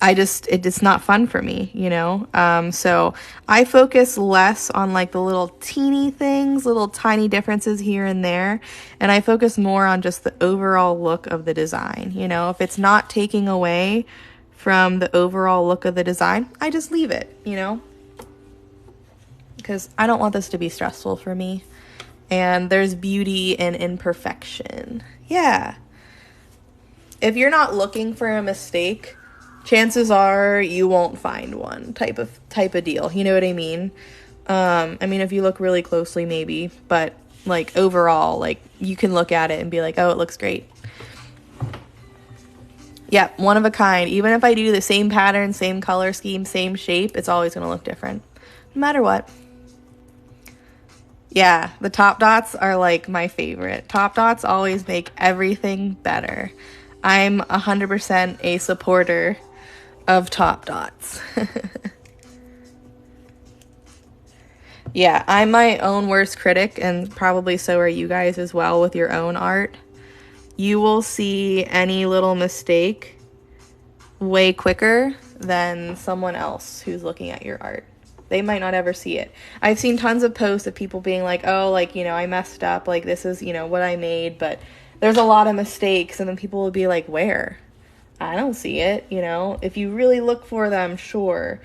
[SPEAKER 1] It's not fun for me, you know? So I focus less on like the little teeny things, little tiny differences here and there. And I focus more on just the overall look of the design. You know, if it's not taking away from the overall look of the design, I just leave it, you know? Because I don't want this to be stressful for me. And there's beauty in imperfection. Yeah. if you're not looking for a mistake, chances are you won't find one type of deal. You know what I mean? I mean, if you look really closely, maybe, but like overall, like you can look at it and be like, oh, it looks great. Yeah, one of a kind. Even if I do the same pattern, same color scheme, same shape, it's always going to look different, no matter what. Yeah, the top dots are like my favorite. Top dots always make everything better. I'm 100% a supporter of top dots. Yeah, I'm my own worst critic, and probably so are you guys as well with your own art. You will see any little mistake way quicker than someone else who's looking at your art. They might not ever see it. I've seen tons of posts of people being like, oh, like, you know, I messed up, like, this is, you know, what I made, but there's a lot of mistakes, and then people will be like, where? I don't see it, you know? If you really look for them, sure,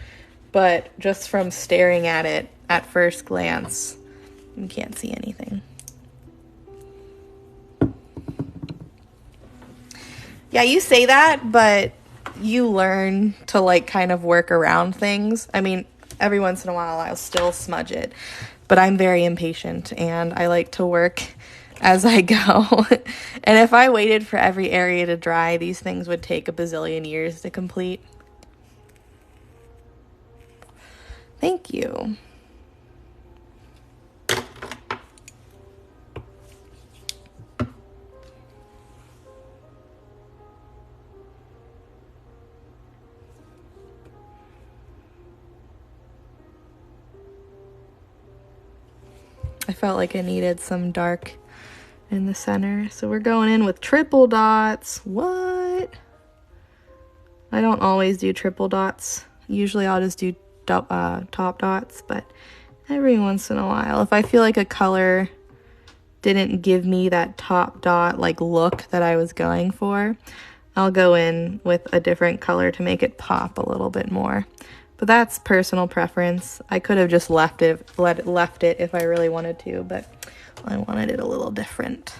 [SPEAKER 1] but just from staring at it at first glance, you can't see anything. Yeah, you say that, but you learn to, like, kind of work around things. I mean, every once in a while I'll still smudge it, but I'm very impatient, and I like to work as I go. And if I waited for every area to dry, these things would take a bazillion years to complete. Thank you. I felt like I needed some dark in the center, so we're going in with triple dots. What? I don't always do triple dots. Usually I'll just do top dots, but every once in a while, if I feel like a color didn't give me that top dot like look that I was going for, I'll go in with a different color to make it pop a little bit more. But that's personal preference. I could have just left it if I really wanted to, but I wanted it a little different.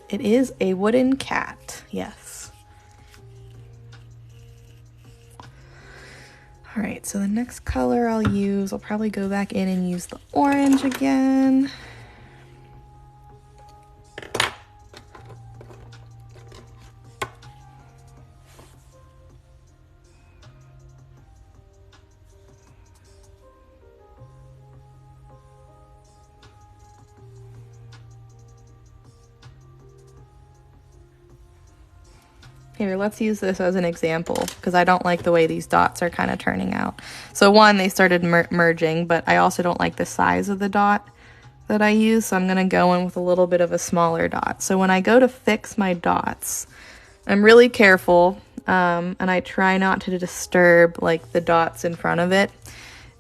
[SPEAKER 1] It is a wooden cat, yes. All right, so the next color I'll probably go back in and use the orange again. Here, let's use this as an example, because I don't like the way these dots are kind of turning out. So one, they started merging, but I also don't like the size of the dot that I use, so I'm going to go in with a little bit of a smaller dot. So when I go to fix my dots, I'm really careful, and I try not to disturb like the dots in front of it.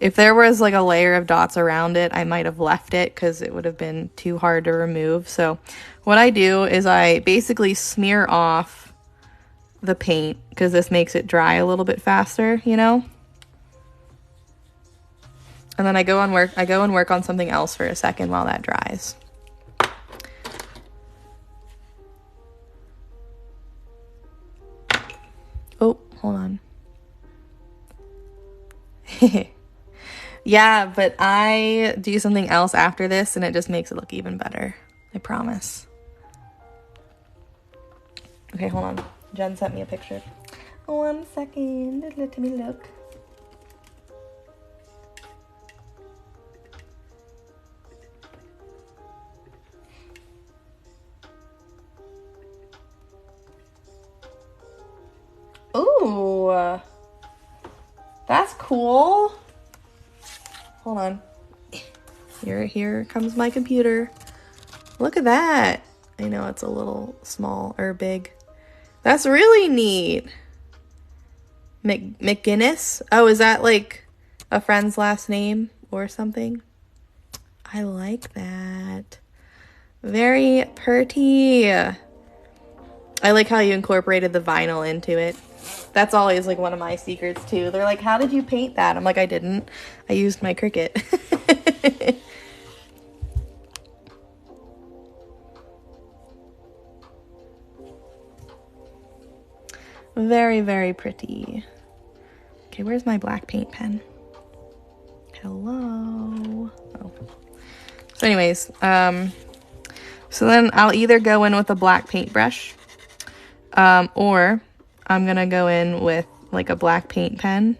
[SPEAKER 1] If there was like a layer of dots around it, I might have left it because it would have been too hard to remove. So what I do is I basically smear off the paint, because this makes it dry a little bit faster, you know? And then I go and work on something else for a second while that dries. Oh, hold on. Yeah, but I do something else after this and it just makes it look even better. I promise. Okay, hold on. Jen sent me a picture. 1 second. Let me look. Ooh. That's cool. Hold on. Here comes my computer. Look at that. I know it's a little small or big. That's really neat. McGinnis? Oh, is that like a friend's last name or something? I like that. Very pretty. I like how you incorporated the vinyl into it. That's always like one of my secrets too. They're like, how did you paint that? I'm like, I didn't. I used my Cricut. Very, very pretty. Okay, where's my black paint pen? Hello. Oh. So anyways, so then I'll either go in with a black paintbrush, or I'm gonna go in with like a black paint pen.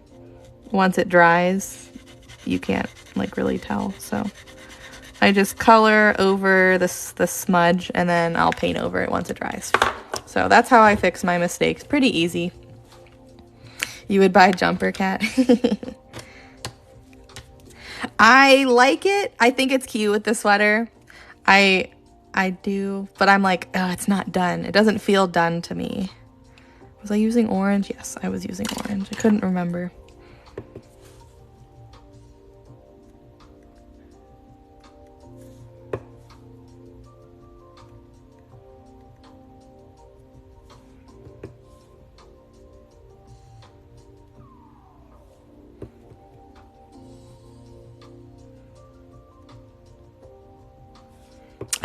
[SPEAKER 1] Once it dries, you can't like really tell. So I just color over the smudge and then I'll paint over it once it dries. So that's how I fix my mistakes. Pretty easy. You would buy Jumper Cat. I like it. I think it's cute with the sweater. I do, but I'm like, oh, it's not done. It doesn't feel done to me. Was I using orange? Yes, I was using orange. I couldn't remember.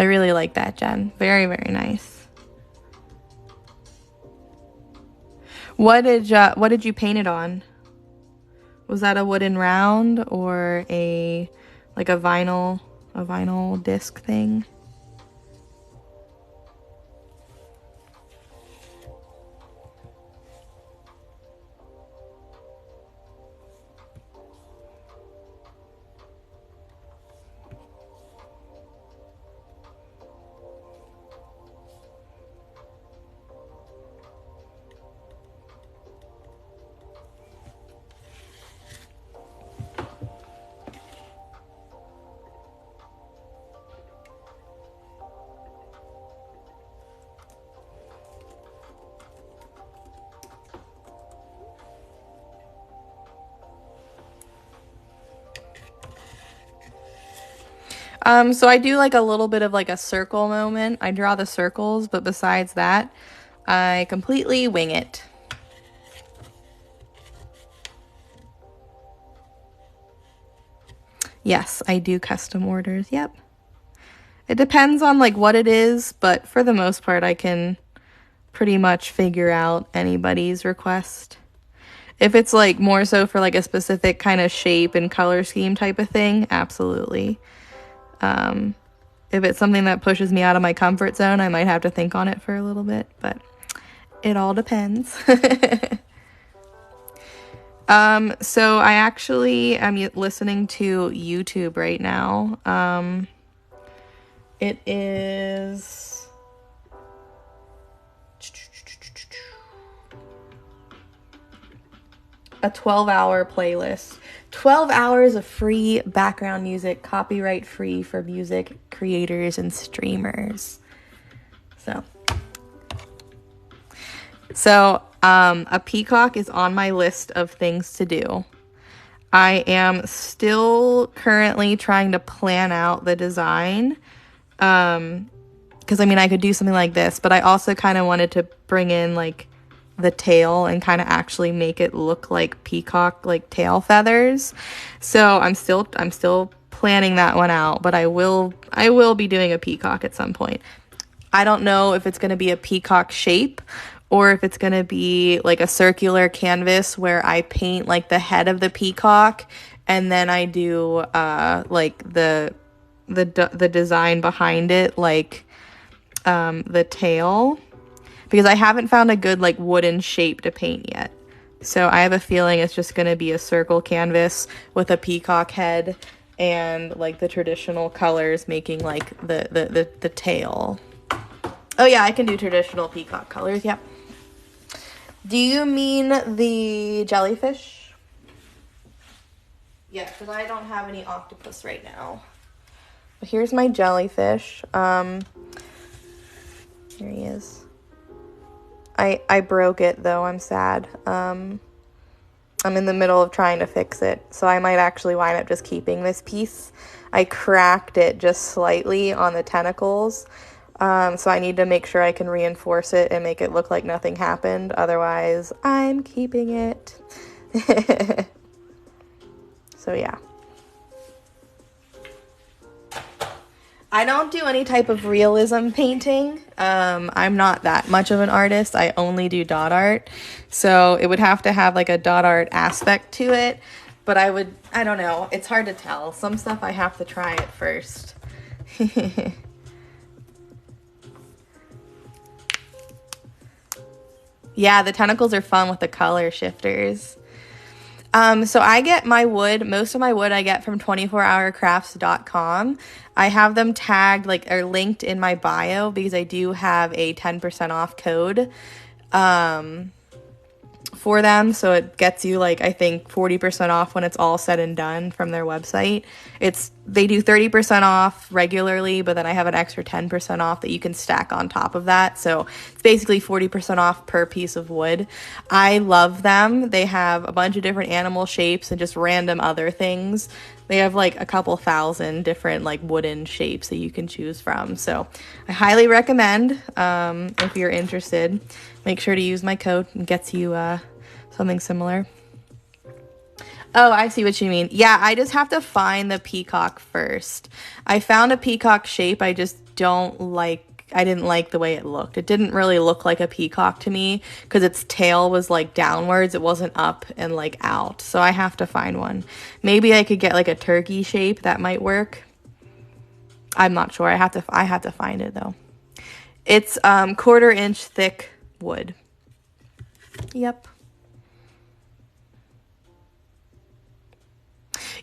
[SPEAKER 1] I really like that, Jen. Very, very nice. What did you paint it on? Was that a wooden round or a like a vinyl disc thing? So I do like a little bit of like a circle moment. I draw the circles, but besides that, I completely wing it. Yes, I do custom orders. Yep. It depends on like what it is, but for the most part, I can pretty much figure out anybody's request. If it's like more so for like a specific kind of shape and color scheme type of thing, absolutely. If it's something that pushes me out of my comfort zone, I might have to think on it for a little bit, but it all depends. So I actually am listening to YouTube right now. It is a 12-hour playlist. 12 hours of free background music, copyright free for music creators and streamers. So a peacock is on my list of things to do. I am still currently trying to plan out the design. Because I mean, I could do something like this, but I also kind of wanted to bring in like the tail and kind of actually make it look like peacock, like tail feathers. So I'm still planning that one out, but I will be doing a peacock at some point. I don't know if it's going to be a peacock shape or if it's going to be like a circular canvas where I paint like the head of the peacock and then I do like the design behind it, like the tail, because I haven't found a good like wooden shape to paint yet. So I have a feeling it's just going to be a circle canvas with a peacock head and like the traditional colors making like the tail. Oh yeah, I can do traditional peacock colors, yep. Do you mean the jellyfish? Yeah, because I don't have any octopus right now. But here's my jellyfish. Here he is. I broke it though, I'm sad. I'm in the middle of trying to fix it, so I might actually wind up just keeping this piece. I cracked it just slightly on the tentacles, so I need to make sure I can reinforce it and make it look like nothing happened. Otherwise, I'm keeping it. So yeah. I don't do any type of realism painting. I'm not that much of an artist. I only do dot art. So it would have to have like a dot art aspect to it. But I don't know. It's hard to tell. Some stuff I have to try it first. Yeah, the tentacles are fun with the color shifters. So I get my wood, most of my wood I get from 24hourcrafts.com. I have them tagged, like, or linked in my bio because I do have a 10% off code for them. So it gets you, like, I think 40% off when it's all said and done from their website. They do 30% off regularly, but then I have an extra 10% off that you can stack on top of that. So it's basically 40% off per piece of wood. I love them. They have a bunch of different animal shapes and just random other things. They have like a couple thousand different like wooden shapes that you can choose from. So I highly recommend, if you're interested, make sure to use my code. It gets you something similar. Oh, I see what you mean. Yeah, I just have to find the peacock first. I found a peacock shape. I didn't like the way it looked. It didn't really look like a peacock to me because its tail was like downwards. It wasn't up and like out. So I have to find one. Maybe I could get like a turkey shape. That might work. I'm not sure. I have to find it though. It's 1/4 inch thick wood. Yep.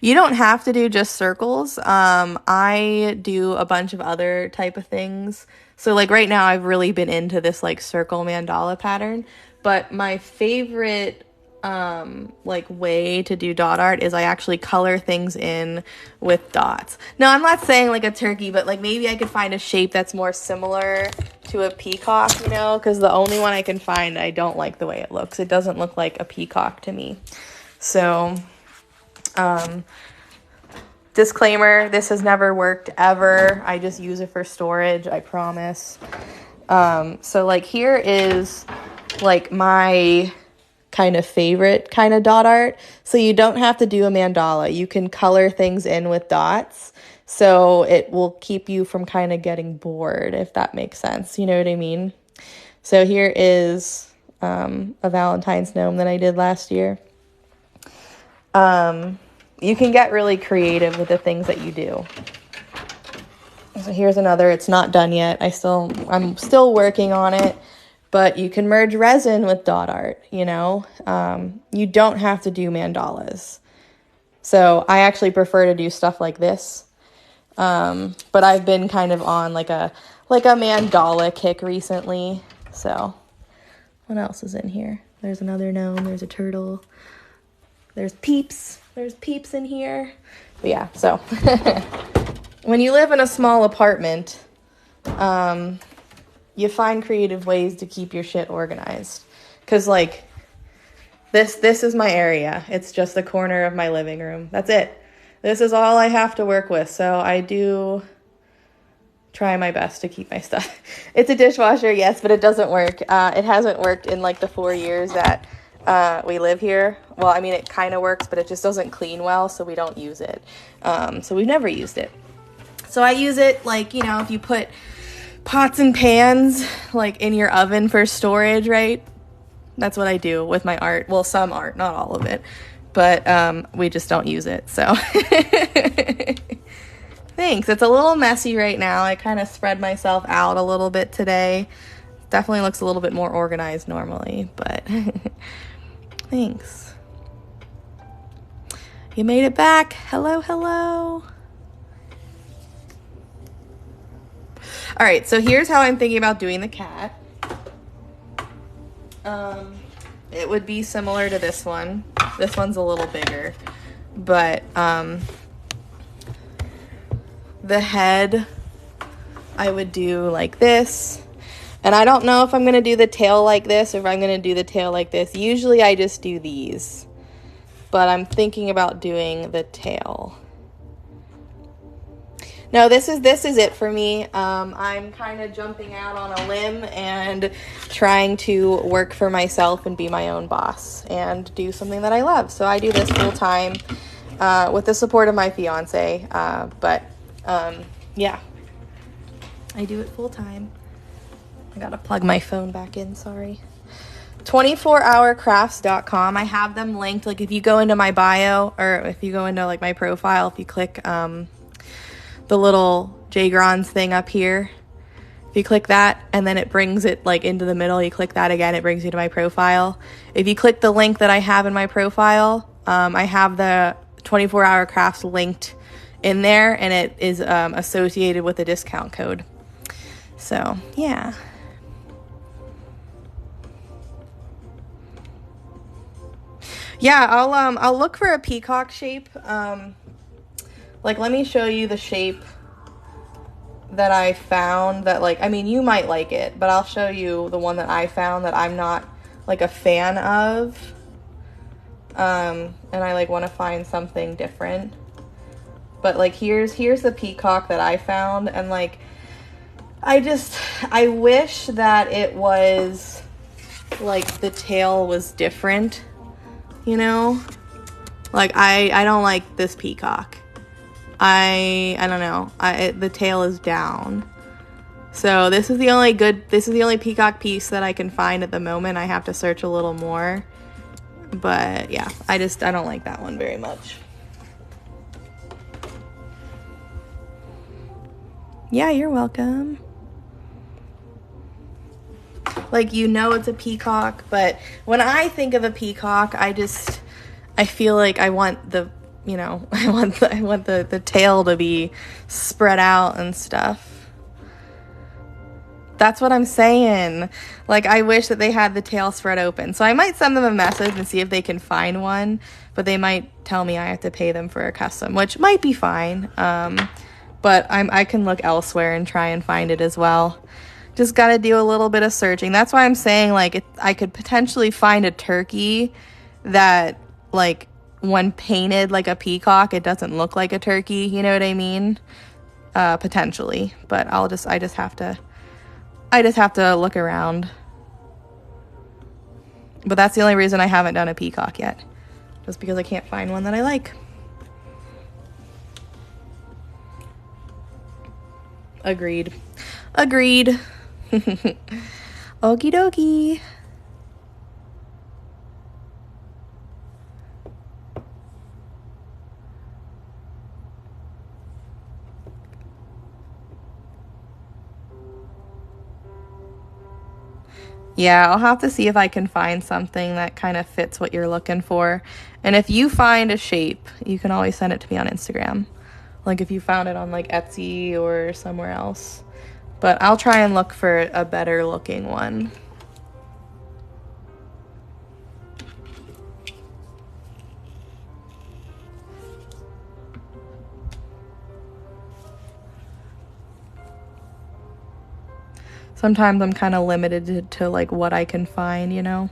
[SPEAKER 1] You don't have to do just circles. I do a bunch of other type of things. So like right now I've really been into this like circle mandala pattern, but my favorite like way to do dot art is I actually color things in with dots. No, I'm not saying like a turkey, but like maybe I could find a shape that's more similar to a peacock, you know, because the only one I can find, I don't like the way it looks. It doesn't look like a peacock to me. So disclaimer, this has never worked ever. I just use it for storage, I promise. So like here is like my kind of favorite kind of dot art. So you don't have to do a mandala. You can color things in with dots. So it will keep you from kind of getting bored, if that makes sense. You know what I mean? So here is a Valentine's gnome that I did last year. You can get really creative with the things that you do. So here's another. It's not done yet. I'm still working on it, but you can merge resin with dot art, you know. You don't have to do mandalas. So I actually prefer to do stuff like this. But I've been kind of on like a mandala kick recently. So what else is in here? There's another gnome. There's a turtle. There's peeps. There's peeps in here. But yeah, so when you live in a small apartment, you find creative ways to keep your shit organized. Because, like, this is my area. It's just the corner of my living room. That's it. This is all I have to work with. So I do try my best to keep my stuff. It's a dishwasher, yes, but it doesn't work. It hasn't worked in, like, the 4 years that we live here. Well, I mean, it kind of works, but it just doesn't clean well, so we don't use it. So we've never used it. So I use it, like, you know, if you put pots and pans, like, in your oven for storage, right? That's what I do with my art. Well, some art, not all of it. But we just don't use it, so. Thanks. It's a little messy right now. I kind of spread myself out a little bit today. Definitely looks a little bit more organized normally, but thanks. You made it back. Hello, hello. All right, so here's how I'm thinking about doing the cat. It would be similar to this one. This one's a little bigger, but the head I would do like this. And I don't know if I'm going to do the tail like this or if I'm going to do the tail like this. Usually I just do these, but I'm thinking about doing the tail. No, this is it for me. I'm kind of jumping out on a limb and trying to work for myself and be my own boss and do something that I love. So I do this full time with the support of my fiance. Yeah. I do it full time. I gotta plug my phone back in, sorry. 24hourcrafts.com. I have them linked. Like if you go into my bio, or if you go into like my profile, if you click the little J-Grons thing up here, if you click that and then it brings it like into the middle, you click that again, it brings you to my profile. If you click the link that I have in my profile, I have the 24-hour crafts linked in there, and it is associated with a discount code. So yeah. Yeah, I'll look for a peacock shape. Like let me show you the shape that I found that, like, I mean, you might like it, but I'll show you the one that I found that I'm not like a fan of. And I like want to find something different. But like here's the peacock that I found, and like I wish that it was like the tail was different, you know? Like I don't like this peacock. I don't know. The tail is down. So this is the only peacock piece that I can find at the moment. I have to search a little more. But yeah, I don't like that one very much. Yeah, you're welcome. Like, you know it's a peacock, but when I think of a peacock, I feel like I want the, you know, I want the tail to be spread out and stuff. That's what I'm saying. Like, I wish that they had the tail spread open. So I might send them a message and see if they can find one, but they might tell me I have to pay them for a custom, which might be fine. But I can look elsewhere and try and find it as well. Just got to do a little bit of searching. That's why I'm saying, like, I could potentially find a turkey that, like, when painted like a peacock, it doesn't look like a turkey. You know what I mean? Potentially. But I just have to look around. But that's the only reason I haven't done a peacock yet. Just because I can't find one that I like. Agreed. Okie dokie. Yeah, I'll have to see if I can find something that kind of fits what you're looking for. And if you find a shape, you can always send it to me on Instagram. Like if you found it on like Etsy or somewhere else. But I'll try and look for a better looking one. Sometimes I'm kind of limited to like what I can find, you know?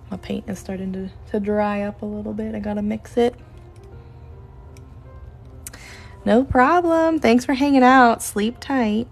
[SPEAKER 1] My paint is starting to dry up a little bit. I gotta mix it. No problem. Thanks for hanging out. Sleep tight.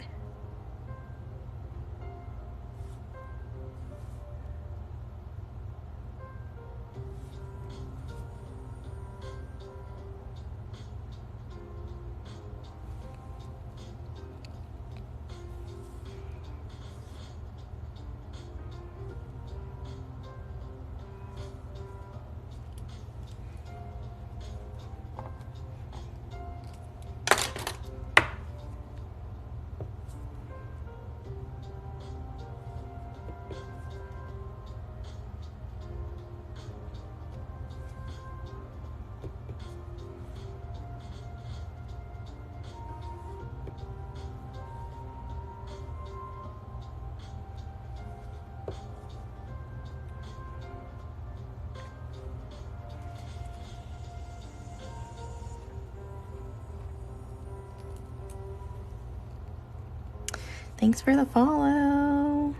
[SPEAKER 1] Thanks for the follow.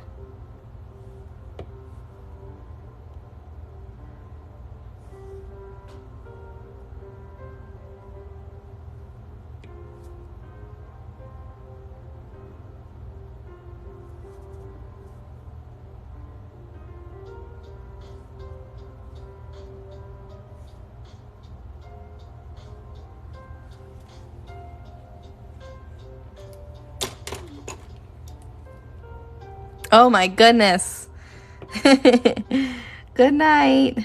[SPEAKER 1] Oh my goodness. Good night.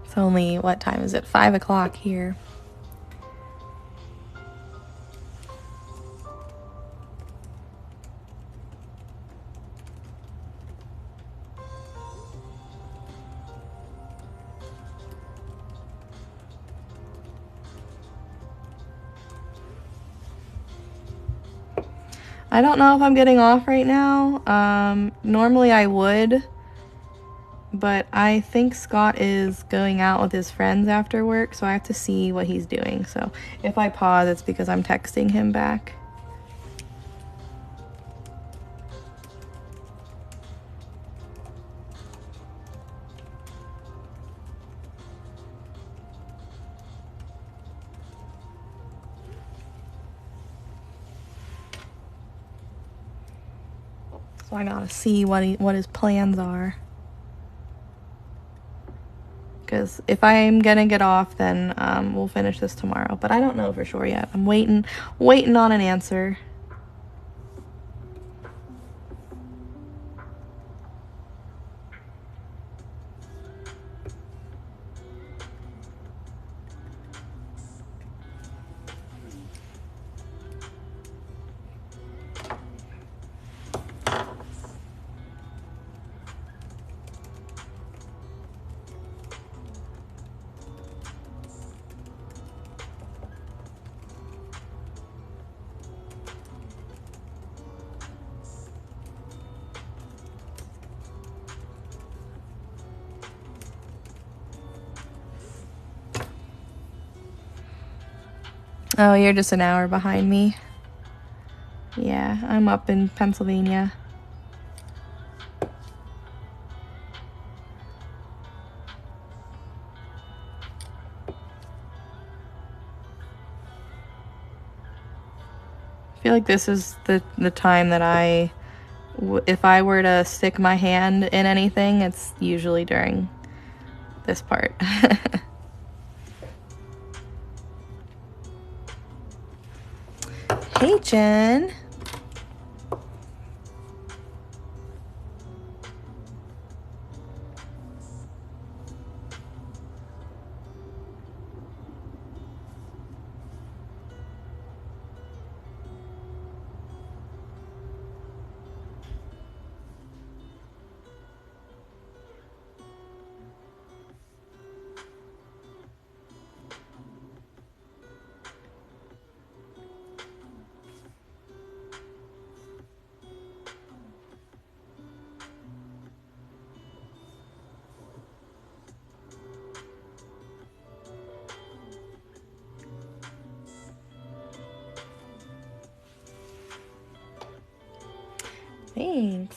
[SPEAKER 1] It's only, what time is it? 5 o'clock here. I don't know if I'm getting off right now. Normally I would, but I think Scott is going out with his friends after work, so I have to see what he's doing. So if I pause, it's because I'm texting him back. So I gotta see what his plans are. Because if I'm gonna get off, then we'll finish this tomorrow. But I don't know for sure yet. I'm waiting on an answer. Oh, you're just an hour behind me. Yeah, I'm up in Pennsylvania. I feel like this is the time that if I were to stick my hand in anything, it's usually during this part. Hey, Jen. Thanks.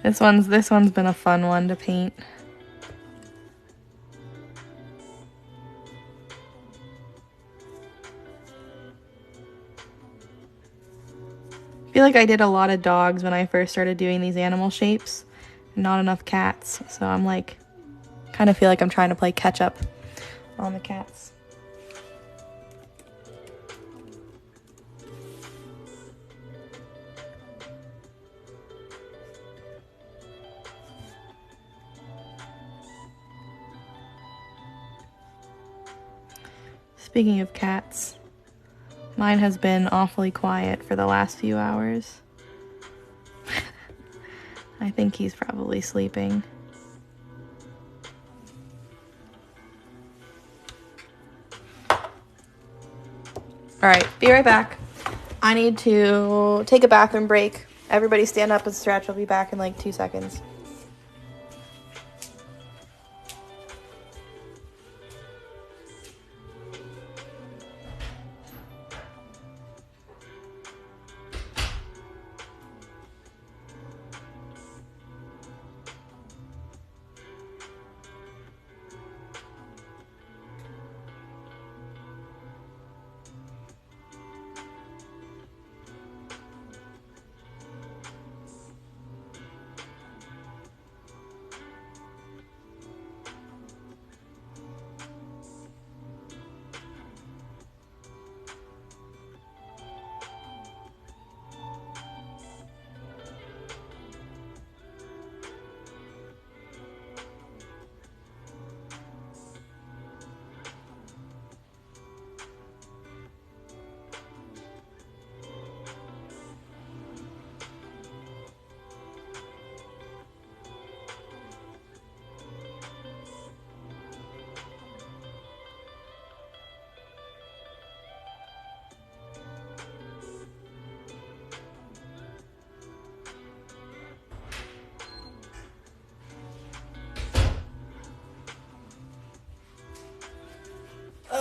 [SPEAKER 1] This one's been a fun one to paint. I feel like I did a lot of dogs when I first started doing these animal shapes, not enough cats. So I'm like, kind of feel like I'm trying to play catch up on the cats. Speaking of cats, mine has been awfully quiet for the last few hours. I think he's probably sleeping. Alright, be right back. I need to take a bathroom break. Everybody stand up and stretch. I'll be back in like 2 seconds.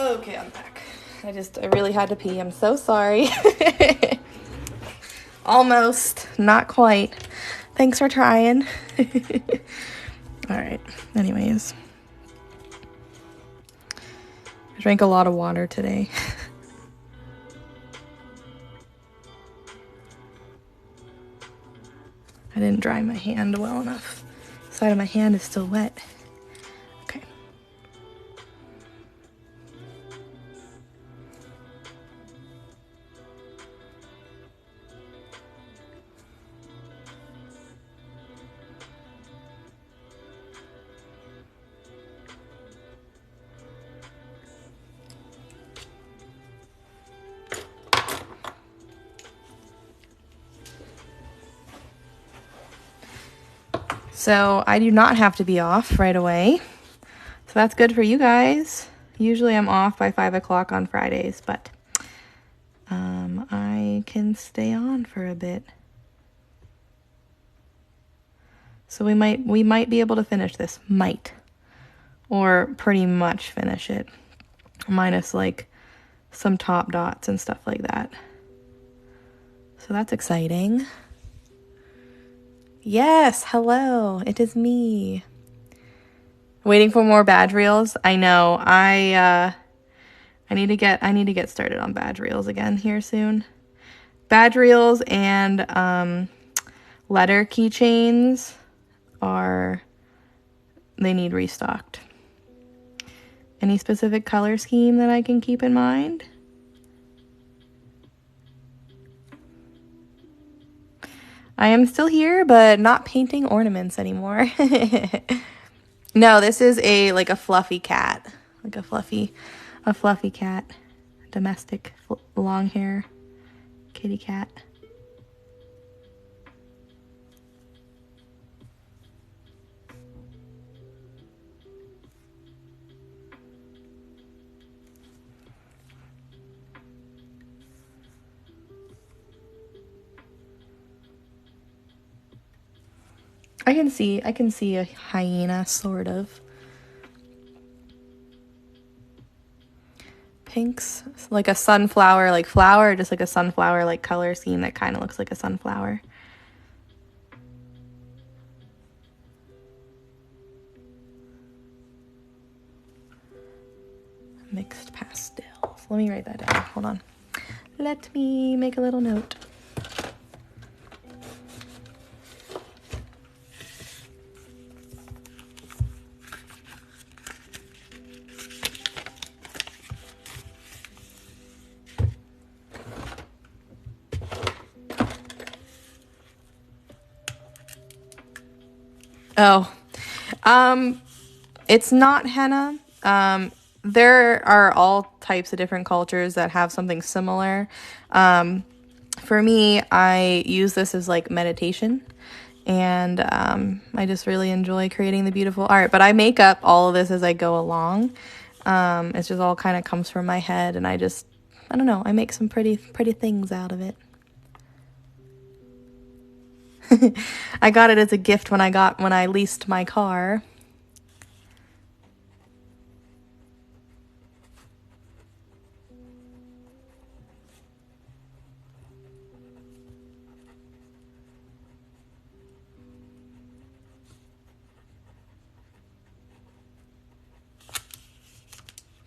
[SPEAKER 1] Okay, I'm back. I really had to pee. I'm so sorry. Almost, not quite. Thanks for trying. All right. Anyways, I drank a lot of water today. I didn't dry my hand well enough. The side of my hand is still wet. Okay. So I do not have to be off right away. So that's good for you guys. Usually I'm off by 5 o'clock on Fridays, but I can stay on for a bit. So we might be able to finish this. Might. Or pretty much finish it. Minus like some top dots and stuff like that. So that's exciting. Yes, hello. It is me. Waiting for more badge reels. I know. I need to get started on badge reels again here soon. Badge reels and letter keychains they need restocked. Any specific color scheme that I can keep in mind? I am still here, but not painting ornaments anymore. No, this is like a fluffy cat, like a fluffy cat, domestic long hair kitty cat. I can see a hyena, sort of. Pinks, like a sunflower, like flower, just like a sunflower, like color scheme that kind of looks like a sunflower. Mixed pastels. Let me write that down. Hold on. Let me make a little note. Oh, it's not henna. There are all types of different cultures that have something similar. For me, I use this as like meditation, and I just really enjoy creating the beautiful art. But I make up all of this as I go along. It's just all kind of comes from my head, and I don't know, I make some pretty things out of it. I got it as a gift when I leased my car.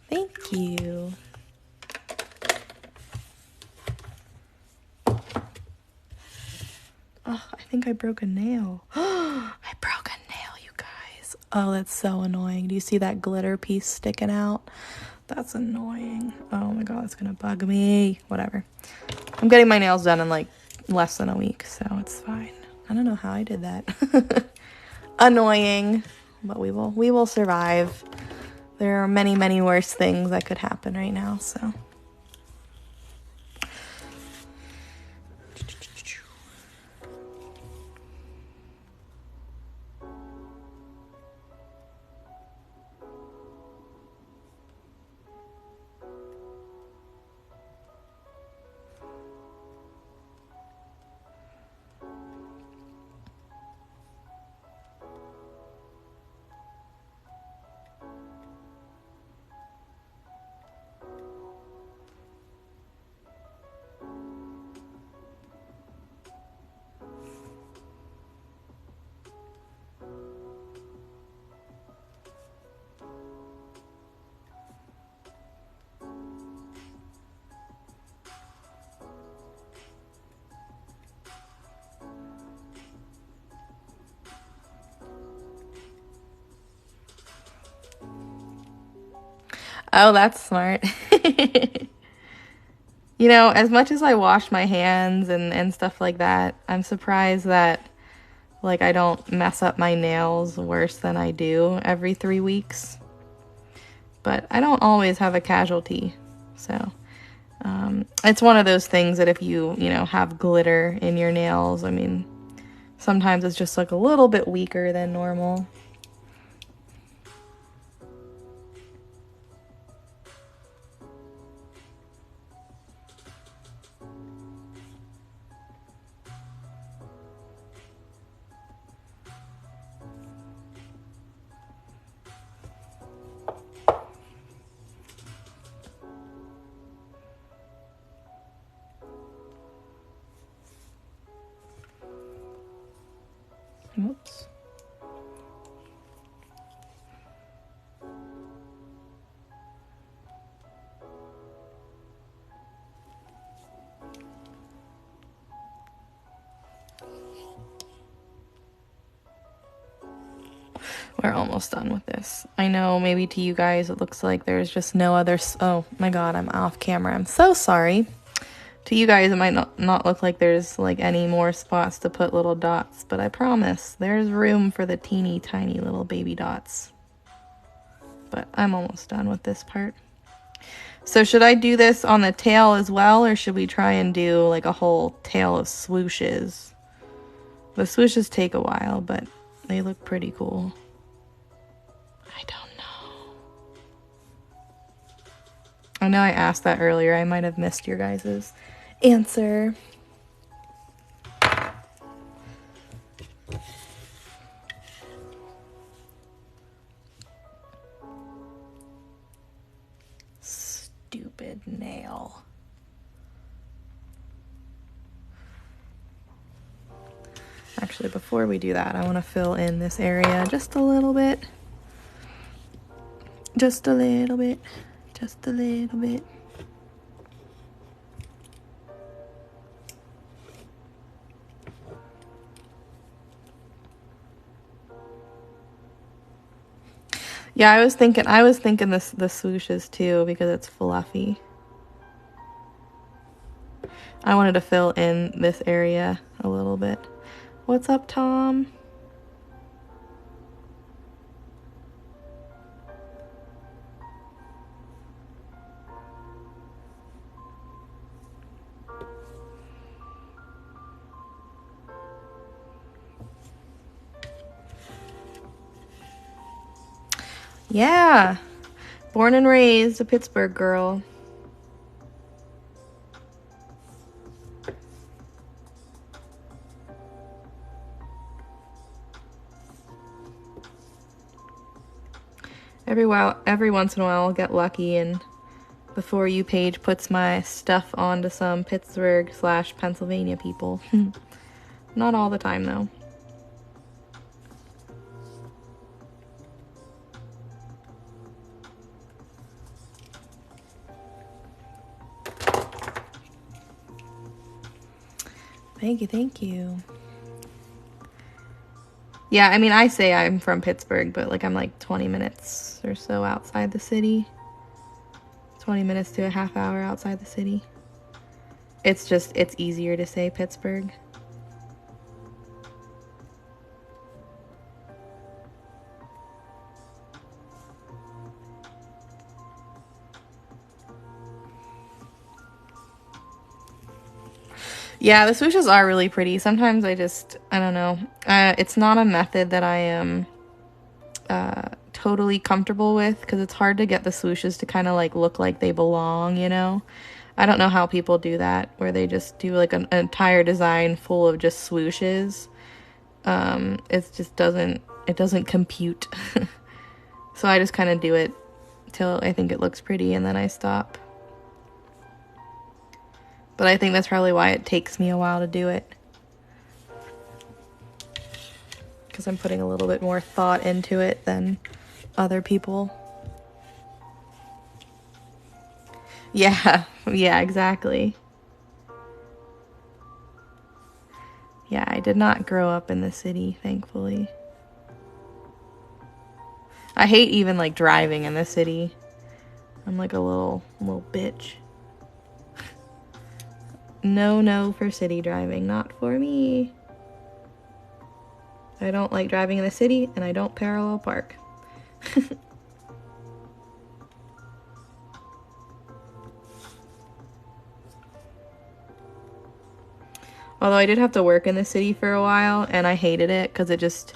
[SPEAKER 1] Thank you. Oh, I think I broke a nail. I broke a nail, you guys. Oh, that's so annoying. Do you see that glitter piece sticking out? That's annoying. Oh my god, it's gonna bug me. Whatever. I'm getting my nails done in like less than a week, so it's fine. I don't know how I did that. Annoying, but we will survive. There are many worse things that could happen right now, so. Oh, that's smart. You know, as much as I wash my hands and stuff like that, I'm surprised that, like, I don't mess up my nails worse than I do every 3 weeks. But I don't always have a casualty, so it's one of those things that if you know, have glitter in your nails, I mean, sometimes it's just like a little bit weaker than normal. Oops. We're almost done with this. I know maybe to you guys it looks like there's just no other... Oh my god, I'm off camera. I'm so sorry. To you guys it might not look like there's like any more spots to put little dots, but I promise there's room for the teeny tiny little baby dots. But I'm almost done with this part. So should I do this on the tail as well, or should we try and do like a whole tail of swooshes? The swooshes take a while, but they look pretty cool. I don't know. I know I asked that earlier. I might have missed your guys' answer. Stupid nail. Actually, before we do that, I want to fill in this area just a little bit. Just a little bit. Just a little bit. Yeah, I was thinking the swooshes too because it's fluffy. I wanted to fill in this area a little bit. What's up, Tom? Yeah, born and raised a Pittsburgh girl. Every once in a while I'll get lucky and the For You page puts my stuff onto some Pittsburgh/Pennsylvania people. Not all the time though. Thank you, thank you. Yeah, I mean, I say I'm from Pittsburgh, but like I'm like 20 minutes or so outside the city. 20 minutes to a half hour outside the city. It's easier to say Pittsburgh. Yeah, the swooshes are really pretty. Sometimes I don't know. It's not a method that I am totally comfortable with because it's hard to get the swooshes to kind of like look like they belong, you know? I don't know how people do that, where they just do like an entire design full of just swooshes. It just doesn't compute. So I just kind of do it till I think it looks pretty and then I stop. But I think that's probably why it takes me a while to do it. Because I'm putting a little bit more thought into it than other people. Yeah, yeah, exactly. Yeah, I did not grow up in the city, thankfully. I hate even like driving in the city. I'm like a little bitch. No for city driving, not for me. I don't like driving in the city, and I don't parallel park. Although I did have to work in the city for a while, and I hated it because it just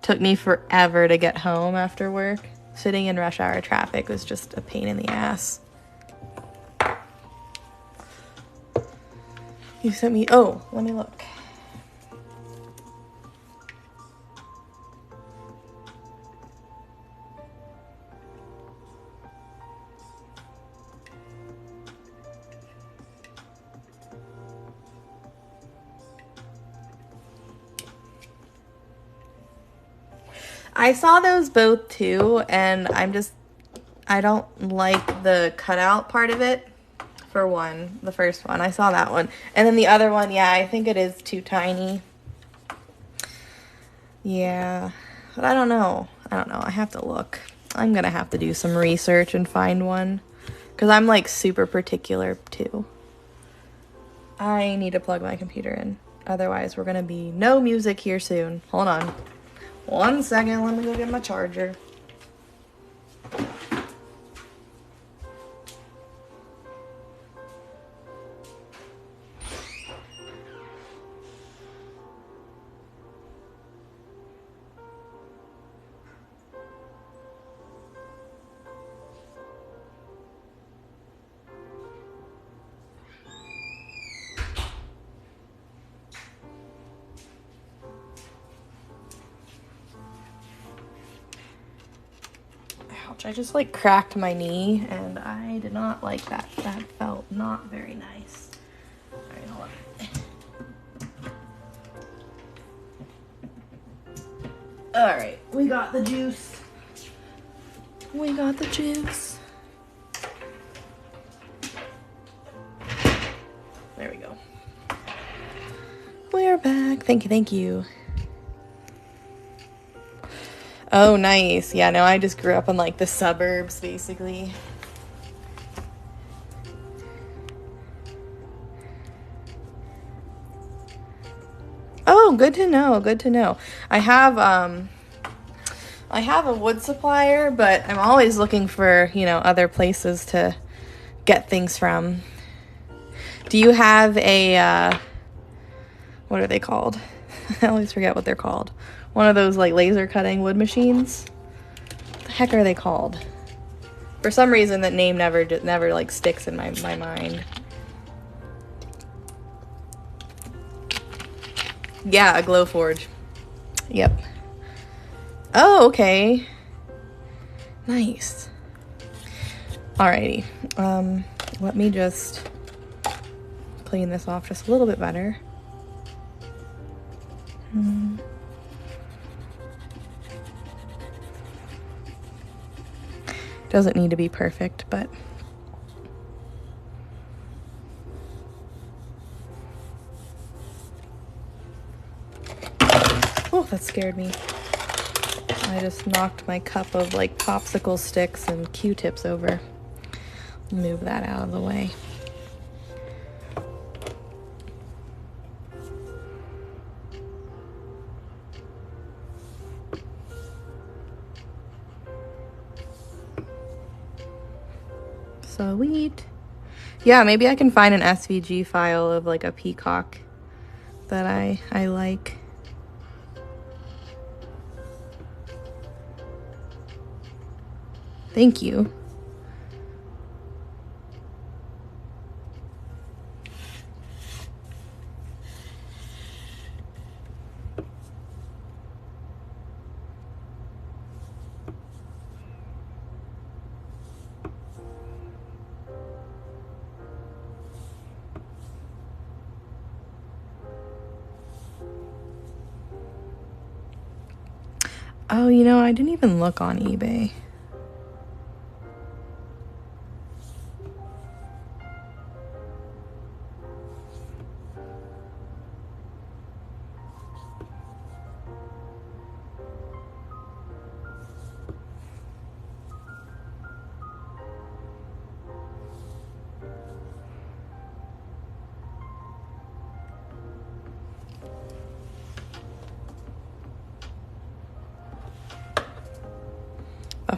[SPEAKER 1] took me forever to get home after work. Sitting in rush hour traffic was just a pain in the ass. You sent me, oh, let me look. I saw those both too, and I don't like the cutout part of it. For one, the first one, I saw that one. And then the other one, yeah, I think it is too tiny. Yeah, but I don't know. I have to look. I'm gonna have to do some research and find one. Because I'm like super particular too. I need to plug my computer in. Otherwise, we're gonna be no music here soon. Hold on. 1 second, let me go get my charger. I just like cracked my knee, and I did not like that. That felt not very nice. All right, hold on. All right, we got the juice. We got the juice. There we go. We're back. Thank you. Oh, nice. Yeah, no, I just grew up in, like, the suburbs, basically. Oh, good to know, good to know. I have a wood supplier, but I'm always looking for, other places to get things from. Do you have a, what are they called? I always forget what they're called. One of those, like, laser cutting wood machines. What the heck are they called? For some reason, that name never like, sticks in my mind. Yeah, a glow forge. Yep. Oh, okay. Nice. Alrighty. Let me just clean this off just a little bit better. Doesn't need to be perfect, but oh, that scared me. I just knocked my cup of like popsicle sticks and Q-tips over. Move that out of the way. Sweet. Yeah, maybe I can find an SVG file of like a peacock that I like. Thank you. Oh, I didn't even look on eBay.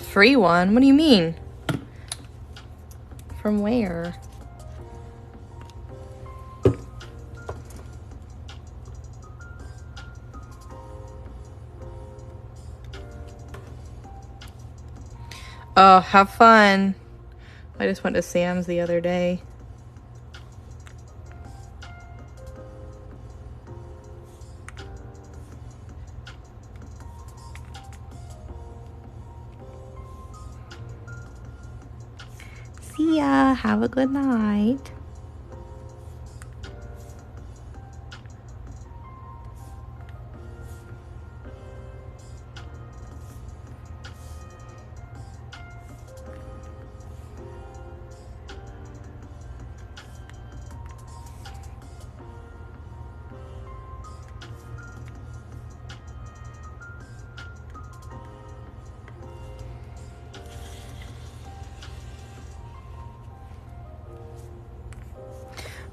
[SPEAKER 1] free one? What do you mean? From where? Oh, have fun. I just went to Sam's the other day. See ya. Have a good night.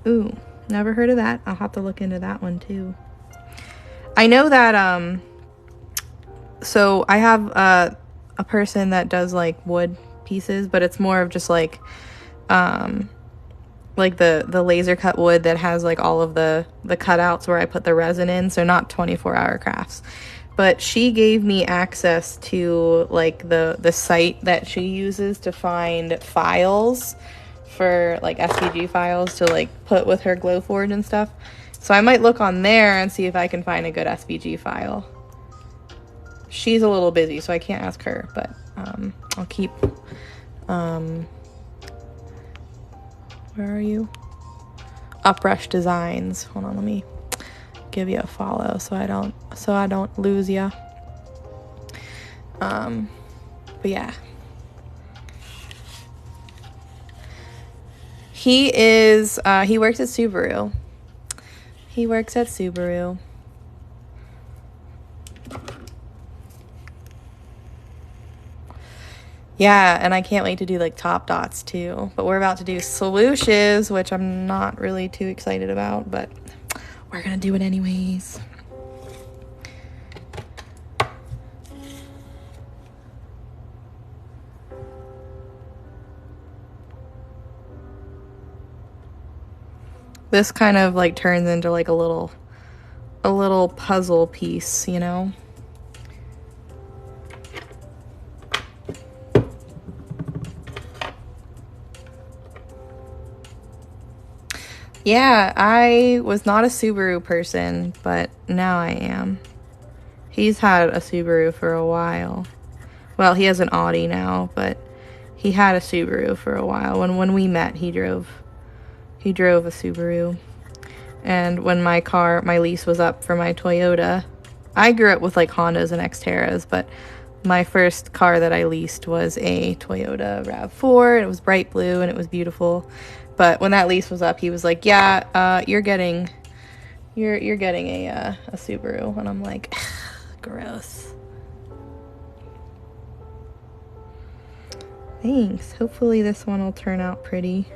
[SPEAKER 1] Ooh, never heard of that. I'll have to look into that one too. I know that, so I have a person that does like wood pieces, but it's more of just like the laser cut wood that has like all of the cutouts where I put the resin in, so not 24-hour crafts. But she gave me access to like the site that she uses to find files for like SVG files to like put with her Glowforge and stuff. So I might look on there and see if I can find a good SVG file. She's a little busy, so I can't ask her, but I'll keep where are you? Uprush Designs. Hold on, let me give you a follow so I don't lose ya. But yeah. He is, he works at Subaru. He works at Subaru. Yeah, and I can't wait to do like top dots too. But we're about to do swooshes, which I'm not really too excited about, but we're gonna do it anyways. This kind of like turns into like a little puzzle piece, you know? Yeah, I was not a Subaru person, but now I am. He's had a Subaru for a while. Well, he has an Audi now, but he had a Subaru for a while. When we met, he drove a Subaru. And when my lease was up for my Toyota, I grew up with like Hondas and Xterras, but my first car that I leased was a Toyota RAV4. It was bright blue and it was beautiful. But when that lease was up, he was like, "Yeah, you're getting a Subaru," and I'm like, gross. Thanks. Hopefully this one will turn out pretty.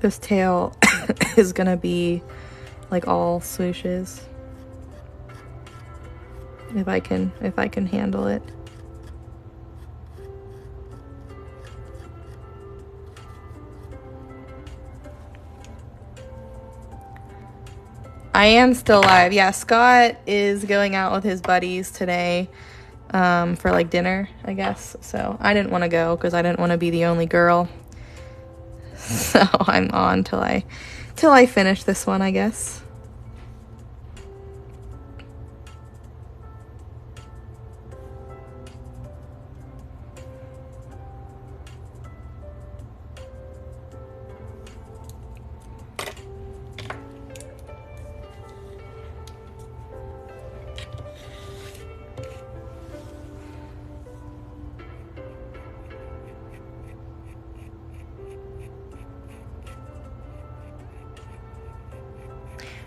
[SPEAKER 1] This tail is gonna be like all swooshes. If I can handle it. I am still live. Yeah, Scott is going out with his buddies today for like dinner, I guess. So I didn't want to go because I didn't want to be the only girl. So I'm on till I finish this one, I guess.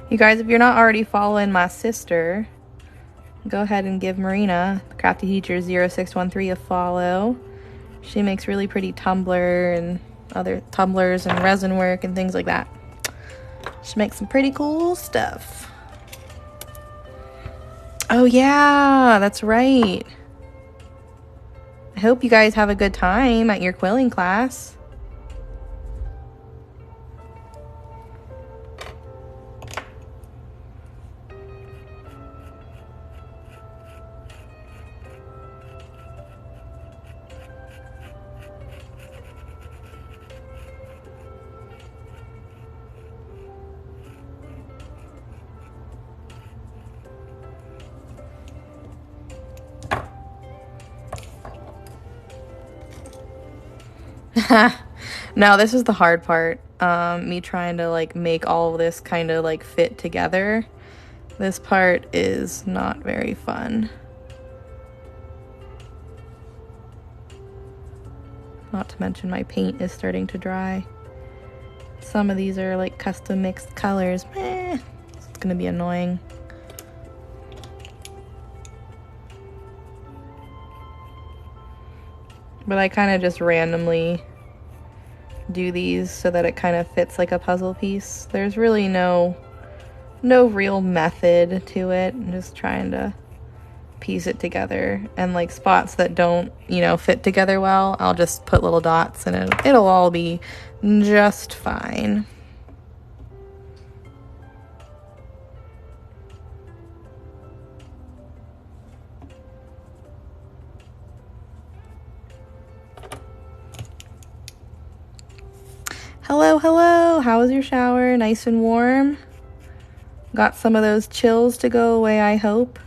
[SPEAKER 1] You guys, if you're not already following my sister, go ahead and give Marina, the Crafty Teacher 0613, a follow. She makes really pretty tumbler and other tumblers and resin work and things like that. She makes some pretty cool stuff. Oh yeah, that's right. I hope you guys have a good time at your quilling class. No, this is the hard part. Me trying to like make all of this kind of like fit together. This part is not very fun. Not to mention my paint is starting to dry. Some of these are like custom mixed colors. It's gonna be annoying. But I kind of just randomly do these so that it kind of fits like a puzzle piece. There's really no real method to it. I'm just trying to piece it together, and like spots that don't, you know, fit together well, I'll just put little dots and it'll all be just fine. Hello, hello. How was your shower? Nice and warm? Got some of those chills to go away, I hope.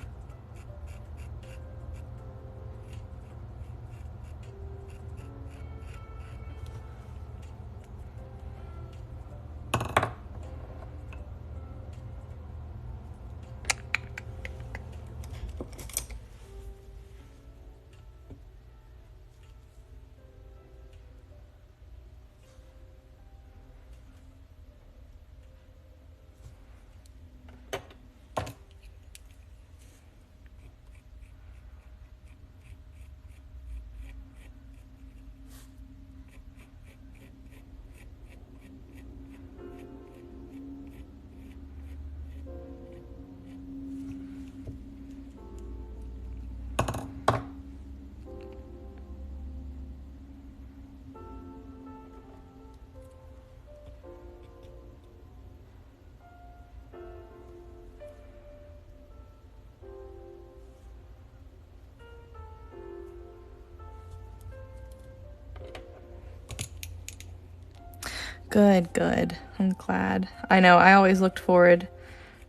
[SPEAKER 1] Good. I'm glad. I know, I always looked forward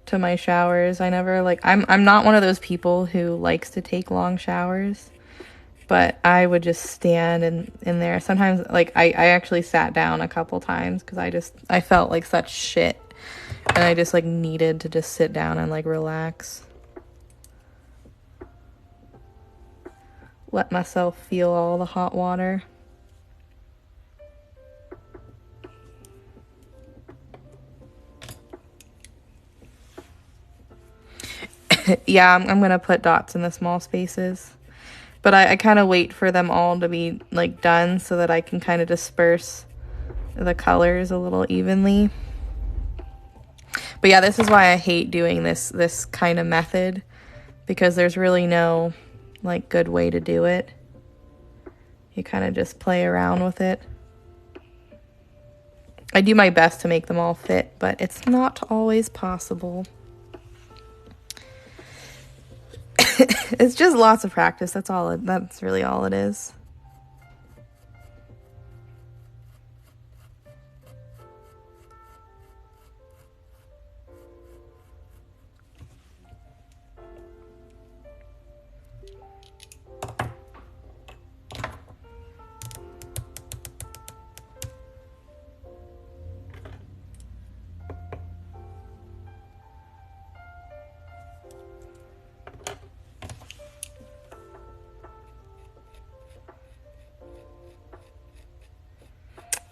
[SPEAKER 1] to my showers. I never like, I'm not one of those people who likes to take long showers, but I would just stand in there. Sometimes, like, I actually sat down a couple times because I felt like such shit, and I just like needed to just sit down and like relax. Let myself feel all the hot water. Yeah, I'm gonna put dots in the small spaces, but I kind of wait for them all to be like done so that I can kind of disperse the colors a little evenly. But yeah, this is why I hate doing this kind of method, because there's really no like good way to do it. You kind of just play around with it. I do my best to make them all fit, but it's not always possible. It's just lots of practice. That's really all it is.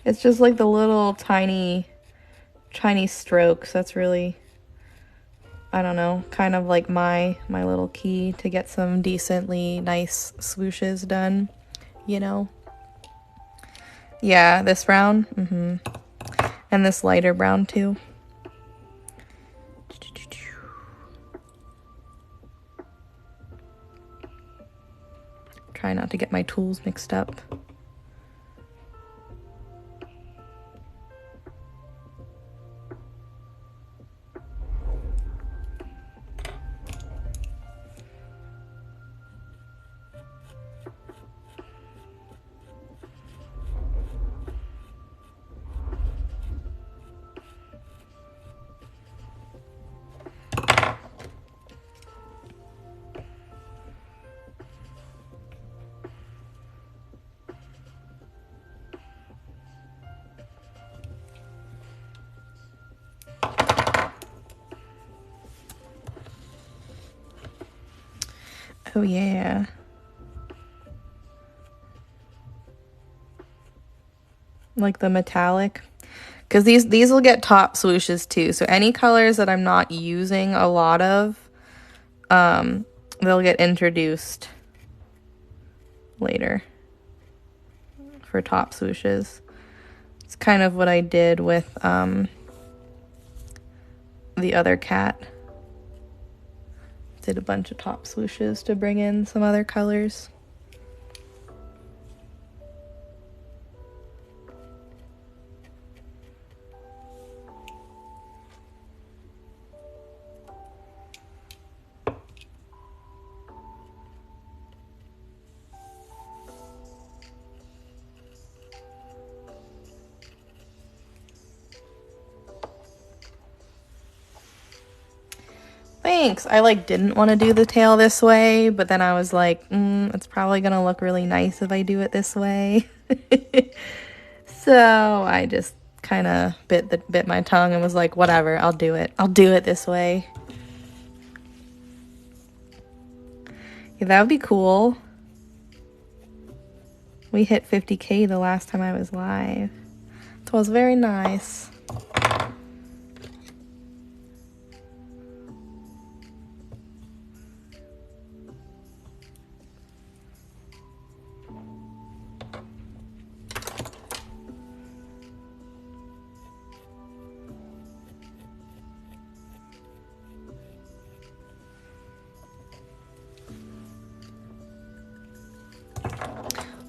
[SPEAKER 1] It's just like the little tiny strokes. That's really, I don't know, kind of like my little key to get some decently nice swooshes done, you know. Yeah, this brown, and this lighter brown too. Try not to get my tools mixed up. Oh yeah. Like the metallic. Because these will get top swooshes too. So any colors that I'm not using a lot of, they'll get introduced later for top swooshes. It's kind of what I did with the other cat. Did a bunch of top swooshes to bring in some other colors. Thanks. I like didn't want to do the tail this way, but then I was like, it's probably gonna look really nice if I do it this way. So I just kind of bit my tongue and was like, whatever, I'll do it. I'll do it this way. Yeah, that would be cool. We hit 50K the last time I was live. It was very nice.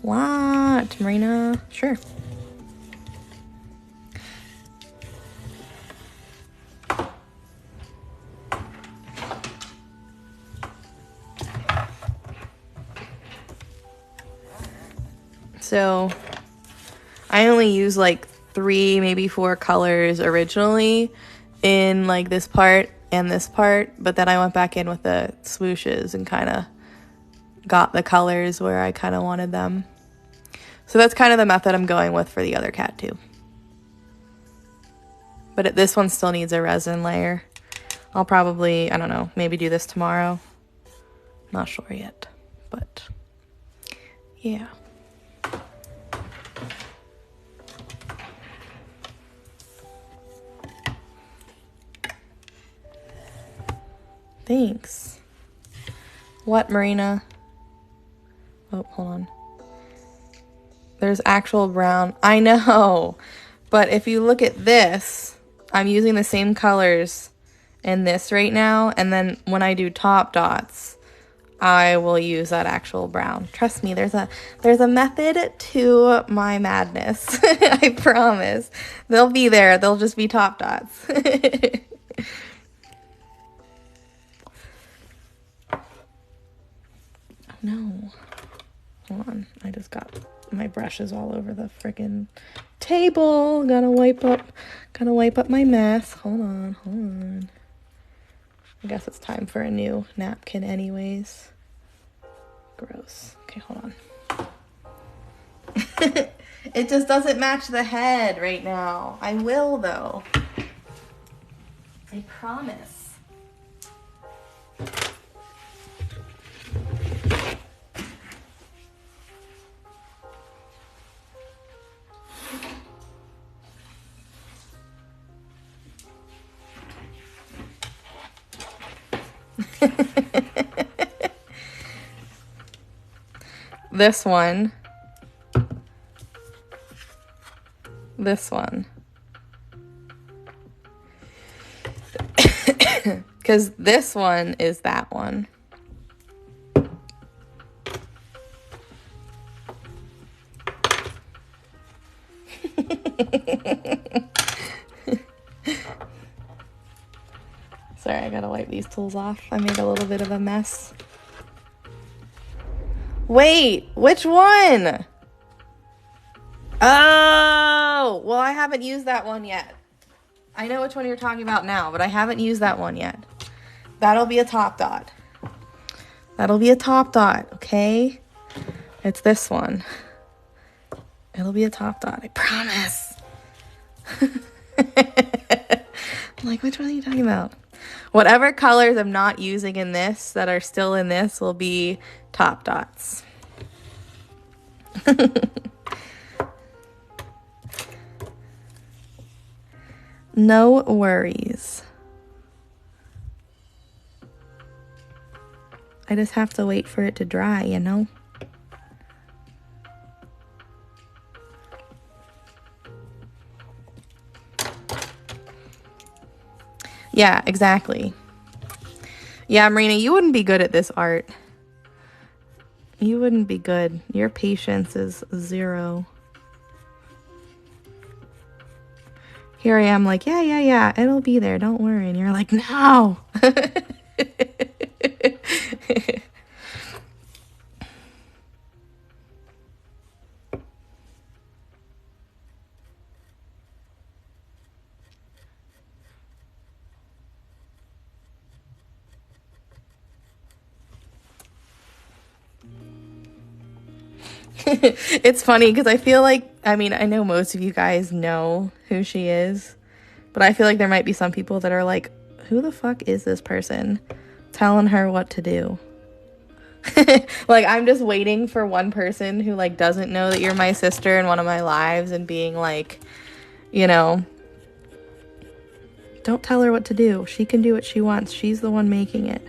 [SPEAKER 1] What, Marina? Sure. So I only use like 3, maybe 4 colors originally in like this part and this part, but then I went back in with the swooshes and kind of got the colors where I kind of wanted them. So that's kind of the method I'm going with for the other cat too. But this one still needs a resin layer. I'll probably, I don't know, maybe do this tomorrow. Not sure yet, but yeah. Thanks. What, Marina? Oh, hold on. There's actual brown. I know. But if you look at this, I'm using the same colors in this right now. And then when I do top dots, I will use that actual brown. Trust me, there's a method to my madness. I promise. They'll be there. They'll just be top dots. No. Hold on. I just got my brushes all over the friggin' table. Gotta wipe up my mess. Hold on. I guess it's time for a new napkin anyways. Gross. Okay, hold on. It just doesn't match the head right now. I will though. I promise. This one. This one. Because this one is that one. Sorry, I gotta wipe these tools off. I made a little bit of a mess. Wait, which one? Oh, well, I haven't used that one yet. I know which one you're talking about now, but I haven't used that one yet. That'll be a top dot. That'll be a top dot, okay? It's this one. It'll be a top dot, I promise. I'm like, which one are you talking about? Whatever colors I'm not using in this that are still in this will be top dots. No worries. I just have to wait for it to dry, you know? Yeah, exactly. Yeah, Marina, you wouldn't be good at this art. You wouldn't be good. Your patience is 0. Here I am like, yeah, it'll be there. Don't worry. And you're like, no. It's funny because I feel like, I mean, I know most of you guys know who she is, but I feel like there might be some people that are like, who the fuck is this person telling her what to do? Like, I'm just waiting for one person who, like, doesn't know that you're my sister in one of my lives and being like, you know, don't tell her what to do. She can do what she wants. She's the one making it.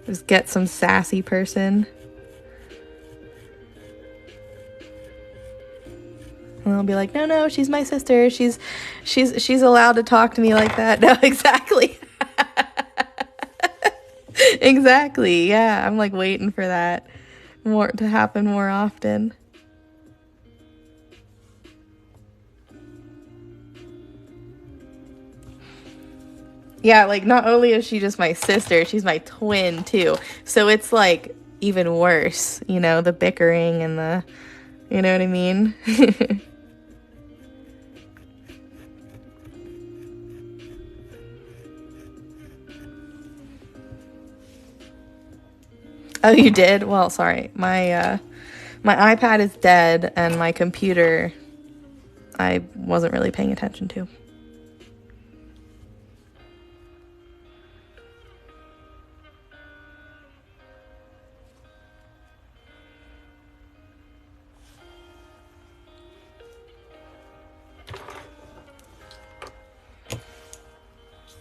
[SPEAKER 1] Just get some sassy person. And they'll be like, no, she's my sister. She's allowed to talk to me like that. No, exactly. Exactly. Yeah, I'm like waiting for that to happen more often. Yeah, like not only is she just my sister, she's my twin too. So it's like even worse, you know, the bickering and the, you know what I mean? Oh, you did? Well, sorry. My iPad is dead and my computer I wasn't really paying attention to.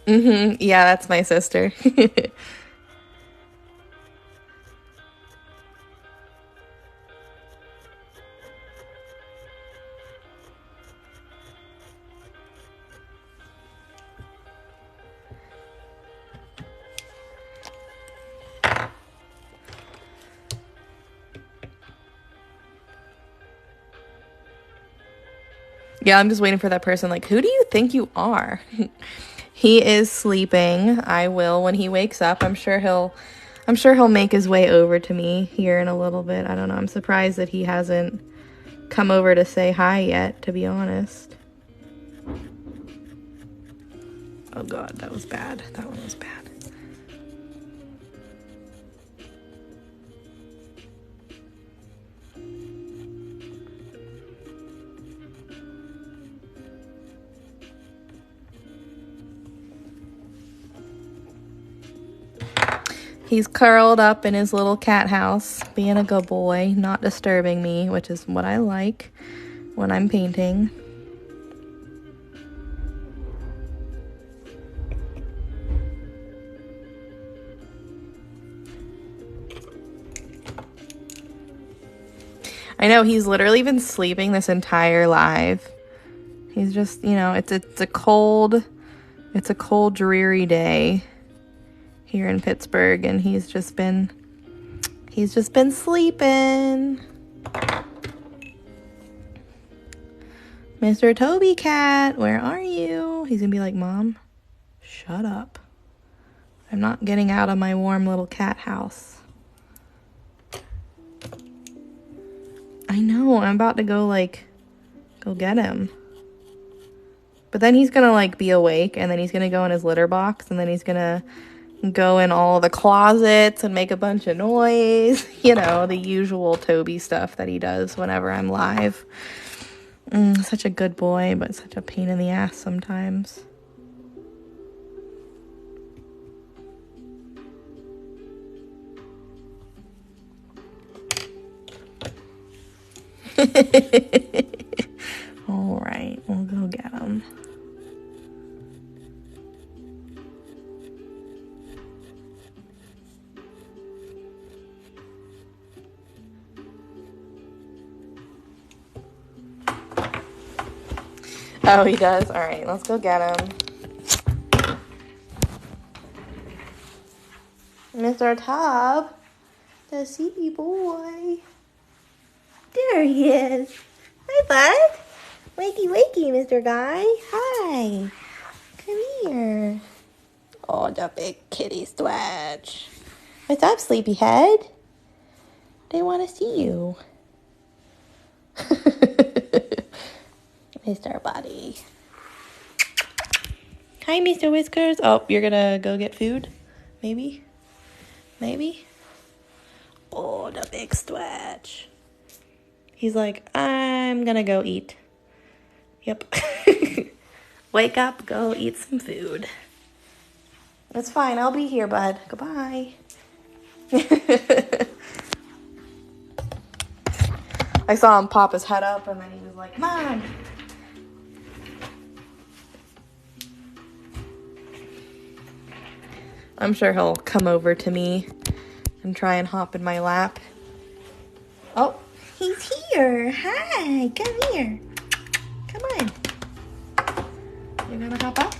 [SPEAKER 1] Yeah, that's my sister. Yeah, I'm just waiting for that person like, who do you think you are? He is sleeping. I will when he wakes up. I'm sure he'll make his way over to me here in a little bit. I don't know. I'm surprised that he hasn't come over to say hi yet, to be honest. Oh god, that was bad. That one was bad. He's curled up in his little cat house, being a good boy, not disturbing me, which is what I like when I'm painting. I know, he's literally been sleeping this entire life. He's just, you know, it's a cold, dreary day here in Pittsburgh, and he's just been sleeping. Mr. Toby Cat, where are you? He's gonna be like, Mom, shut up. I'm not getting out of my warm little cat house. I know, I'm about to go get him. But then he's gonna be awake, and then he's gonna go in his litter box, and then he's gonna go in all the closets and make a bunch of noise. You know, the usual Toby stuff that he does whenever I'm live. Such a good boy, but such a pain in the ass sometimes. All right, we'll go get him. Oh, he does? All right, let's go get him. Mr. Tub, the sleepy boy. There he is. Hi, bud. Wakey, wakey, Mr. Guy. Hi. Come here. Oh, the big kitty stretch. What's up, sleepyhead? They want to see you. Mr. Buddy. Hi, Mr. Whiskers. Oh, you're gonna go get food? Maybe? Maybe? Oh, the big stretch. He's like, I'm gonna go eat. Yep. Wake up, go eat some food. That's fine, I'll be here, bud. Goodbye. I saw him pop his head up, and then he was like, come on. I'm sure he'll come over to me and try and hop in my lap. Oh, he's here. Hi, come here. Come on. You gonna hop up?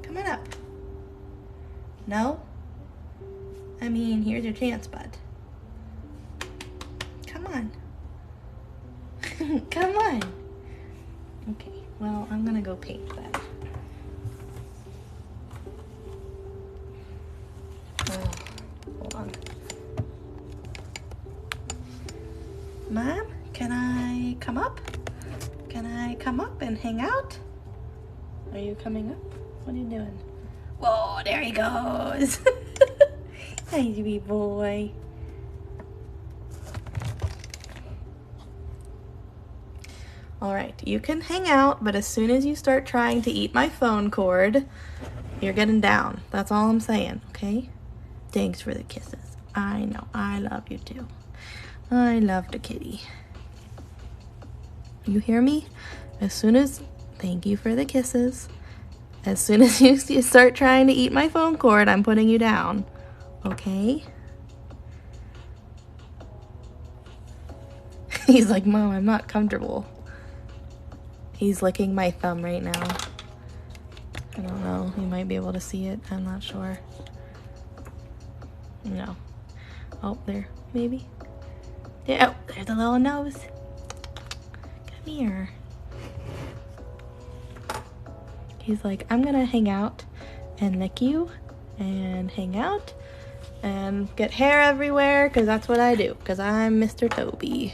[SPEAKER 1] Come on up. No? I mean, here's your chance, bud. Come on. Come on. Okay, well, I'm gonna go paint then. Oh, hold on. Mom, can I come up? Can I come up and hang out? Are you coming up? What are you doing? Whoa, there he goes. Hi, sweet boy. All right, you can hang out, but as soon as you start trying to eat my phone cord, you're getting down. That's all I'm saying, okay? Thanks for the kisses. I know, I love you too. I love the kitty. You hear me? Thank you for the kisses. As soon as you start trying to eat my phone cord, I'm putting you down. Okay? He's like, Mom, I'm not comfortable. He's licking my thumb right now. I don't know. You might be able to see it. I'm not sure. No. Oh, there. Maybe. There. Oh, there's a little nose. Come here. He's like, I'm gonna hang out and lick you and hang out and get hair everywhere, because that's what I do, because I'm Mr. Toby.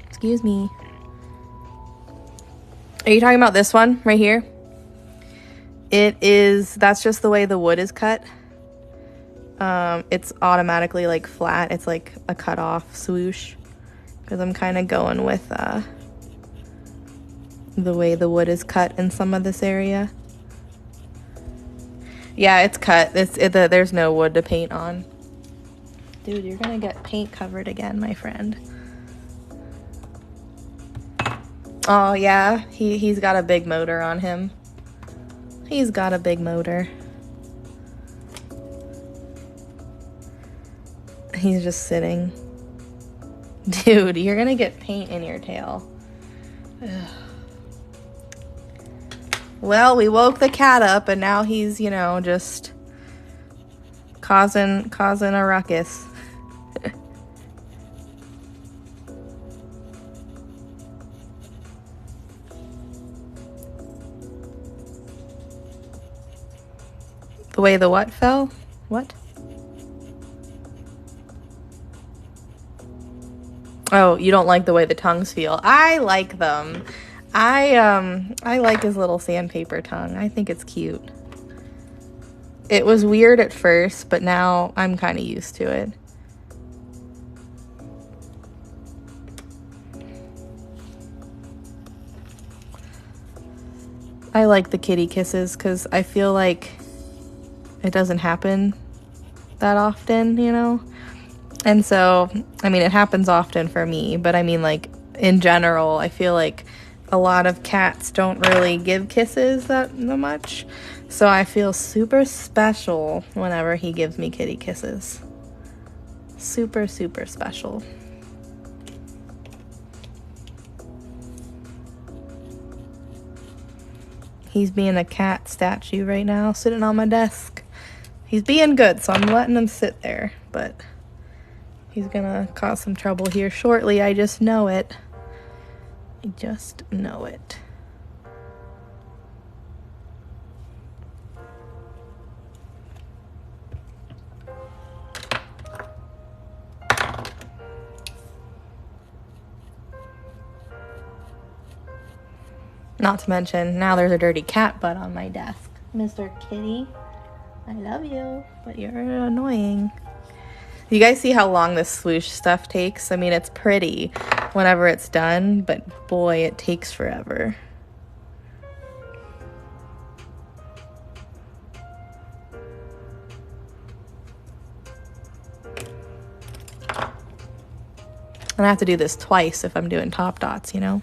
[SPEAKER 1] Excuse me. Are you talking about this one right here? That's just the way the wood is cut. It's automatically like flat. It's like a cut off swoosh, because I'm kind of going with the way the wood is cut in some of this area. Yeah, it's cut. There's no wood to paint on. Dude, you're gonna get paint covered again, my friend. Oh yeah, he's got a big motor on him. He's got a big motor. He's just sitting. Dude, you're gonna get paint in your tail. Ugh. Well, we woke the cat up and now he's, you know, just causing a ruckus. The way the what fell? What? Oh, you don't like the way the tongues feel. I like them. I like his little sandpaper tongue. I think it's cute. It was weird at first, but now I'm kind of used to it. I like the kitty kisses because I feel like it doesn't happen that often, you know? And so, I mean, it happens often for me, but I mean, like, in general, I feel like a lot of cats don't really give kisses that much. So I feel super special whenever he gives me kitty kisses. Super, super special. He's being a cat statue right now, sitting on my desk. He's being good, so I'm letting him sit there, but he's gonna cause some trouble here shortly. I just know it. I just know it. Not to mention, now there's a dirty cat butt on my desk. Mr. Kitty, I love you, but you're annoying. You guys see how long this swoosh stuff takes? I mean, it's pretty whenever it's done, but boy, it takes forever. And I have to do this twice if I'm doing top dots, you know?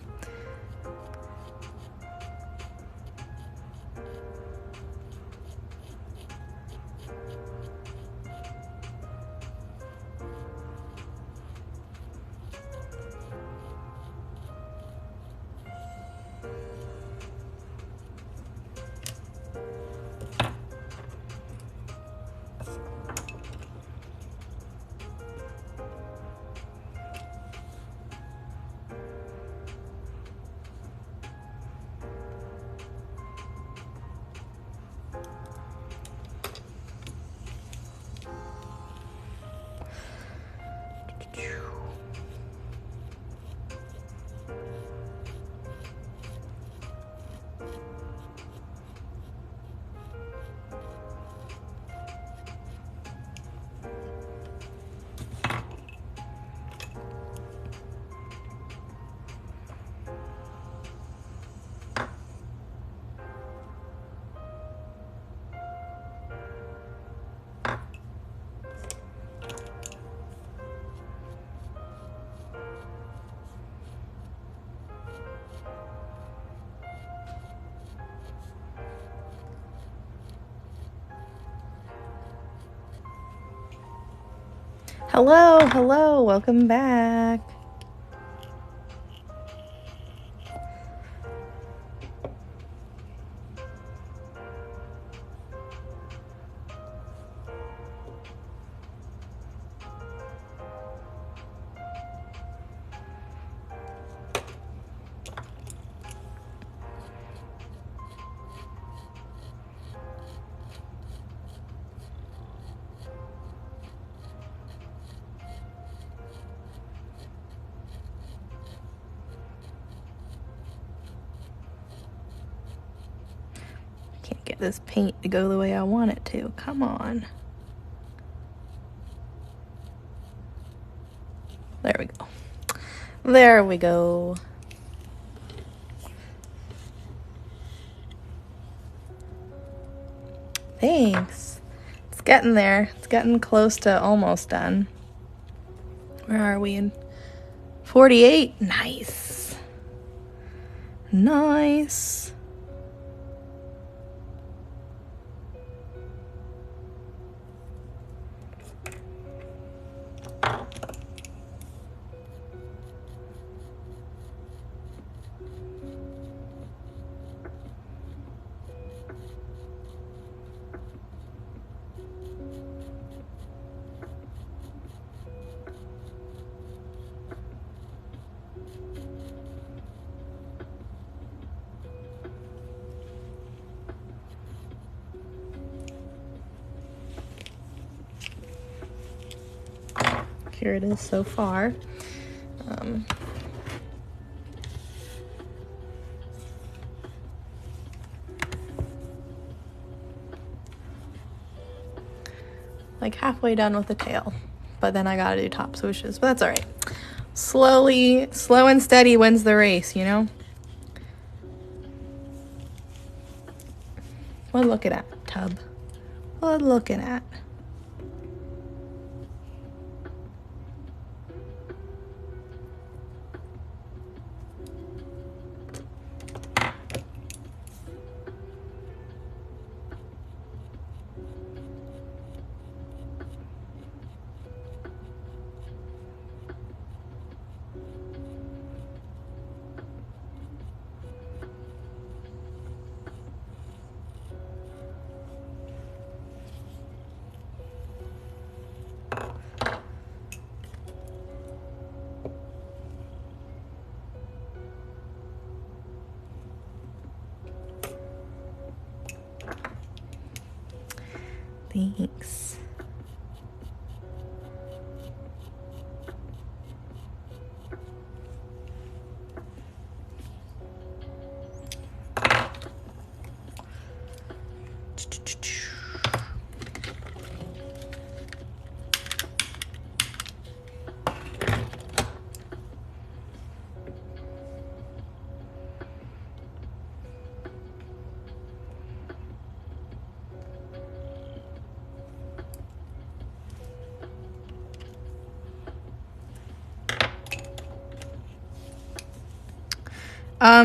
[SPEAKER 1] Hello, welcome back. Can't get this paint to go the way I want it to. Come on. There we go. There we go. Thanks. It's getting there. It's getting close to almost done. Where are we in 48? Nice. Nice. here it is so far. Like halfway done with the tail, but then I gotta do top swooshes, but that's all right. Slow and steady wins the race, you know? What looking at, tub? What looking at? Thanks.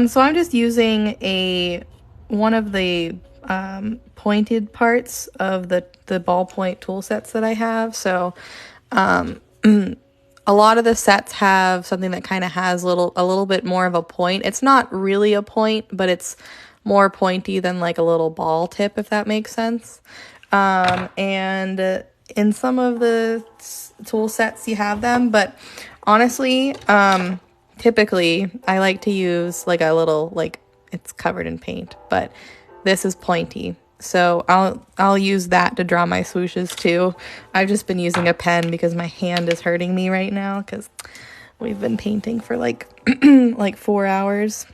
[SPEAKER 1] So I'm just using one of the pointed parts of the ballpoint tool sets that I have. So a lot of the sets have something that kind of has a little bit more of a point. It's not really a point, but it's more pointy than like a little ball tip, if that makes sense. And in some of the tool sets you have them, but honestly, typically I like to use like a little, like it's covered in paint, but this is pointy. So I'll use that to draw my swooshes too. I've just been using a pen because my hand is hurting me right now because we've been painting for like like 4 hours.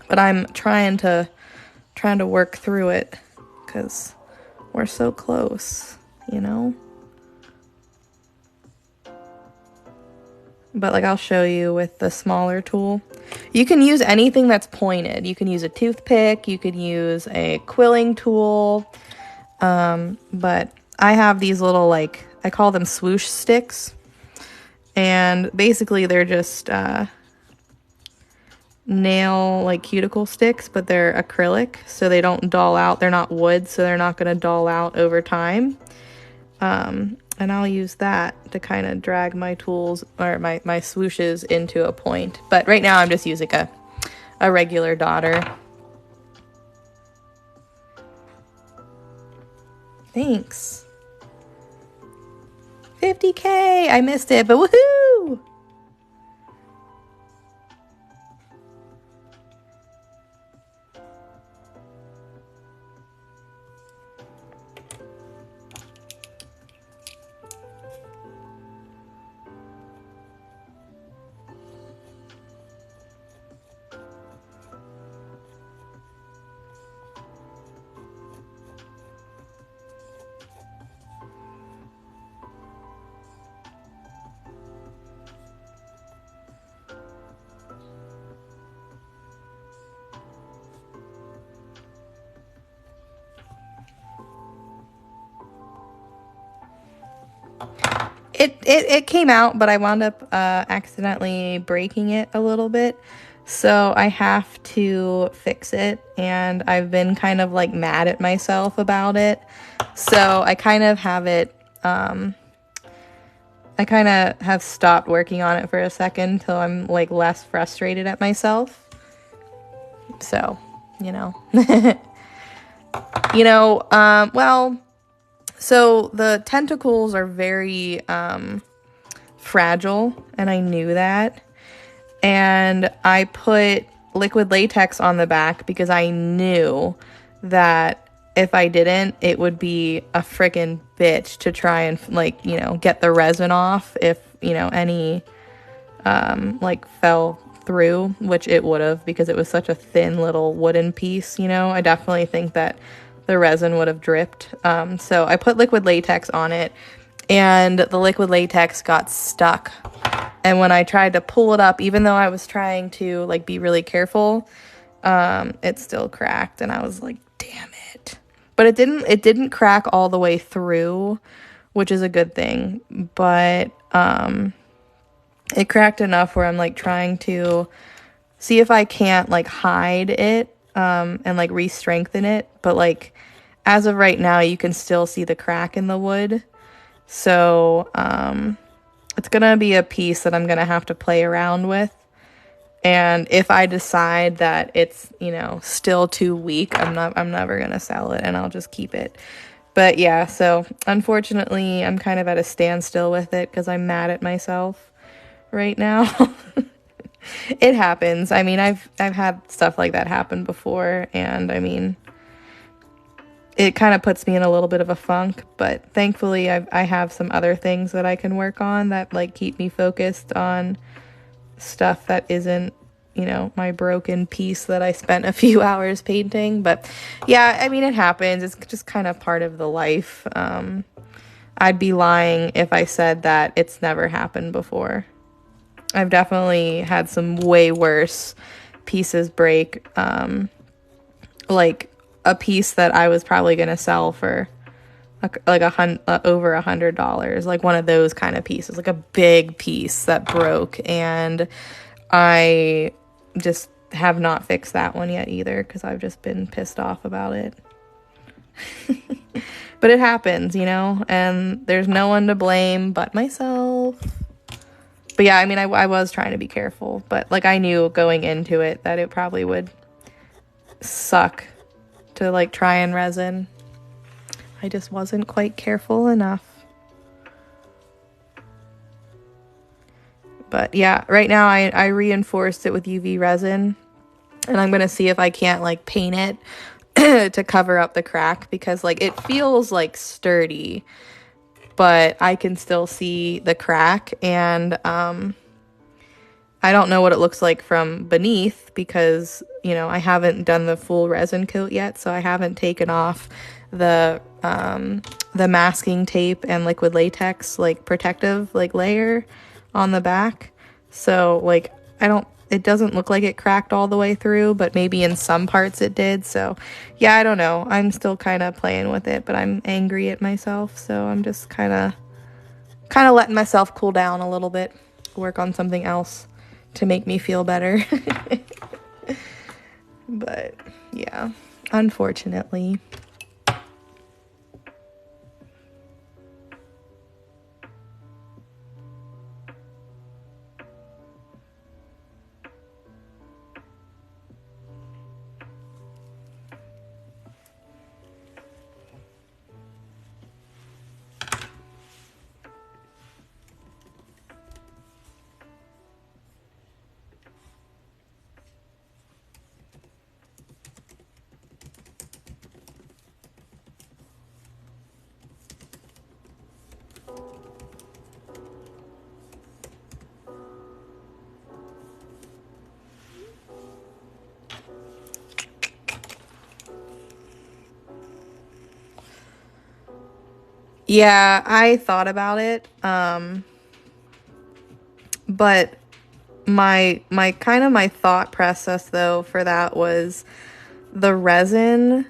[SPEAKER 1] But I'm trying to work through it because we're so close, you know? But like I'll show you with the smaller tool. You can use anything that's pointed. You can use a toothpick, you could use a quilling tool. But I have these little, like, I call them swoosh sticks. And basically they're just nail, like, cuticle sticks, but they're acrylic, so they don't dull out. They're not wood, so they're not going to dull out over time. And I'll use that to kind of drag my tools or my swooshes into a point. But right now I'm just using a regular daughter. Thanks. 50K! I missed it, but woohoo! It came out, but I wound up accidentally breaking it a little bit. So I have to fix it, and I've been kind of like mad at myself about it. So I kind of have it, I kind of have stopped working on it for a second till I'm like less frustrated at myself. So, you know, well, so the tentacles are very fragile, and I knew that. And I put liquid latex on the back because I knew that if I didn't, it would be a freaking bitch to try and, like, you know, get the resin off if you know, any like fell through, which it would have because it was such a thin little wooden piece, you know. I definitely think that the resin would have dripped. So I put liquid latex on it, and the liquid latex got stuck. And when I tried to pull it up, even though I was trying to like be really careful, it still cracked, and I was like, damn it. But it didn't crack all the way through, which is a good thing. But it cracked enough where I'm like trying to see if I can't like hide it and like re-strengthen it. But like as of right now, you can still see the crack in the wood. So it's gonna be a piece that I'm gonna have to play around with. And if I decide that it's, you know, still too weak, I'm never gonna sell it, and I'll just keep it. But yeah, so unfortunately, I'm kind of at a standstill with it because I'm mad at myself right now. It happens. I mean, I've had stuff like that happen before, and I mean, it kind of puts me in a little bit of a funk, but thankfully I have some other things that I can work on that like keep me focused on stuff that isn't, you know, my broken piece that I spent a few hours painting. But yeah, I mean, it happens. It's just kind of part of the life. I'd be lying if I said that it's never happened before. I've definitely had some way worse pieces break, like a piece that I was probably going to sell for like over $100, like one of those kind of pieces, like a big piece that broke, and I just have not fixed that one yet either because I've just been pissed off about it. But it happens, you know, and there's no one to blame but myself. But yeah, I mean, I was trying to be careful, but like I knew going into it that it probably would suck to like try and resin. I just wasn't quite careful enough. But yeah, right now I reinforced it with UV resin, and I'm gonna see if I can't like paint it to cover up the crack, because like it feels like sturdy, but I can still see the crack, and I don't know what it looks like from beneath because, you know, I haven't done the full resin coat yet, so I haven't taken off the masking tape and liquid latex like protective like layer on the back. So like it doesn't look like it cracked all the way through, but maybe in some parts it did. So yeah, I don't know. I'm still kind of playing with it, but I'm angry at myself, so I'm just kind of letting myself cool down a little bit, work on something else to make me feel better. But yeah, unfortunately. Yeah, I thought about it, but my kind of my thought process though for that was the resin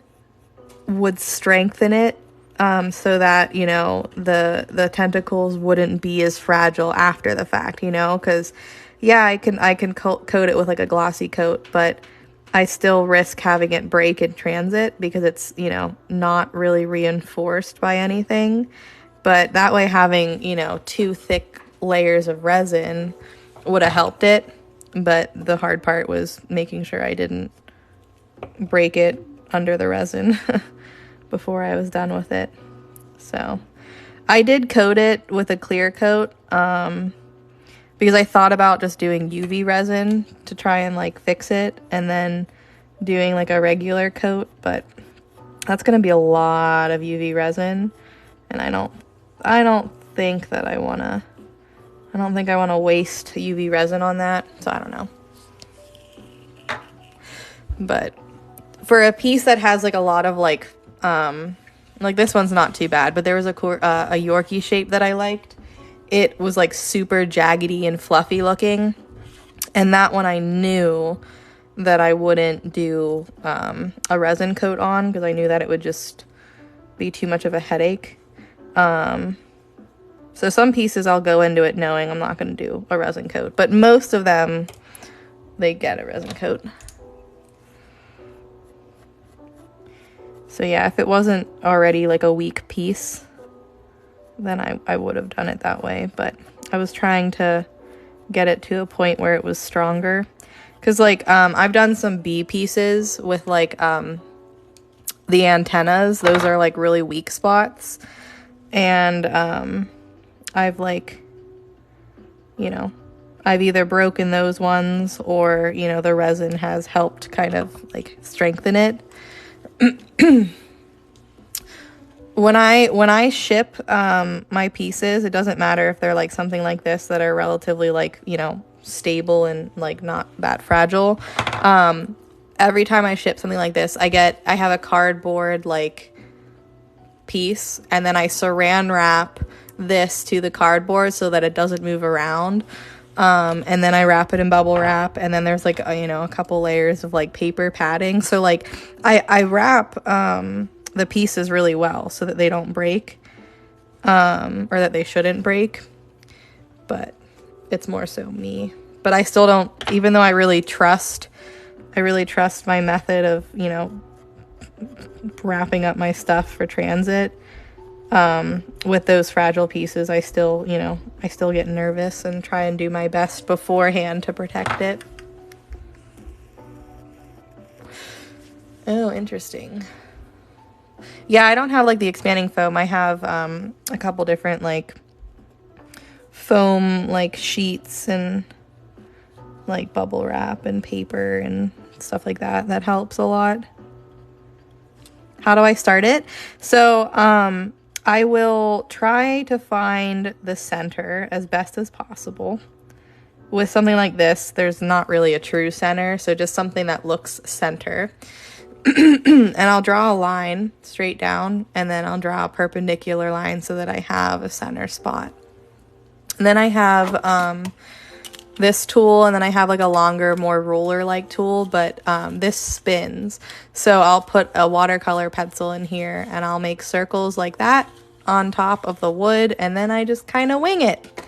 [SPEAKER 1] would strengthen it, so that, you know, the tentacles wouldn't be as fragile after the fact, you know, because yeah, I can coat it with like a glossy coat, but I still risk having it break in transit because it's, you know, not really reinforced by anything. But that way having, you know, 2 thick layers of resin would have helped it. But the hard part was making sure I didn't break it under the resin before I was done with it. So I did coat it with a clear coat, because I thought about just doing UV resin to try and like fix it and then doing like a regular coat, but that's going to be a lot of UV resin, and I don't think that I want to I don't think I want to waste UV resin on that, so I don't know. But for a piece that has like a lot of like this one's not too bad, but there was a Yorkie shape that I liked. It was like super jaggedy and fluffy looking, and that one I knew that I wouldn't do a resin coat on because I knew that it would just be too much of a headache. So some pieces I'll go into it knowing I'm not going to do a resin coat, but most of them, they get a resin coat. So yeah, if it wasn't already like a weak piece, then I would have done it that way, but I was trying to get it to a point where it was stronger. Because like I've done some B pieces with like the antennas. Those are like really weak spots, and I've like, you know, I've either broken those ones or, you know, the resin has helped kind of like strengthen it. When I ship my pieces, it doesn't matter if they're like something like this that are relatively like, you know, stable and like not that fragile. Every time I ship something like this, I have a cardboard like piece, and then I saran wrap this to the cardboard so that it doesn't move around. And then I wrap it in bubble wrap, and then there's like a couple layers of like paper padding. So like I wrap the pieces really well so that they don't break, or that they shouldn't break. But it's more so me. But I still don't, even though I really trust my method of, you know, wrapping up my stuff for transit. With those fragile pieces, I still get nervous and try and do my best beforehand to protect it. Oh, interesting. Yeah, I don't have like the expanding foam. I have a couple different like foam like sheets and like bubble wrap and paper and stuff like that. That helps a lot. How do I start it? So, I will try to find the center as best as possible. With something like this, there's not really a true center, so just something that looks center. And I'll draw a line straight down, and then I'll draw a perpendicular line so that I have a center spot. And then I have this tool, and then I have like a longer, more ruler-like tool, but this spins. So I'll put a watercolor pencil in here, and I'll make circles like that on top of the wood, and then I just kind of wing it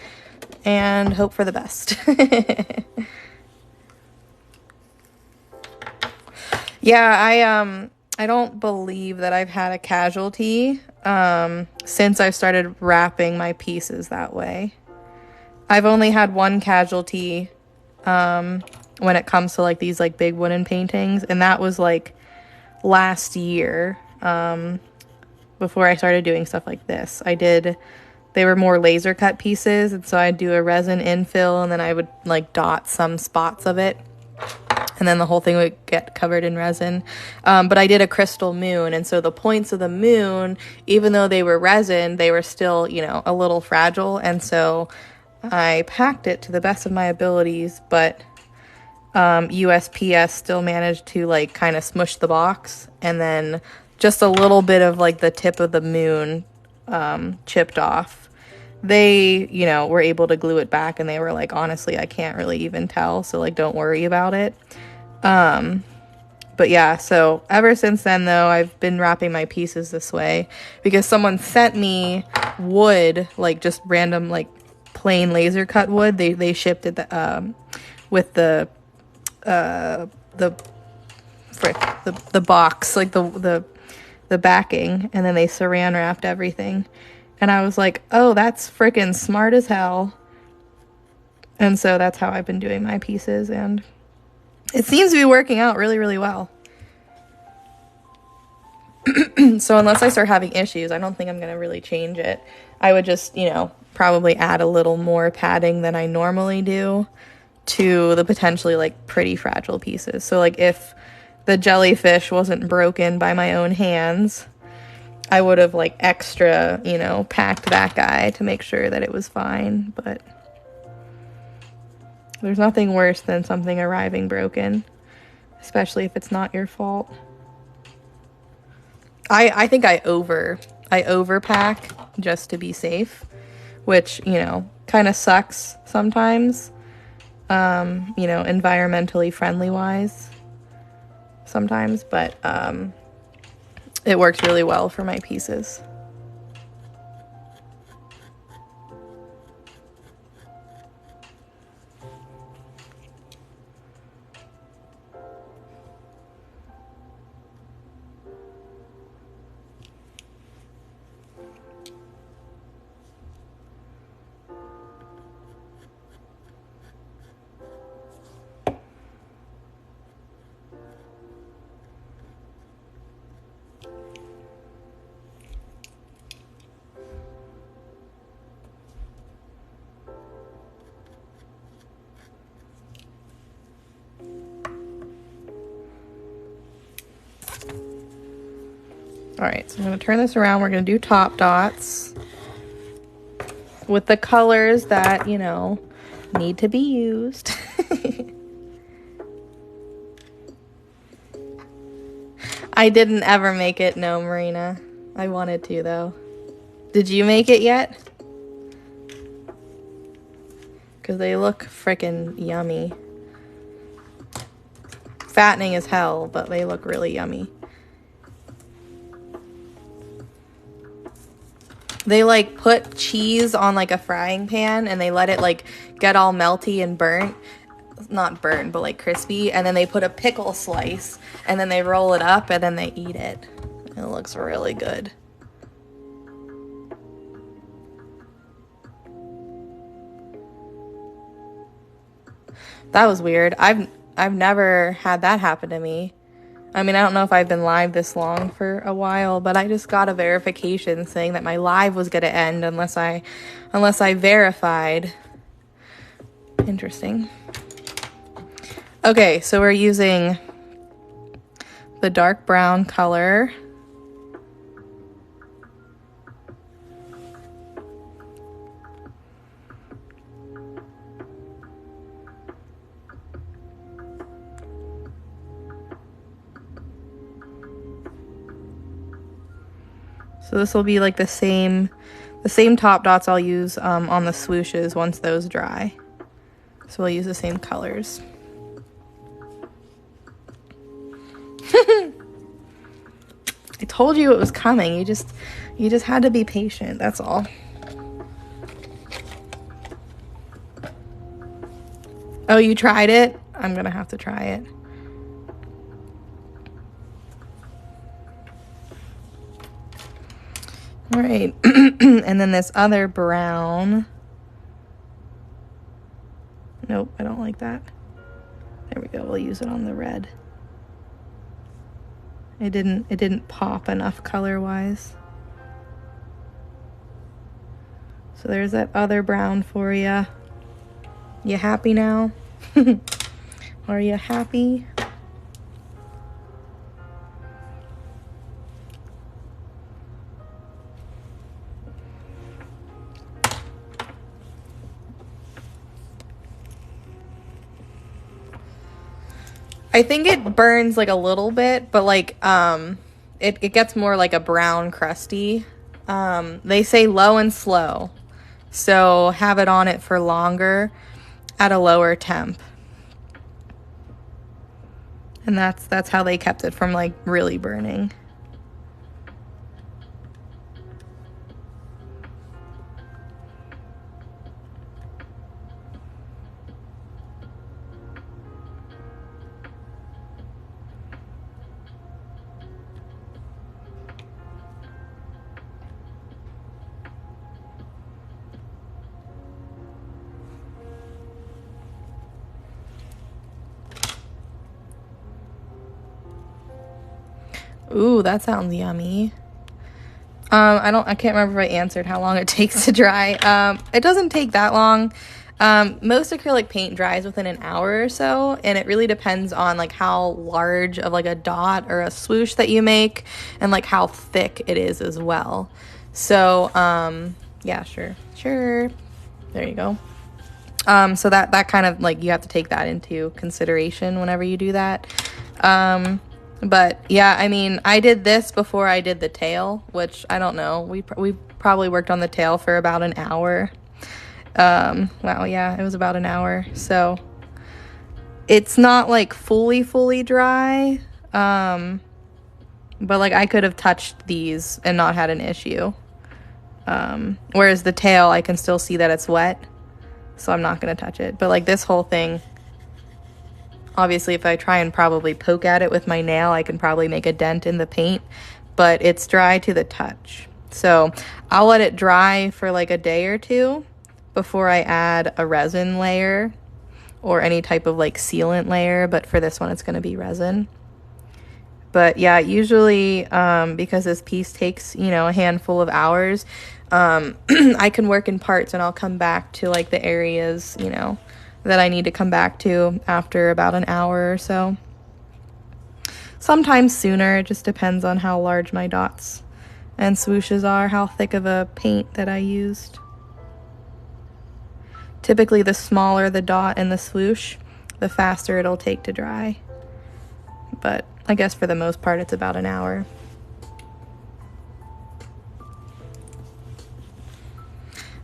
[SPEAKER 1] and hope for the best. Yeah, I don't believe that I've had a casualty since I started wrapping my pieces that way. I've only had one casualty when it comes to like these like big wooden paintings, and that was like last year, before I started doing stuff like this. They were more laser cut pieces, and so I'd do a resin infill, and then I would like dot some spots of it, and then the whole thing would get covered in resin. But I did a crystal moon, and so the points of the moon, even though they were resin, they were still, you know, a little fragile, and so I packed it to the best of my abilities, but USPS still managed to like kind of smush the box, and then just a little bit of like the tip of the moon chipped off. They, you know, were able to glue it back, and they were like, honestly, I can't really even tell, so like don't worry about it. But yeah, so ever since then though, I've been wrapping my pieces this way because someone sent me wood, like just random like plain laser cut wood. They shipped it with the box, like the backing, and then they saran wrapped everything. And I was like, oh, that's freaking smart as hell. And so that's how I've been doing my pieces, and it seems to be working out really, really well. So unless I start having issues, I don't think I'm going to really change it. I would just, you know, probably add a little more padding than I normally do to the potentially like pretty fragile pieces. So like if the jellyfish wasn't broken by my own hands, I would have like extra, you know, packed that guy to make sure that it was fine. But There's nothing worse than something arriving broken, especially if it's not your fault. I think I overpack just to be safe, which, you know, kind of sucks sometimes, you know, environmentally friendly wise sometimes, but it works really well for my pieces. All right, so I'm going to turn this around. We're going to do top dots with the colors that, you know, need to be used. I didn't ever make it, no, Marina. I wanted to, though. Did you make it yet? Because they look frickin' yummy. Fattening as hell, but they look really yummy. They like put cheese on like a frying pan and they let it like get all melty and burnt. Not burnt, but like crispy. And then they put a pickle slice and then they roll it up and then they eat it. It looks really good. That was weird. I've never had that happen to me. I mean, I don't know if I've been live this long for a while, but I just got a verification saying that my live was going to end unless I verified. Interesting. Okay, so we're using the dark brown color. So this will be like the same top dots I'll use on the swooshes once those dry. So we'll use the same colors. I told you it was coming. You just had to be patient. That's all. Oh, you tried it? I'm gonna have to try it. All right, and then this other brown. Nope, I don't like that. There we go, we'll use it on the red. It didn't pop enough color-wise. So there's that other brown for you. You happy now? Are you happy? I think it burns like a little bit, but like it gets more like a brown crusty. They say low and slow, so have it on it for longer at a lower temp. And that's how they kept it from like really burning. Ooh, that sounds yummy. I can't remember if I answered how long it takes to dry. It doesn't take that long. Most acrylic paint dries within an hour or so, and it really depends on like how large of like a dot or a swoosh that you make and like how thick it is as well. So, yeah, sure. There you go. So that kind of like, you have to take that into consideration whenever you do that. But yeah, I mean, I did this before I did the tail, which I don't know. We probably worked on the tail for about an hour. Well, yeah, it was about an hour. So it's not like fully dry. But like I could have touched these and not had an issue. Whereas the tail, I can still see that it's wet. So I'm not going to touch it. But like this whole thing, obviously, if I try and probably poke at it with my nail, I can probably make a dent in the paint, but it's dry to the touch. So I'll let it dry for like a day or two before I add a resin layer or any type of like sealant layer, but for this one, it's going to be resin. But yeah, usually, because this piece takes, you know, a handful of hours, I can work in parts and I'll come back to like the areas, you know, that I need to come back to after about an hour or so. Sometimes sooner, it just depends on how large my dots and swooshes are, how thick of a paint that I used. Typically, the smaller the dot and the swoosh, the faster it'll take to dry. But I guess for the most part, it's about an hour.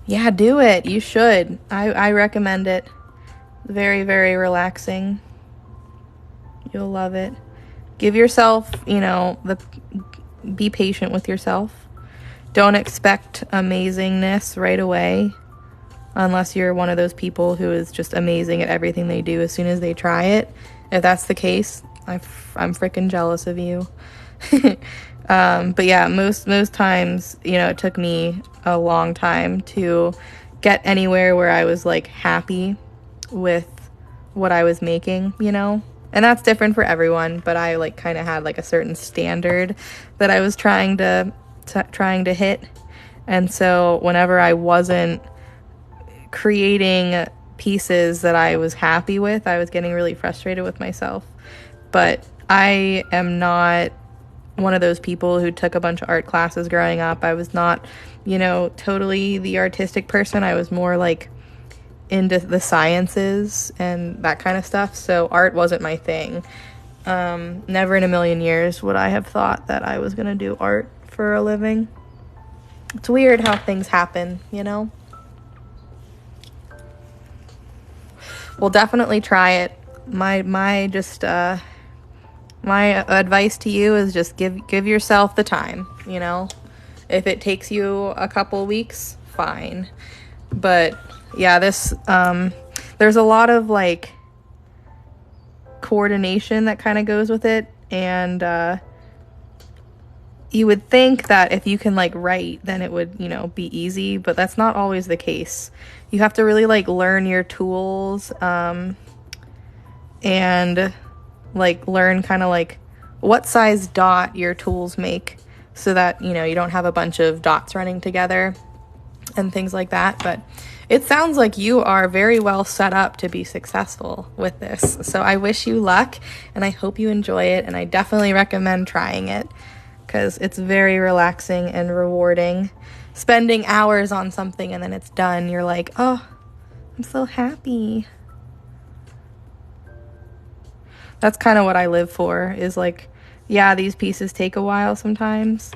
[SPEAKER 1] Yeah, do it. You should. I recommend it. Very, very relaxing. You'll love it. Give yourself, you know, be patient with yourself. Don't expect amazingness right away, unless you're one of those people who is just amazing at everything they do as soon as they try it. If that's the case, I'm freaking jealous of you. But yeah, most times, you know, it took me a long time to get anywhere where I was like happy with what I was making, you know, and that's different for everyone, but I like kind of had like a certain standard that I was trying to hit. And so whenever I wasn't creating pieces that I was happy with, I was getting really frustrated with myself. But I am not one of those people who took a bunch of art classes growing up. I was not, you know, totally the artistic person. I was more like into the sciences and that kind of stuff. So art wasn't my thing. Never in a million years would I have thought that I was going to do art for a living. It's weird how things happen, you know? Well, definitely try it. My advice to you is just give yourself the time, you know? If it takes you a couple weeks, fine. But yeah, this there's a lot of like coordination that kind of goes with it, and you would think that if you can like write, then it would, you know, be easy, but that's not always the case. You have to really like learn your tools, and like learn kind of like what size dot your tools make, so that, you know, you don't have a bunch of dots running together and things like that. But it sounds like you are very well set up to be successful with this. So I wish you luck, and I hope you enjoy it, and I definitely recommend trying it because it's very relaxing and rewarding. Spending hours on something and then it's done, you're like, oh, I'm so happy. That's kind of what I live for, is like, yeah, these pieces take a while sometimes,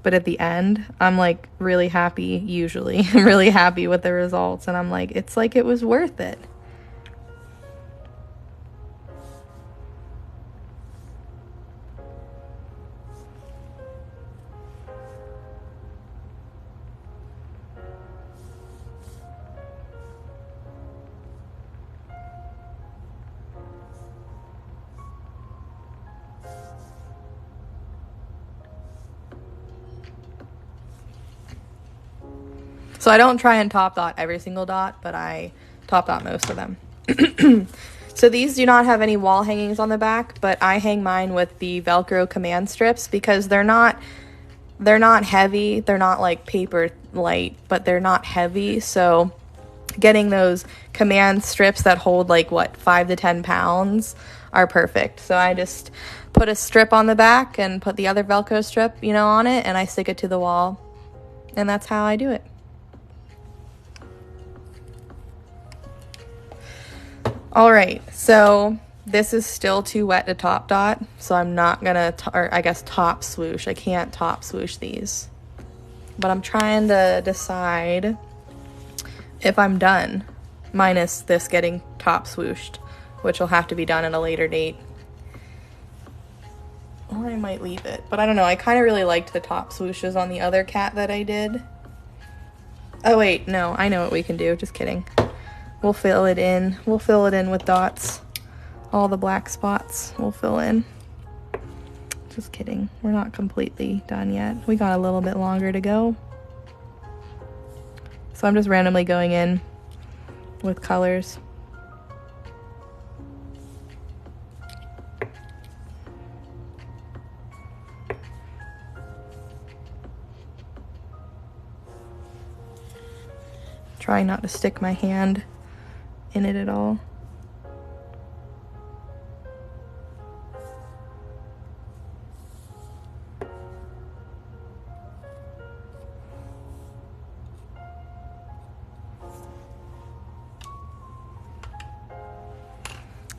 [SPEAKER 1] but at the end, I'm like really happy, usually. I'm really happy with the results, and I'm like, it's like it was worth it. So I don't try and top dot every single dot, but I top dot most of them. So these do not have any wall hangings on the back, but I hang mine with the Velcro command strips because they're not heavy. They're not like paper light, but they're not heavy. So getting those command strips that hold like 5 to 10 pounds are perfect. So I just put a strip on the back and put the other Velcro strip, you know, on it, and I stick it to the wall. And that's how I do it. All right, so this is still too wet to top dot, so I'm not gonna, or I guess top swoosh. I can't top swoosh these, but I'm trying to decide if I'm done, minus this getting top swooshed, which will have to be done at a later date. Or I might leave it, but I don't know. I kind of really liked the top swooshes on the other cat that I did. Oh wait, no, I know what we can do. Just kidding. We'll fill it in. We'll fill it in with dots. All the black spots we'll fill in. Just kidding. We're not completely done yet. We got a little bit longer to go. So I'm just randomly going in with colors. Try not to stick my hand in it at all.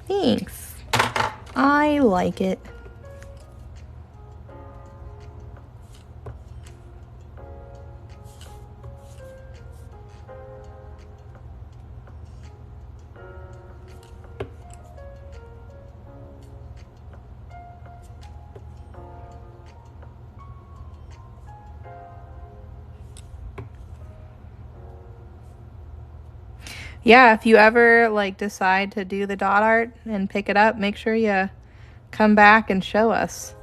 [SPEAKER 1] Thanks. I like it. Yeah, if you ever like decide to do the dot art and pick it up, make sure you come back and show us.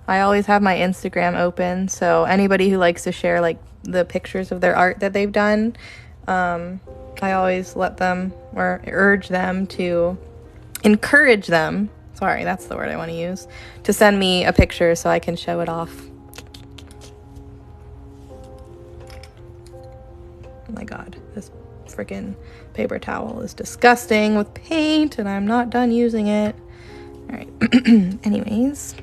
[SPEAKER 1] I always have my Instagram open, so anybody who likes to share like the pictures of their art that they've done, I always let them, or urge them to, encourage them, sorry, that's the word I want to use, to send me a picture so I can show it off. Oh my god, this freaking paper towel is disgusting with paint and I'm not done using it. All right. Anyways.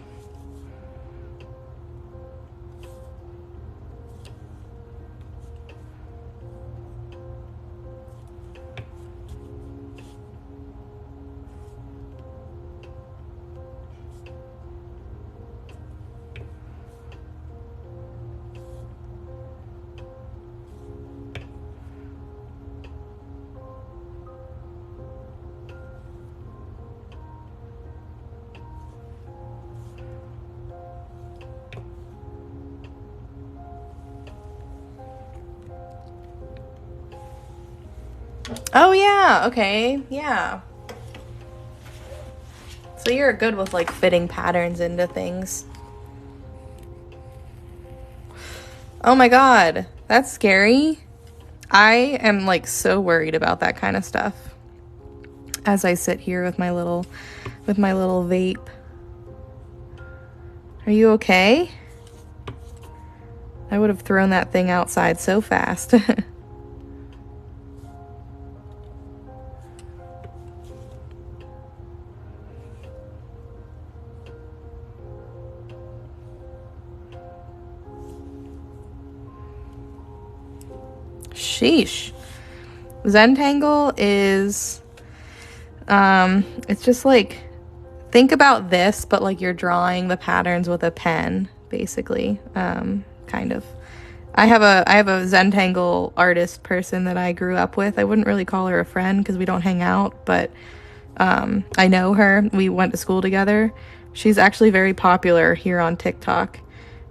[SPEAKER 1] Oh yeah, okay, yeah. So you're good with like fitting patterns into things. Oh my god, that's scary. I am like so worried about that kind of stuff as I sit here with my little vape. Are you okay? I would have thrown that thing outside so fast. Sheesh. Zentangle is, it's just like, think about this, but like you're drawing the patterns with a pen, basically, kind of. I have a Zentangle artist person that I grew up with. I wouldn't really call her a friend because we don't hang out, but I know her. We went to school together. She's actually very popular here on TikTok.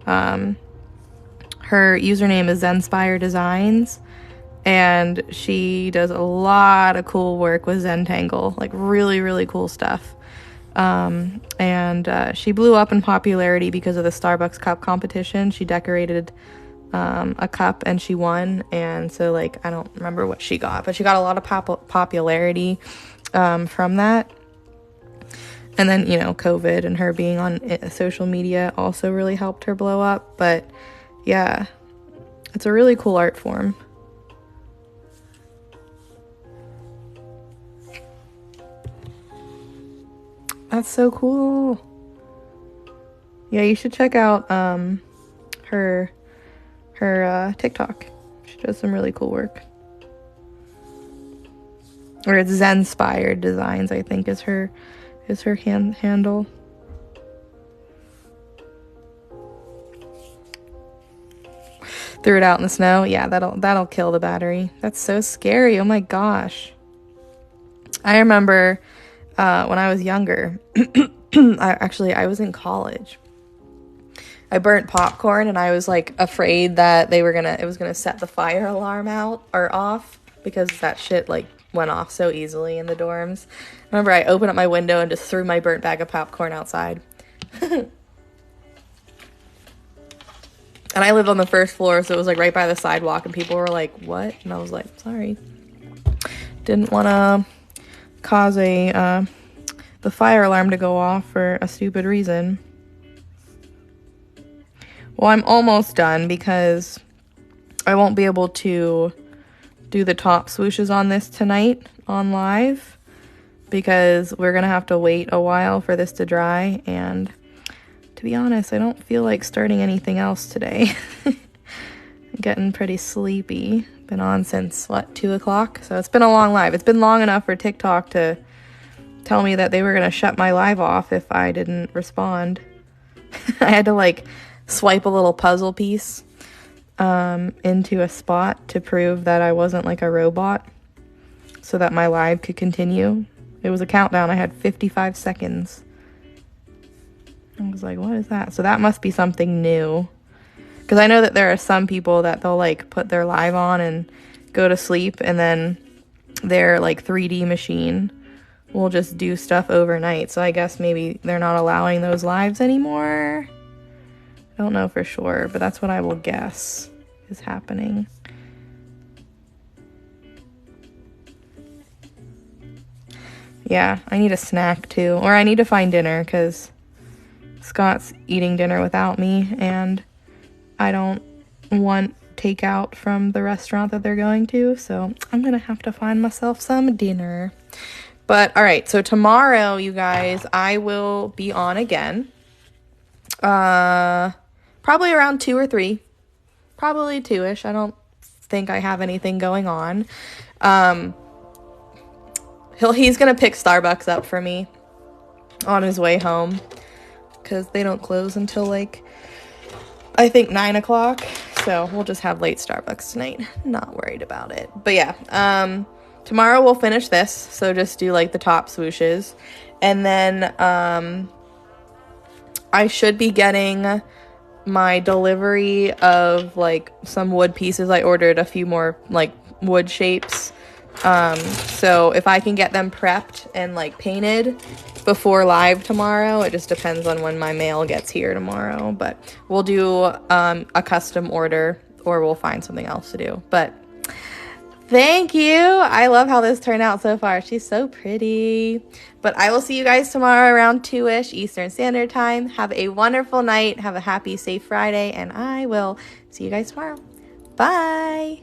[SPEAKER 1] Her username is Zenspire Designs. And she does a lot of cool work with Zentangle, like really, really cool stuff. And she blew up in popularity because of the Starbucks cup competition. She decorated a cup and she won. And so, like, I don't remember what she got, but she got a lot of popularity from that. And then, you know, COVID and her being on social media also really helped her blow up. But yeah, it's a really cool art form. That's so cool. Yeah, you should check out her TikTok. She does some really cool work. Or it's Zenspired Designs, I think is her handle. Threw it out in the snow. Yeah, that'll kill the battery. That's so scary. Oh my gosh. I remember when I was younger, I was in college. I burnt popcorn and I was like afraid that it was gonna set the fire alarm out or off because that shit like went off so easily in the dorms. Remember, I opened up my window and just threw my burnt bag of popcorn outside. And I lived on the first floor, so it was like right by the sidewalk, and people were like, "What?" And I was like, "Sorry, didn't want to cause the fire alarm to go off for a stupid reason." Well, I'm almost done because I won't be able to do the top swooshes on this tonight on live because we're gonna have to wait a while for this to dry, and to be honest, I don't feel like starting anything else today. I'm getting pretty sleepy. Been on since, 2 o'clock? So it's been a long live. It's been long enough for TikTok to tell me that they were going to shut my live off if I didn't respond. I had to, like, swipe a little puzzle piece into a spot to prove that I wasn't, like, a robot so that my live could continue. It was a countdown. I had 55 seconds. I was like, what is that? So that must be something new. Because I know that there are some people that they'll, like, put their live on and go to sleep, and then their, like, 3D machine will just do stuff overnight. So I guess maybe they're not allowing those lives anymore. I don't know for sure, but that's what I will guess is happening. Yeah, I need a snack, too. Or I need to find dinner, because Scott's eating dinner without me, and I don't want takeout from the restaurant that they're going to, so I'm gonna have to find myself some dinner. But all right, so tomorrow, you guys, I will be on again. Probably around 2 or 3. Probably 2-ish. I don't think I have anything going on. He's gonna pick Starbucks up for me on his way home, because they don't close until, like, I think 9 o'clock. So we'll just have late Starbucks tonight. Not worried about it. But yeah, tomorrow we'll finish this. So just do, like, the top swooshes. And then I should be getting my delivery of, like, some wood pieces. I ordered a few more, like, wood shapes. So if I can get them prepped and, like, painted before live tomorrow, it just depends on when my mail gets here tomorrow, but we'll do a custom order, or we'll find something else to do. But thank you. I love how this turned out so far. She's so pretty. But I will see you guys tomorrow around 2-ish Eastern Standard Time. Have a wonderful night. Have a happy, safe Friday, and I will see you guys tomorrow. Bye.